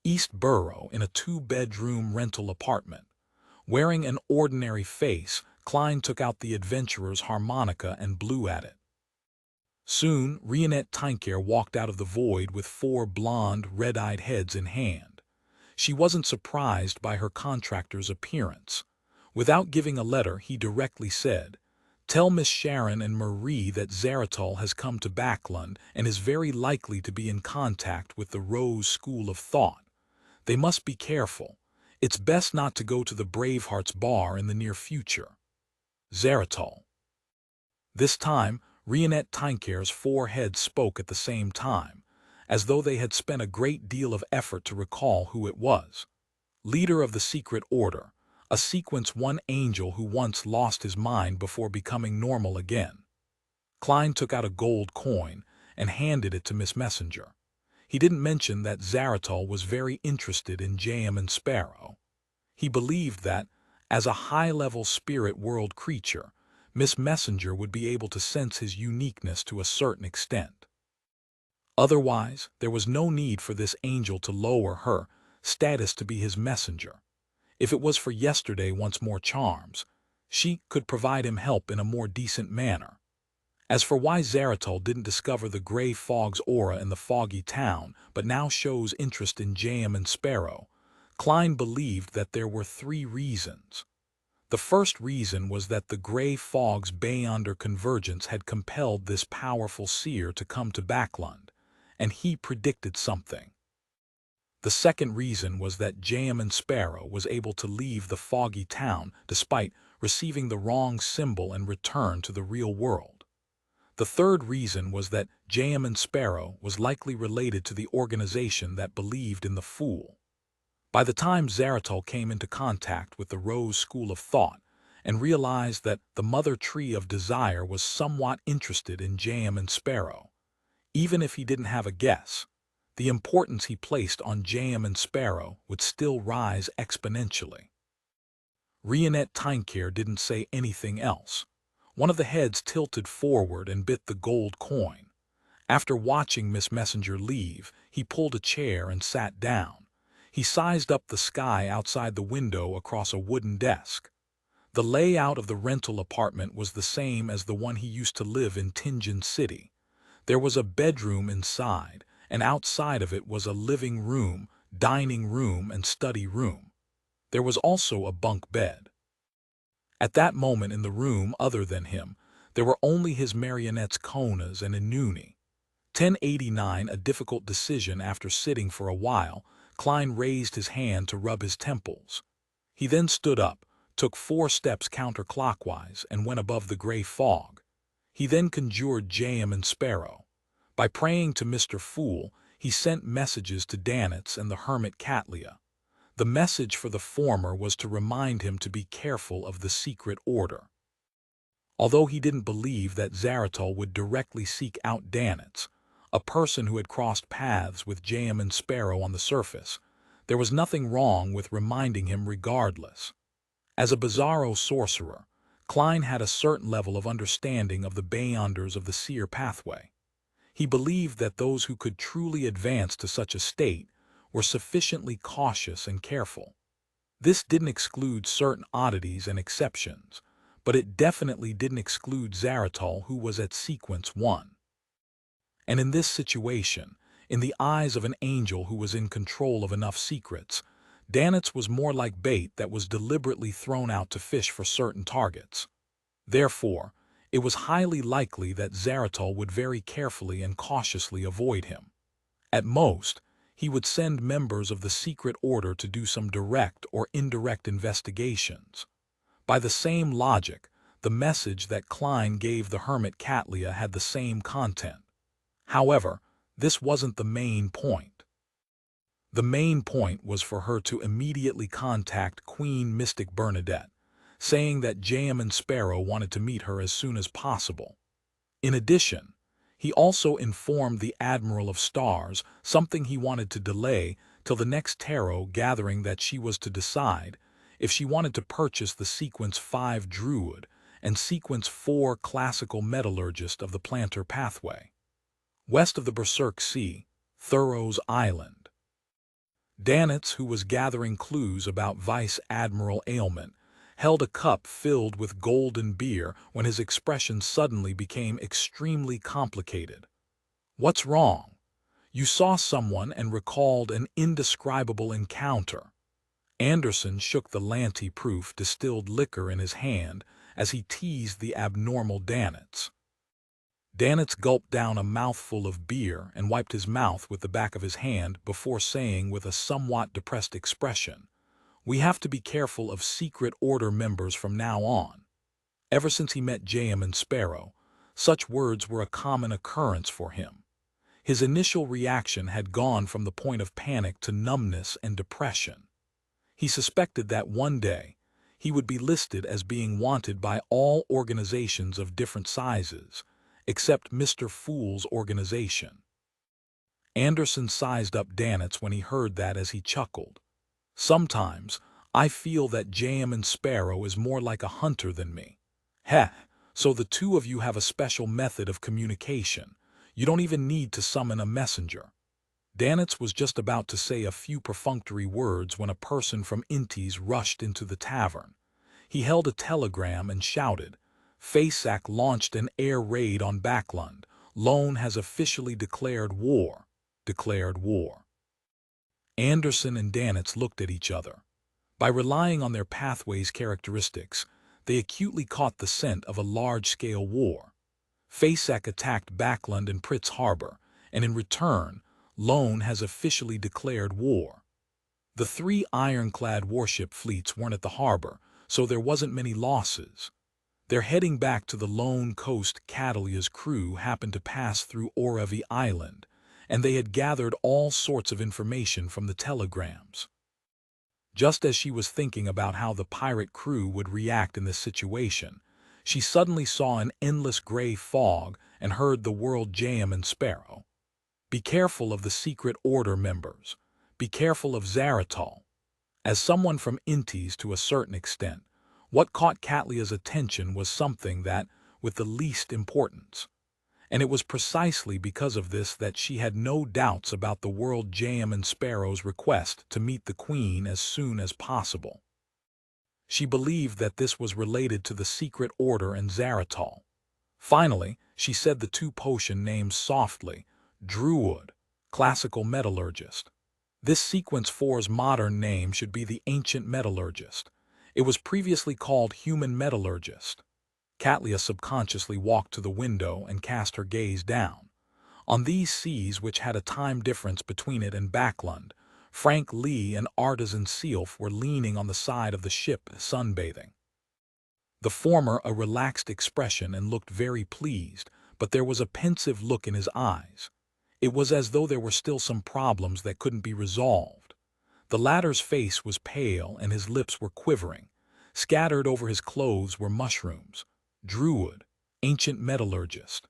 S1: East Borough, in a 2-bedroom rental apartment. Wearing an ordinary face, Klein took out the adventurer's harmonica and blew at it. Soon, Rionette Tinker walked out of the void with 4 blonde, red-eyed heads in hand. She wasn't surprised by her contractor's appearance. Without giving a letter, he directly said, "Tell Miss Sharon and Marie that Zaratal has come to Backlund and is very likely to be in contact with the Rose School of Thought. They must be careful. It's best not to go to the Bravehearts bar in the near future. Zaratal." This time, Rionette Tinker's 4 heads spoke at the same time, as though they had spent a great deal of effort to recall who it was. Leader of the Secret Order, a Sequence 1 angel who once lost his mind before becoming normal again. Klein took out a gold coin and handed it to Miss Messenger. He didn't mention that Zaratal was very interested in Jam and Sparrow. He believed that, as a high-level spirit world creature, Miss Messenger would be able to sense his uniqueness to a certain extent. Otherwise, there was no need for this angel to lower her status to be his messenger. If it was for yesterday wants more charms, she could provide him help in a more decent manner. As for why Zaratul didn't discover the gray fog's aura in the foggy town, but now shows interest in Jam and Sparrow, Klein believed that there were three reasons. The first reason was that the gray fog's Beyonder convergence had compelled this powerful seer to come to Backlund, and he predicted something. The second reason was that Jam and Sparrow was able to leave the foggy town despite receiving the wrong symbol and return to the real world. The third reason was that Jam and Sparrow was likely related to the organization that believed in the Fool. By the time Zaratul came into contact with the Rose School of Thought and realized that the Mother Tree of Desire was somewhat interested in Jam and Sparrow, even if he didn't have a guess, the importance he placed on Jam and Sparrow would still rise exponentially. Rionette Tynekir didn't say anything else. One of the heads tilted forward and bit the gold coin. After watching Miss Messenger leave, he pulled a chair and sat down. He sized up the sky outside the window across a wooden desk. The layout of the rental apartment was the same as the one he used to live in Tingen City. There was a bedroom inside, and outside of it was a living room, dining room, and study room. There was also a bunk bed. At that moment in the room, other than him, there were only his marionettes Konas and Inuni. 1089, a difficult decision after sitting for a while, Klein raised his hand to rub his temples. He then stood up, took 4 steps counterclockwise, and went above the gray fog. He then conjured Jam and Sparrow. By praying to Mr. Fool, he sent messages to Danitz and the hermit Catlia. The message for the former was to remind him to be careful of the secret order. Although he didn't believe that Zaratul would directly seek out Danitz, a person who had crossed paths with Jam and Sparrow on the surface, there was nothing wrong with reminding him regardless. As a bizarro sorcerer, Klein had a certain level of understanding of the Beyonders of the seer pathway. He believed that those who could truly advance to such a state were sufficiently cautious and careful. This didn't exclude certain oddities and exceptions, but it definitely didn't exclude Zaratul, who was at sequence 1. And in this situation, in the eyes of an angel who was in control of enough secrets, Danitz was more like bait that was deliberately thrown out to fish for certain targets. Therefore, it was highly likely that Zaratul would very carefully and cautiously avoid him. At most, he would send members of the secret order to do some direct or indirect investigations. By the same logic, the message that Klein gave the hermit Catlia had the same content. However, this wasn't the main point. The main point was for her to immediately contact Queen Mystic Bernadette, saying that Jam and Sparrow wanted to meet her as soon as possible. In addition, he also informed the Admiral of Stars something he wanted to delay till the next tarot gathering, that she was to decide if she wanted to purchase the Sequence 5 Druid and Sequence 4 Classical Metallurgist of the Planter Pathway, west of the Berserk Sea, Thuro's Island. Danitz, who was gathering clues about Vice Admiral Ailment, held a cup filled with golden beer when his expression suddenly became extremely complicated. "What's wrong? You saw someone and recalled an indescribable encounter." Anderson shook the Lanty-proof distilled liquor in his hand as he teased the abnormal Danitz. Danitz gulped down a mouthful of beer and wiped his mouth with the back of his hand before saying with a somewhat depressed expression, "We have to be careful of secret order members from now on." Ever since he met Jam and Sparrow, such words were a common occurrence for him. His initial reaction had gone from the point of panic to numbness and depression. He suspected that one day he would be listed as being wanted by all organizations of different sizes, except Mr. Fool's organization. Anderson sized up Danitz when he heard that as he chuckled. "Sometimes I feel that Jam and Sparrow is more like a hunter than me." "Heh, so the two of you have a special method of communication. You don't even need to summon a messenger." Danitz was just about to say a few perfunctory words when a person from Intis rushed into the tavern. He held a telegram and shouted, "Faceak launched an air raid on Backlund. Lone has officially declared war. Declared war." Anderson and Danitz looked at each other. By relying on their pathway's characteristics, they acutely caught the scent of a large-scale war. Faceak attacked Backlund and Pritz Harbor, and in return, Lone has officially declared war. The three ironclad warship fleets weren't at the harbor, so there wasn't many losses. They're heading back to the Lone Coast. Catalia's crew happened to pass through Orevi Island, and they had gathered all sorts of information from the telegrams. Just as she was thinking about how the pirate crew would react in this situation, she suddenly saw an endless gray fog and heard the word Jam and Sparrow. "Be careful of the Secret Order members. Be careful of Zaratal." As someone from Intis to a certain extent, what caught Catlia's attention was something that, with the least importance. And it was precisely because of this that she had no doubts about the world Jam and Sparrow's request to meet the Queen as soon as possible. She believed that this was related to the Secret Order and Zaratal. Finally, she said the two potion names softly: Druid, classical metallurgist. This Sequence 4's modern name should be the Ancient Metallurgist. It was previously called Human Metallurgist. Catlia subconsciously walked to the window and cast her gaze down. On these seas, which had a time difference between it and Backlund, Frank Lee and Artisan Sealf were leaning on the side of the ship sunbathing. The former a relaxed expression and looked very pleased, but there was a pensive look in his eyes. It was as though there were still some problems that couldn't be resolved. The latter's face was pale and his lips were quivering. Scattered over his clothes were mushrooms. Druid, Ancient Metallurgist,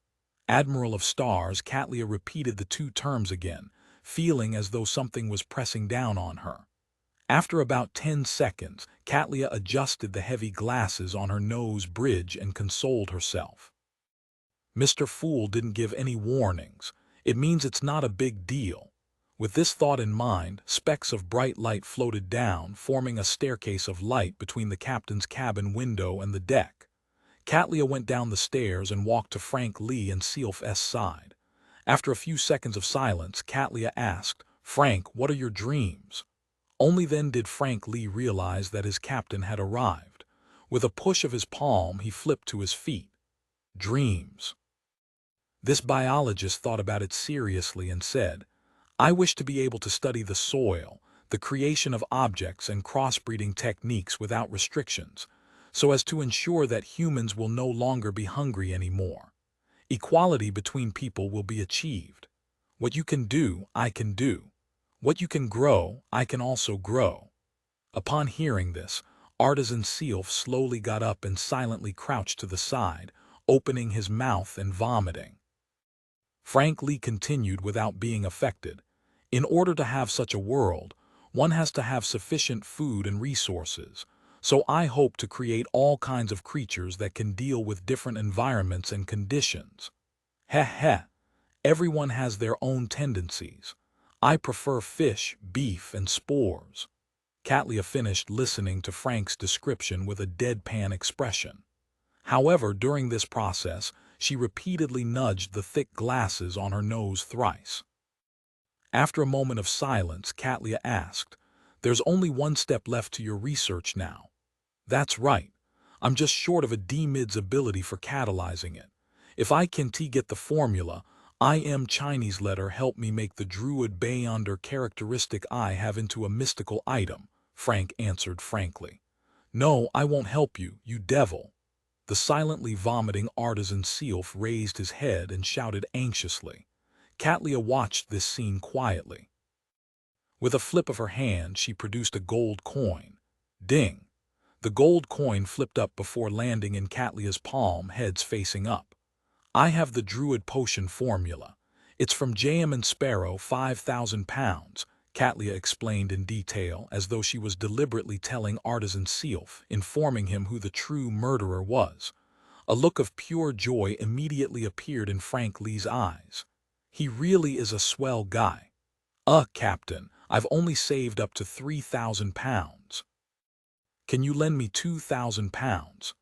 S1: Admiral of Stars. Catlia repeated the two terms again, feeling as though something was pressing down on her. After about 10 seconds, Catlia adjusted the heavy glasses on her nose bridge and consoled herself. "Mr. Fool didn't give any warnings. It means it's not a big deal." With this thought in mind, specks of bright light floated down, forming a staircase of light between the captain's cabin window and the deck. Catlia went down the stairs and walked to Frank Lee and Sealf's side. After a few seconds of silence, Catlia asked, "Frank, what are your dreams?" Only then did Frank Lee realize that his captain had arrived. With a push of his palm, he flipped to his feet. "Dreams." This biologist thought about it seriously and said, "I wish to be able to study the soil, the creation of objects and crossbreeding techniques without restrictions, so as to ensure that humans will no longer be hungry anymore. Equality between people will be achieved. What you can do, I can do. What you can grow, I can also grow." Upon hearing this, Artisan Sealf slowly got up and silently crouched to the side, opening his mouth and vomiting. Frank Lee continued without being affected. "In order to have such a world, one has to have sufficient food and resources. So I hope to create all kinds of creatures that can deal with different environments and conditions." Heh heh. Everyone has their own tendencies. I prefer fish, beef, and spores. Catlia finished listening to Frank's description with a deadpan expression. However, during this process, she repeatedly nudged the thick glasses on her nose thrice. After a moment of silence, Catlia asked, "There's only one step left to your research now." "That's right. I'm just short of a D-Mid's ability for catalyzing it. If I can get the formula, I am Chinese letter help me make the Druid Bayonder characteristic I have into a mystical item," Frank answered frankly. "No, I won't help you, you devil." The silently vomiting Artisan Sealf raised his head and shouted anxiously. Catlia watched this scene quietly. With a flip of her hand, she produced a gold coin. Ding! The gold coin flipped up before landing in Catlia's palm, heads facing up. "I have the Druid Potion formula. It's from Jam and Sparrow, 5,000 pounds, Catlia explained in detail, as though she was deliberately telling Artisan Sealf, informing him who the true murderer was. A look of pure joy immediately appeared in Frank Lee's eyes. He really is a swell guy. Captain, I've only saved up to £3,000. Can you lend me £2,000?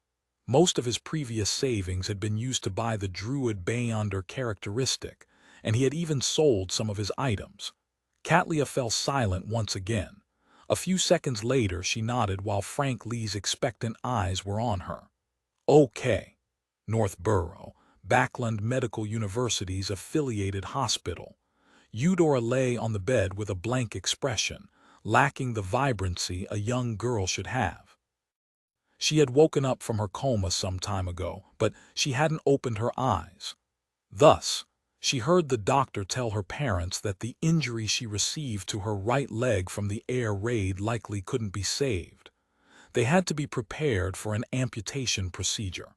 S1: Most of his previous savings had been used to buy the Druid Beyonder characteristic, and he had even sold some of his items. Katlia fell silent once again. A few seconds later she nodded while Frank Lee's expectant eyes were on her. Okay. Northborough, Backland Medical University's affiliated hospital. Eudora lay on the bed with a blank expression, lacking the vibrancy a young girl should have. She had woken up from her coma some time ago, but she hadn't opened her eyes. Thus, she heard the doctor tell her parents that the injury she received to her right leg from the air raid likely couldn't be saved. They had to be prepared for an amputation procedure.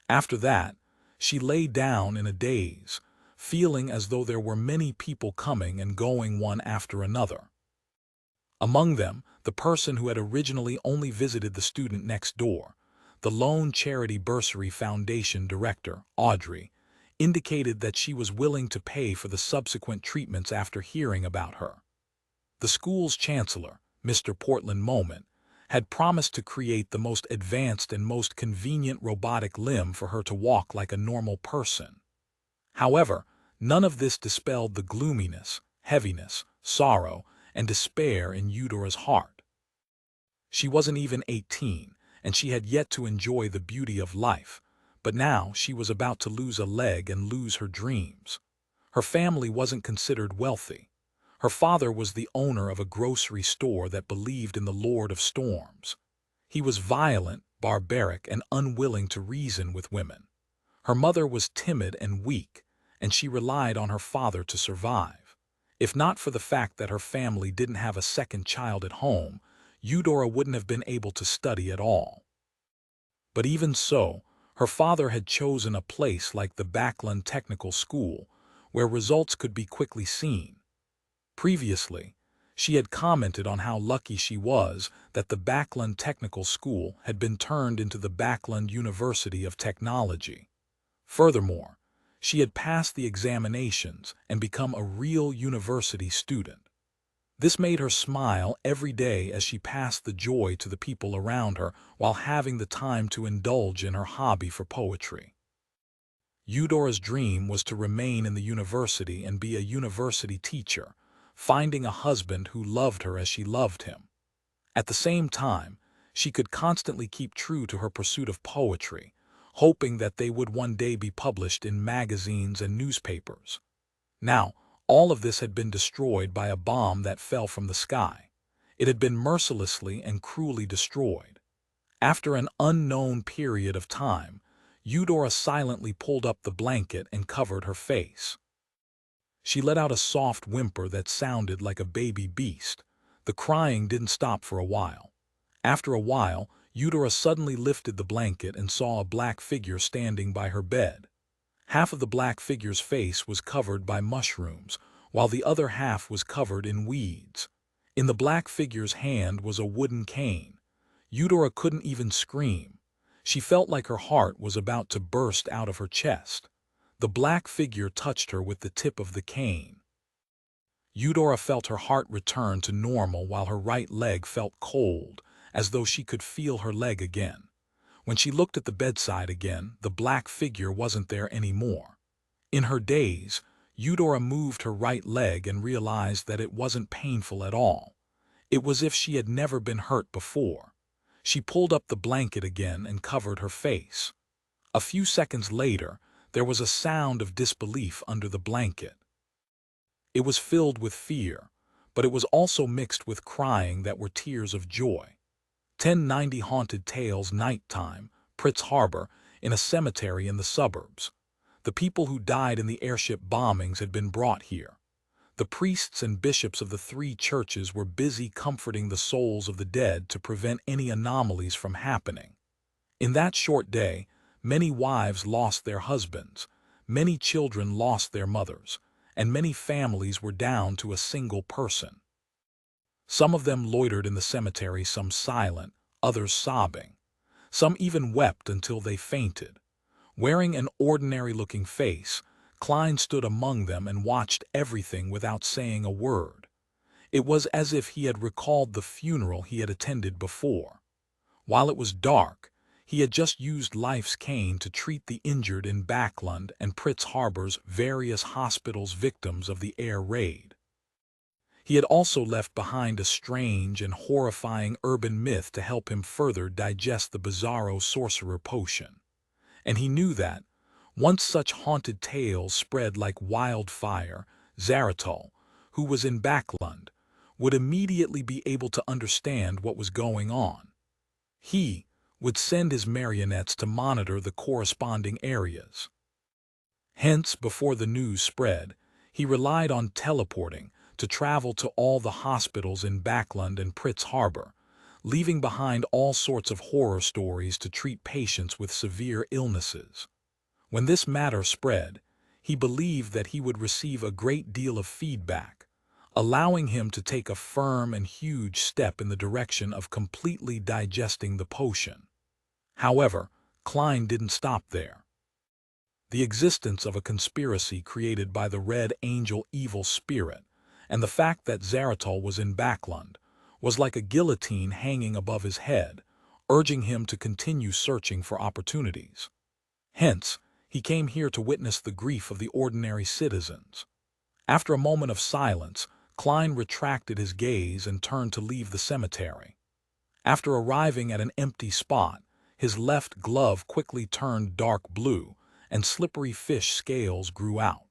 S1: After that, she lay down in a daze, feeling as though there were many people coming and going one after another. Among them, the person who had originally only visited the student next door, the Lone Charity Bursary Foundation director, Audrey, indicated that she was willing to pay for the subsequent treatments after hearing about her. The school's chancellor, Mr. Portland Moment, had promised to create the most advanced and most convenient robotic limb for her to walk like a normal person. However, none of this dispelled the gloominess, heaviness, sorrow, and despair in Eudora's heart. She wasn't even 18, and she had yet to enjoy the beauty of life, but now she was about to lose a leg and lose her dreams. Her family wasn't considered wealthy. Her father was the owner of a grocery store that believed in the Lord of Storms. He was violent, barbaric, and unwilling to reason with women. Her mother was timid and weak, and she relied on her father to survive. If not for the fact that her family didn't have a second child at home, Eudora wouldn't have been able to study at all. But even so, her father had chosen a place like the Backland Technical School, where results could be quickly seen. Previously, she had commented on how lucky she was that the Backland Technical School had been turned into the Backland University of Technology. Furthermore, she had passed the examinations and become a real university student. This made her smile every day as she passed the joy to the people around her while having the time to indulge in her hobby for poetry. Eudora's dream was to remain in the university and be a university teacher, finding a husband who loved her as she loved him. At the same time, she could constantly keep true to her pursuit of poetry, hoping that they would one day be published in magazines and newspapers. Now, all of this had been destroyed by a bomb that fell from the sky. It had been mercilessly and cruelly destroyed. After an unknown period of time, Eudora silently pulled up the blanket and covered her face. She let out a soft whimper that sounded like a baby beast. The crying didn't stop for a while. After a while, Eudora suddenly lifted the blanket and saw a black figure standing by her bed. Half of the black figure's face was covered by mushrooms, while the other half was covered in weeds. In the black figure's hand was a wooden cane. Eudora couldn't even scream. She felt like her heart was about to burst out of her chest. The black figure touched her with the tip of the cane. Eudora felt her heart return to normal while her right leg felt cold, as though she could feel her leg again. When she looked at the bedside again, the black figure wasn't there anymore. In her daze, Eudora moved her right leg and realized that it wasn't painful at all. It was as if she had never been hurt before. She pulled up the blanket again and covered her face. A few seconds later, there was a sound of disbelief under the blanket. It was filled with fear, but it was also mixed with crying that were tears of joy. 1090 Haunted Tales Nighttime, Pritz Harbor, in a cemetery in the suburbs. The people who died in the airship bombings had been brought here. The priests and bishops of the three churches were busy comforting the souls of the dead to prevent any anomalies from happening. In that short day, many wives lost their husbands, many children lost their mothers, and many families were down to a single person. Some of them loitered in the cemetery, some silent, others sobbing. Some even wept until they fainted. Wearing an ordinary-looking face, Klein stood among them and watched everything without saying a word. It was as if he had recalled the funeral he had attended before. While it was dark, he had just used life's cane to treat the injured in Backlund and Pritz Harbor's various hospitals victims of the air raid. He had also left behind a strange and horrifying urban myth to help him further digest the bizarro sorcerer potion. And he knew that, once such haunted tales spread like wildfire, Zaratal, who was in Backlund, would immediately be able to understand what was going on. He would send his marionettes to monitor the corresponding areas. Hence, before the news spread, he relied on teleporting to travel to all the hospitals in Backlund and Pritz Harbor, leaving behind all sorts of horror stories to treat patients with severe illnesses. When this matter spread, he believed that he would receive a great deal of feedback, allowing him to take a firm and huge step in the direction of completely digesting the potion. However, Klein didn't stop there. The existence of a conspiracy created by the Red Angel evil spirit, and the fact that Zaratal was in Backlund, was like a guillotine hanging above his head, urging him to continue searching for opportunities. Hence, he came here to witness the grief of the ordinary citizens. After a moment of silence, Klein retracted his gaze and turned to leave the cemetery. After arriving at an empty spot, his left glove quickly turned dark blue, and slippery fish scales grew out.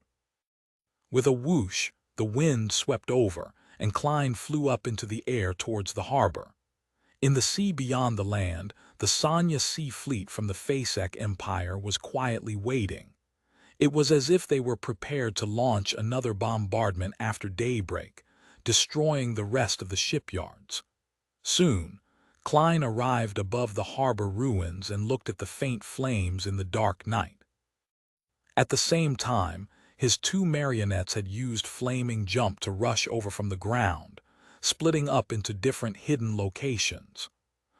S1: With a whoosh, the wind swept over, and Klein flew up into the air towards the harbor. In the sea beyond the land, the Sanya Sea Fleet from the Faceak Empire was quietly waiting. It was as if they were prepared to launch another bombardment after daybreak, destroying the rest of the shipyards. Soon, Klein arrived above the harbor ruins and looked at the faint flames in the dark night. At the same time, his two marionettes had used flaming jump to rush over from the ground, splitting up into different hidden locations.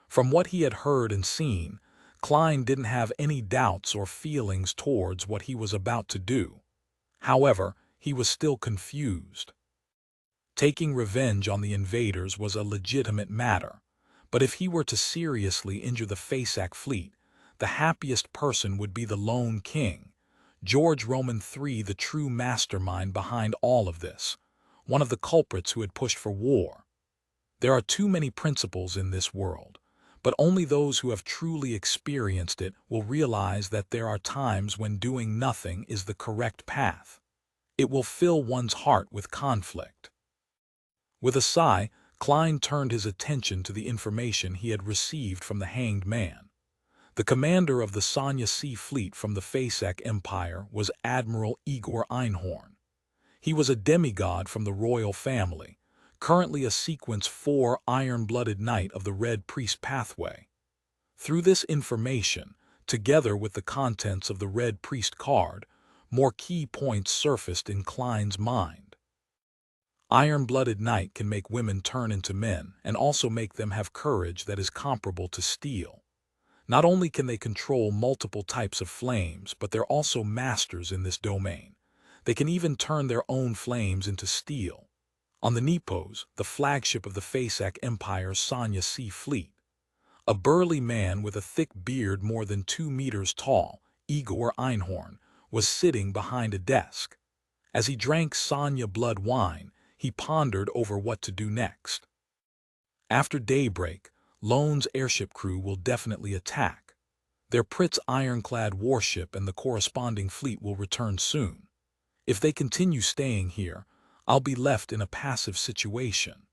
S1: From what he had heard and seen, Klein didn't have any doubts or feelings towards what he was about to do. However, he was still confused. Taking revenge on the invaders was a legitimate matter, but if he were to seriously injure the Faceak fleet, the happiest person would be the lone king, George Roman III, the true mastermind behind all of this, one of the culprits who had pushed for war. There are too many principles in this world, but only those who have truly experienced it will realize that there are times when doing nothing is the correct path. It will fill one's heart with conflict. With a sigh, Klein turned his attention to the information he had received from the hanged man. The commander of the Sanya Sea Fleet from the Faceak Empire was Admiral Igor Einhorn. He was a demigod from the royal family, currently a Sequence 4 iron-blooded knight of the Red Priest pathway. Through this information, together with the contents of the Red Priest card, more key points surfaced in Klein's mind. Iron-blooded knight can make women turn into men and also make them have courage that is comparable to steel. Not only can they control multiple types of flames, but they're also masters in this domain. They can even turn their own flames into steel. On the Nepos, the flagship of the Faceak Empire's Sanya Sea Fleet, a burly man with a thick beard more than 2 meters tall, Igor Einhorn, was sitting behind a desk. As he drank Sanya blood wine, he pondered over what to do next. After daybreak, Lone's airship crew will definitely attack. Their Pritz ironclad warship and the corresponding fleet will return soon. If they continue staying here, I'll be left in a passive situation.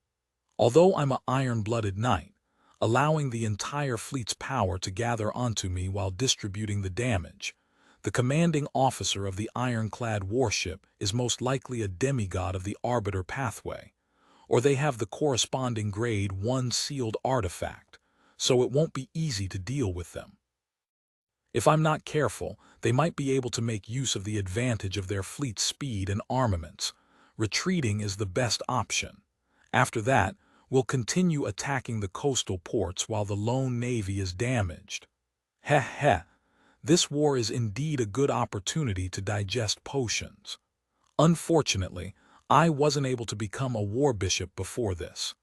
S1: Although I'm an iron-blooded knight, allowing the entire fleet's power to gather onto me while distributing the damage, the commanding officer of the ironclad warship is most likely a demigod of the Arbiter pathway, or they have the corresponding grade 1 sealed artifact, so it won't be easy to deal with them. If I'm not careful, they might be able to make use of the advantage of their fleet's speed and armaments. Retreating is the best option. After that, we'll continue attacking the coastal ports while the lone navy is damaged. Heh heh. This war is indeed a good opportunity to digest potions. Unfortunately, I wasn't able to become a war bishop before this.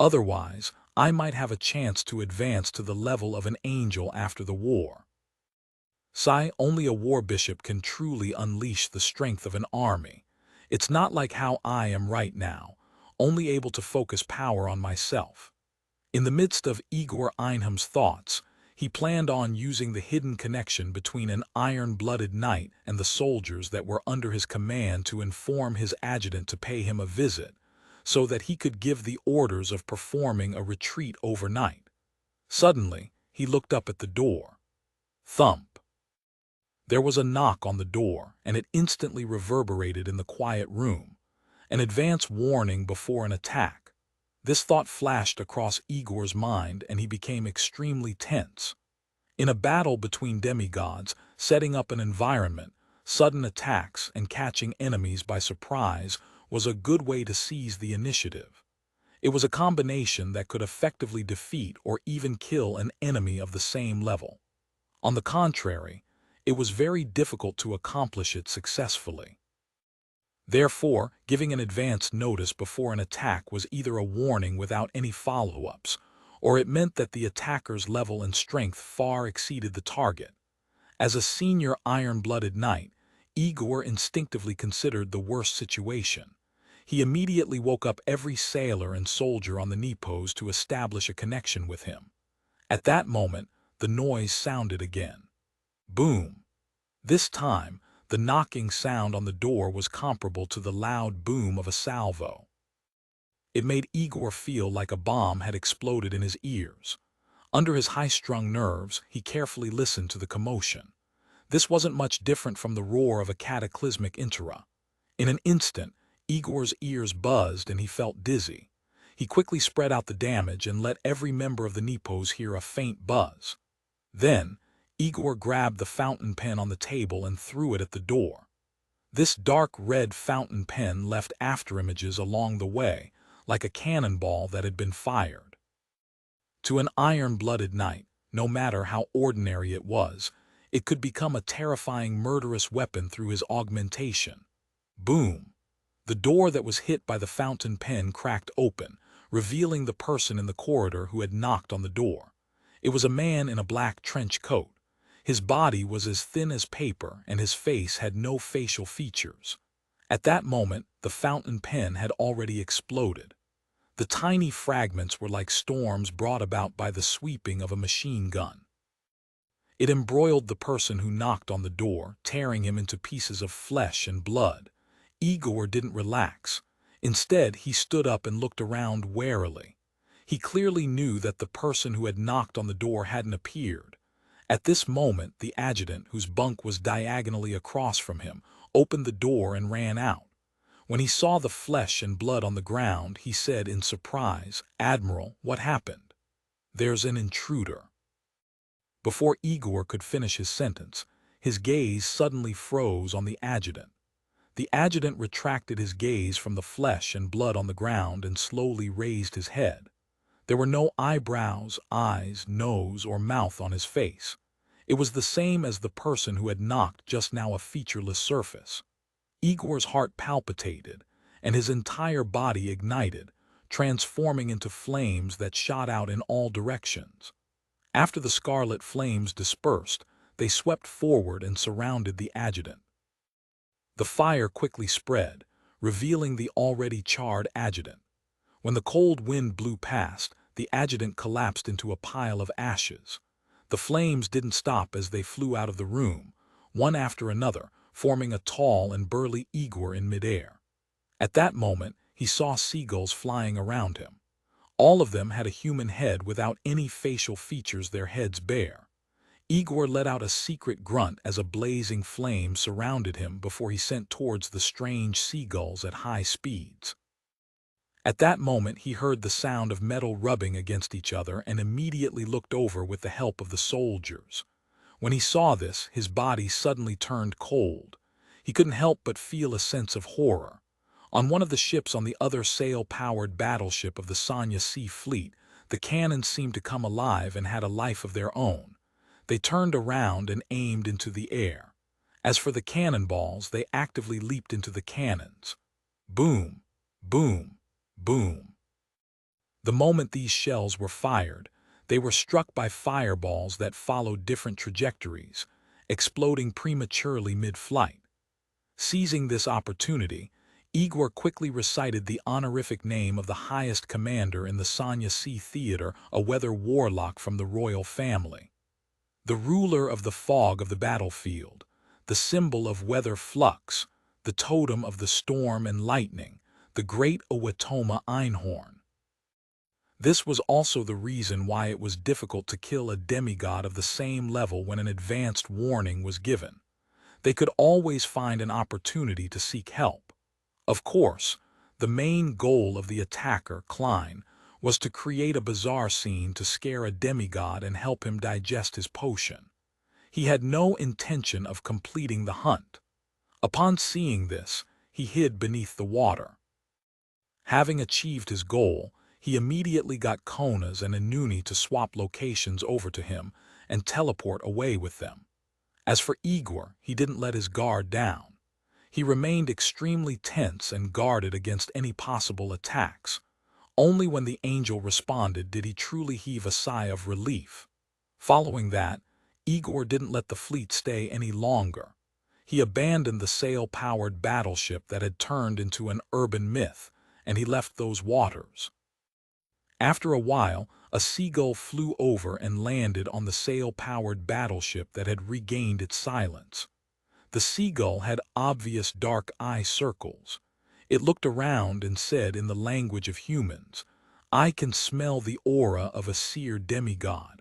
S1: Otherwise, I might have a chance to advance to the level of an angel after the war. Only a war bishop can truly unleash the strength of an army. It's not like how I am right now, only able to focus power on myself. In the midst of Igor Einham's thoughts, he planned on using the hidden connection between an iron-blooded knight and the soldiers that were under his command to inform his adjutant to pay him a visit, so that he could give the orders of performing a retreat overnight. Suddenly, he looked up at the door. Thump! There was a knock on the door, and it instantly reverberated in the quiet room, an advance warning before an attack. This thought flashed across Igor's mind, and he became extremely tense. In a battle between demigods, setting up an environment, sudden attacks, and catching enemies by surprise was a good way to seize the initiative. It was a combination that could effectively defeat or even kill an enemy of the same level. On the contrary, it was very difficult to accomplish it successfully. Therefore, giving an advance notice before an attack was either a warning without any follow-ups, or it meant that the attacker's level and strength far exceeded the target. As a senior iron-blooded knight, Igor instinctively considered the worst situation. He immediately woke up every sailor and soldier on the Nepos to establish a connection with him. At that moment, the noise sounded again. Boom! This time, the knocking sound on the door was comparable to the loud boom of a salvo. It made Igor feel like a bomb had exploded in his ears. Under his high-strung nerves, he carefully listened to the commotion. This wasn't much different from the roar of a cataclysmic interra. In an instant, Igor's ears buzzed and he felt dizzy. He quickly spread out the damage and let every member of the Nepos hear a faint buzz. Then, Igor grabbed the fountain pen on the table and threw it at the door. This dark red fountain pen left afterimages along the way, like a cannonball that had been fired. To an iron-blooded knight, no matter how ordinary it was, it could become a terrifying murderous weapon through his augmentation. Boom! The door that was hit by the fountain pen cracked open, revealing the person in the corridor who had knocked on the door. It was a man in a black trench coat. His body was as thin as paper, and his face had no facial features. At that moment, the fountain pen had already exploded. The tiny fragments were like storms brought about by the sweeping of a machine gun. It embroiled the person who knocked on the door, tearing him into pieces of flesh and blood. Igor didn't relax. Instead, he stood up and looked around warily. He clearly knew that the person who had knocked on the door hadn't appeared. At this moment, the adjutant, whose bunk was diagonally across from him, opened the door and ran out. When he saw the flesh and blood on the ground, he said in surprise, "Admiral, what happened?" "There's an intruder." Before Igor could finish his sentence, his gaze suddenly froze on the adjutant. The adjutant retracted his gaze from the flesh and blood on the ground and slowly raised his head. There were no eyebrows, eyes, nose, or mouth on his face. It was the same as the person who had knocked just now, a featureless surface. Igor's heart palpitated, and his entire body ignited, transforming into flames that shot out in all directions. After the scarlet flames dispersed, they swept forward and surrounded the adjutant. The fire quickly spread, revealing the already charred adjutant. When the cold wind blew past, the adjutant collapsed into a pile of ashes. The flames didn't stop as they flew out of the room, one after another, forming a tall and burly Igor in midair. At that moment, he saw seagulls flying around him. All of them had a human head without any facial features, their heads bare. Igor let out a secret grunt as a blazing flame surrounded him before he sent towards the strange seagulls at high speeds. At that moment, he heard the sound of metal rubbing against each other and immediately looked over with the help of the soldiers. When he saw this, his body suddenly turned cold. He couldn't help but feel a sense of horror. On one of the ships on the other sail-powered battleship of the Sanya Sea Fleet, the cannons seemed to come alive and had a life of their own. They turned around and aimed into the air. As for the cannonballs, they actively leaped into the cannons. Boom, boom, boom. The moment these shells were fired, they were struck by fireballs that followed different trajectories, exploding prematurely mid-flight. Seizing this opportunity, Igor quickly recited the honorific name of the highest commander in the Sanya Sea Theater, a weather warlock from the royal family. The ruler of the fog of the battlefield, the symbol of weather flux, the totem of the storm and lightning, the great Owatoma Einhorn. This was also the reason why it was difficult to kill a demigod of the same level when an advanced warning was given. They could always find an opportunity to seek help. Of course, the main goal of the attacker, Klein, was to create a bizarre scene to scare a demigod and help him digest his potion. He had no intention of completing the hunt. Upon seeing this, he hid beneath the water. Having achieved his goal, he immediately got Konas and Inuni to swap locations over to him and teleport away with them. As for Igor, he didn't let his guard down. He remained extremely tense and guarded against any possible attacks. Only when the angel responded did he truly heave a sigh of relief. Following that, Igor didn't let the fleet stay any longer. He abandoned the sail-powered battleship that had turned into an urban myth, and he left those waters. After a while, a seagull flew over and landed on the sail-powered battleship that had regained its silence. The seagull had obvious dark eye circles. It looked around and said in the language of humans, "I can smell the aura of a seer demigod."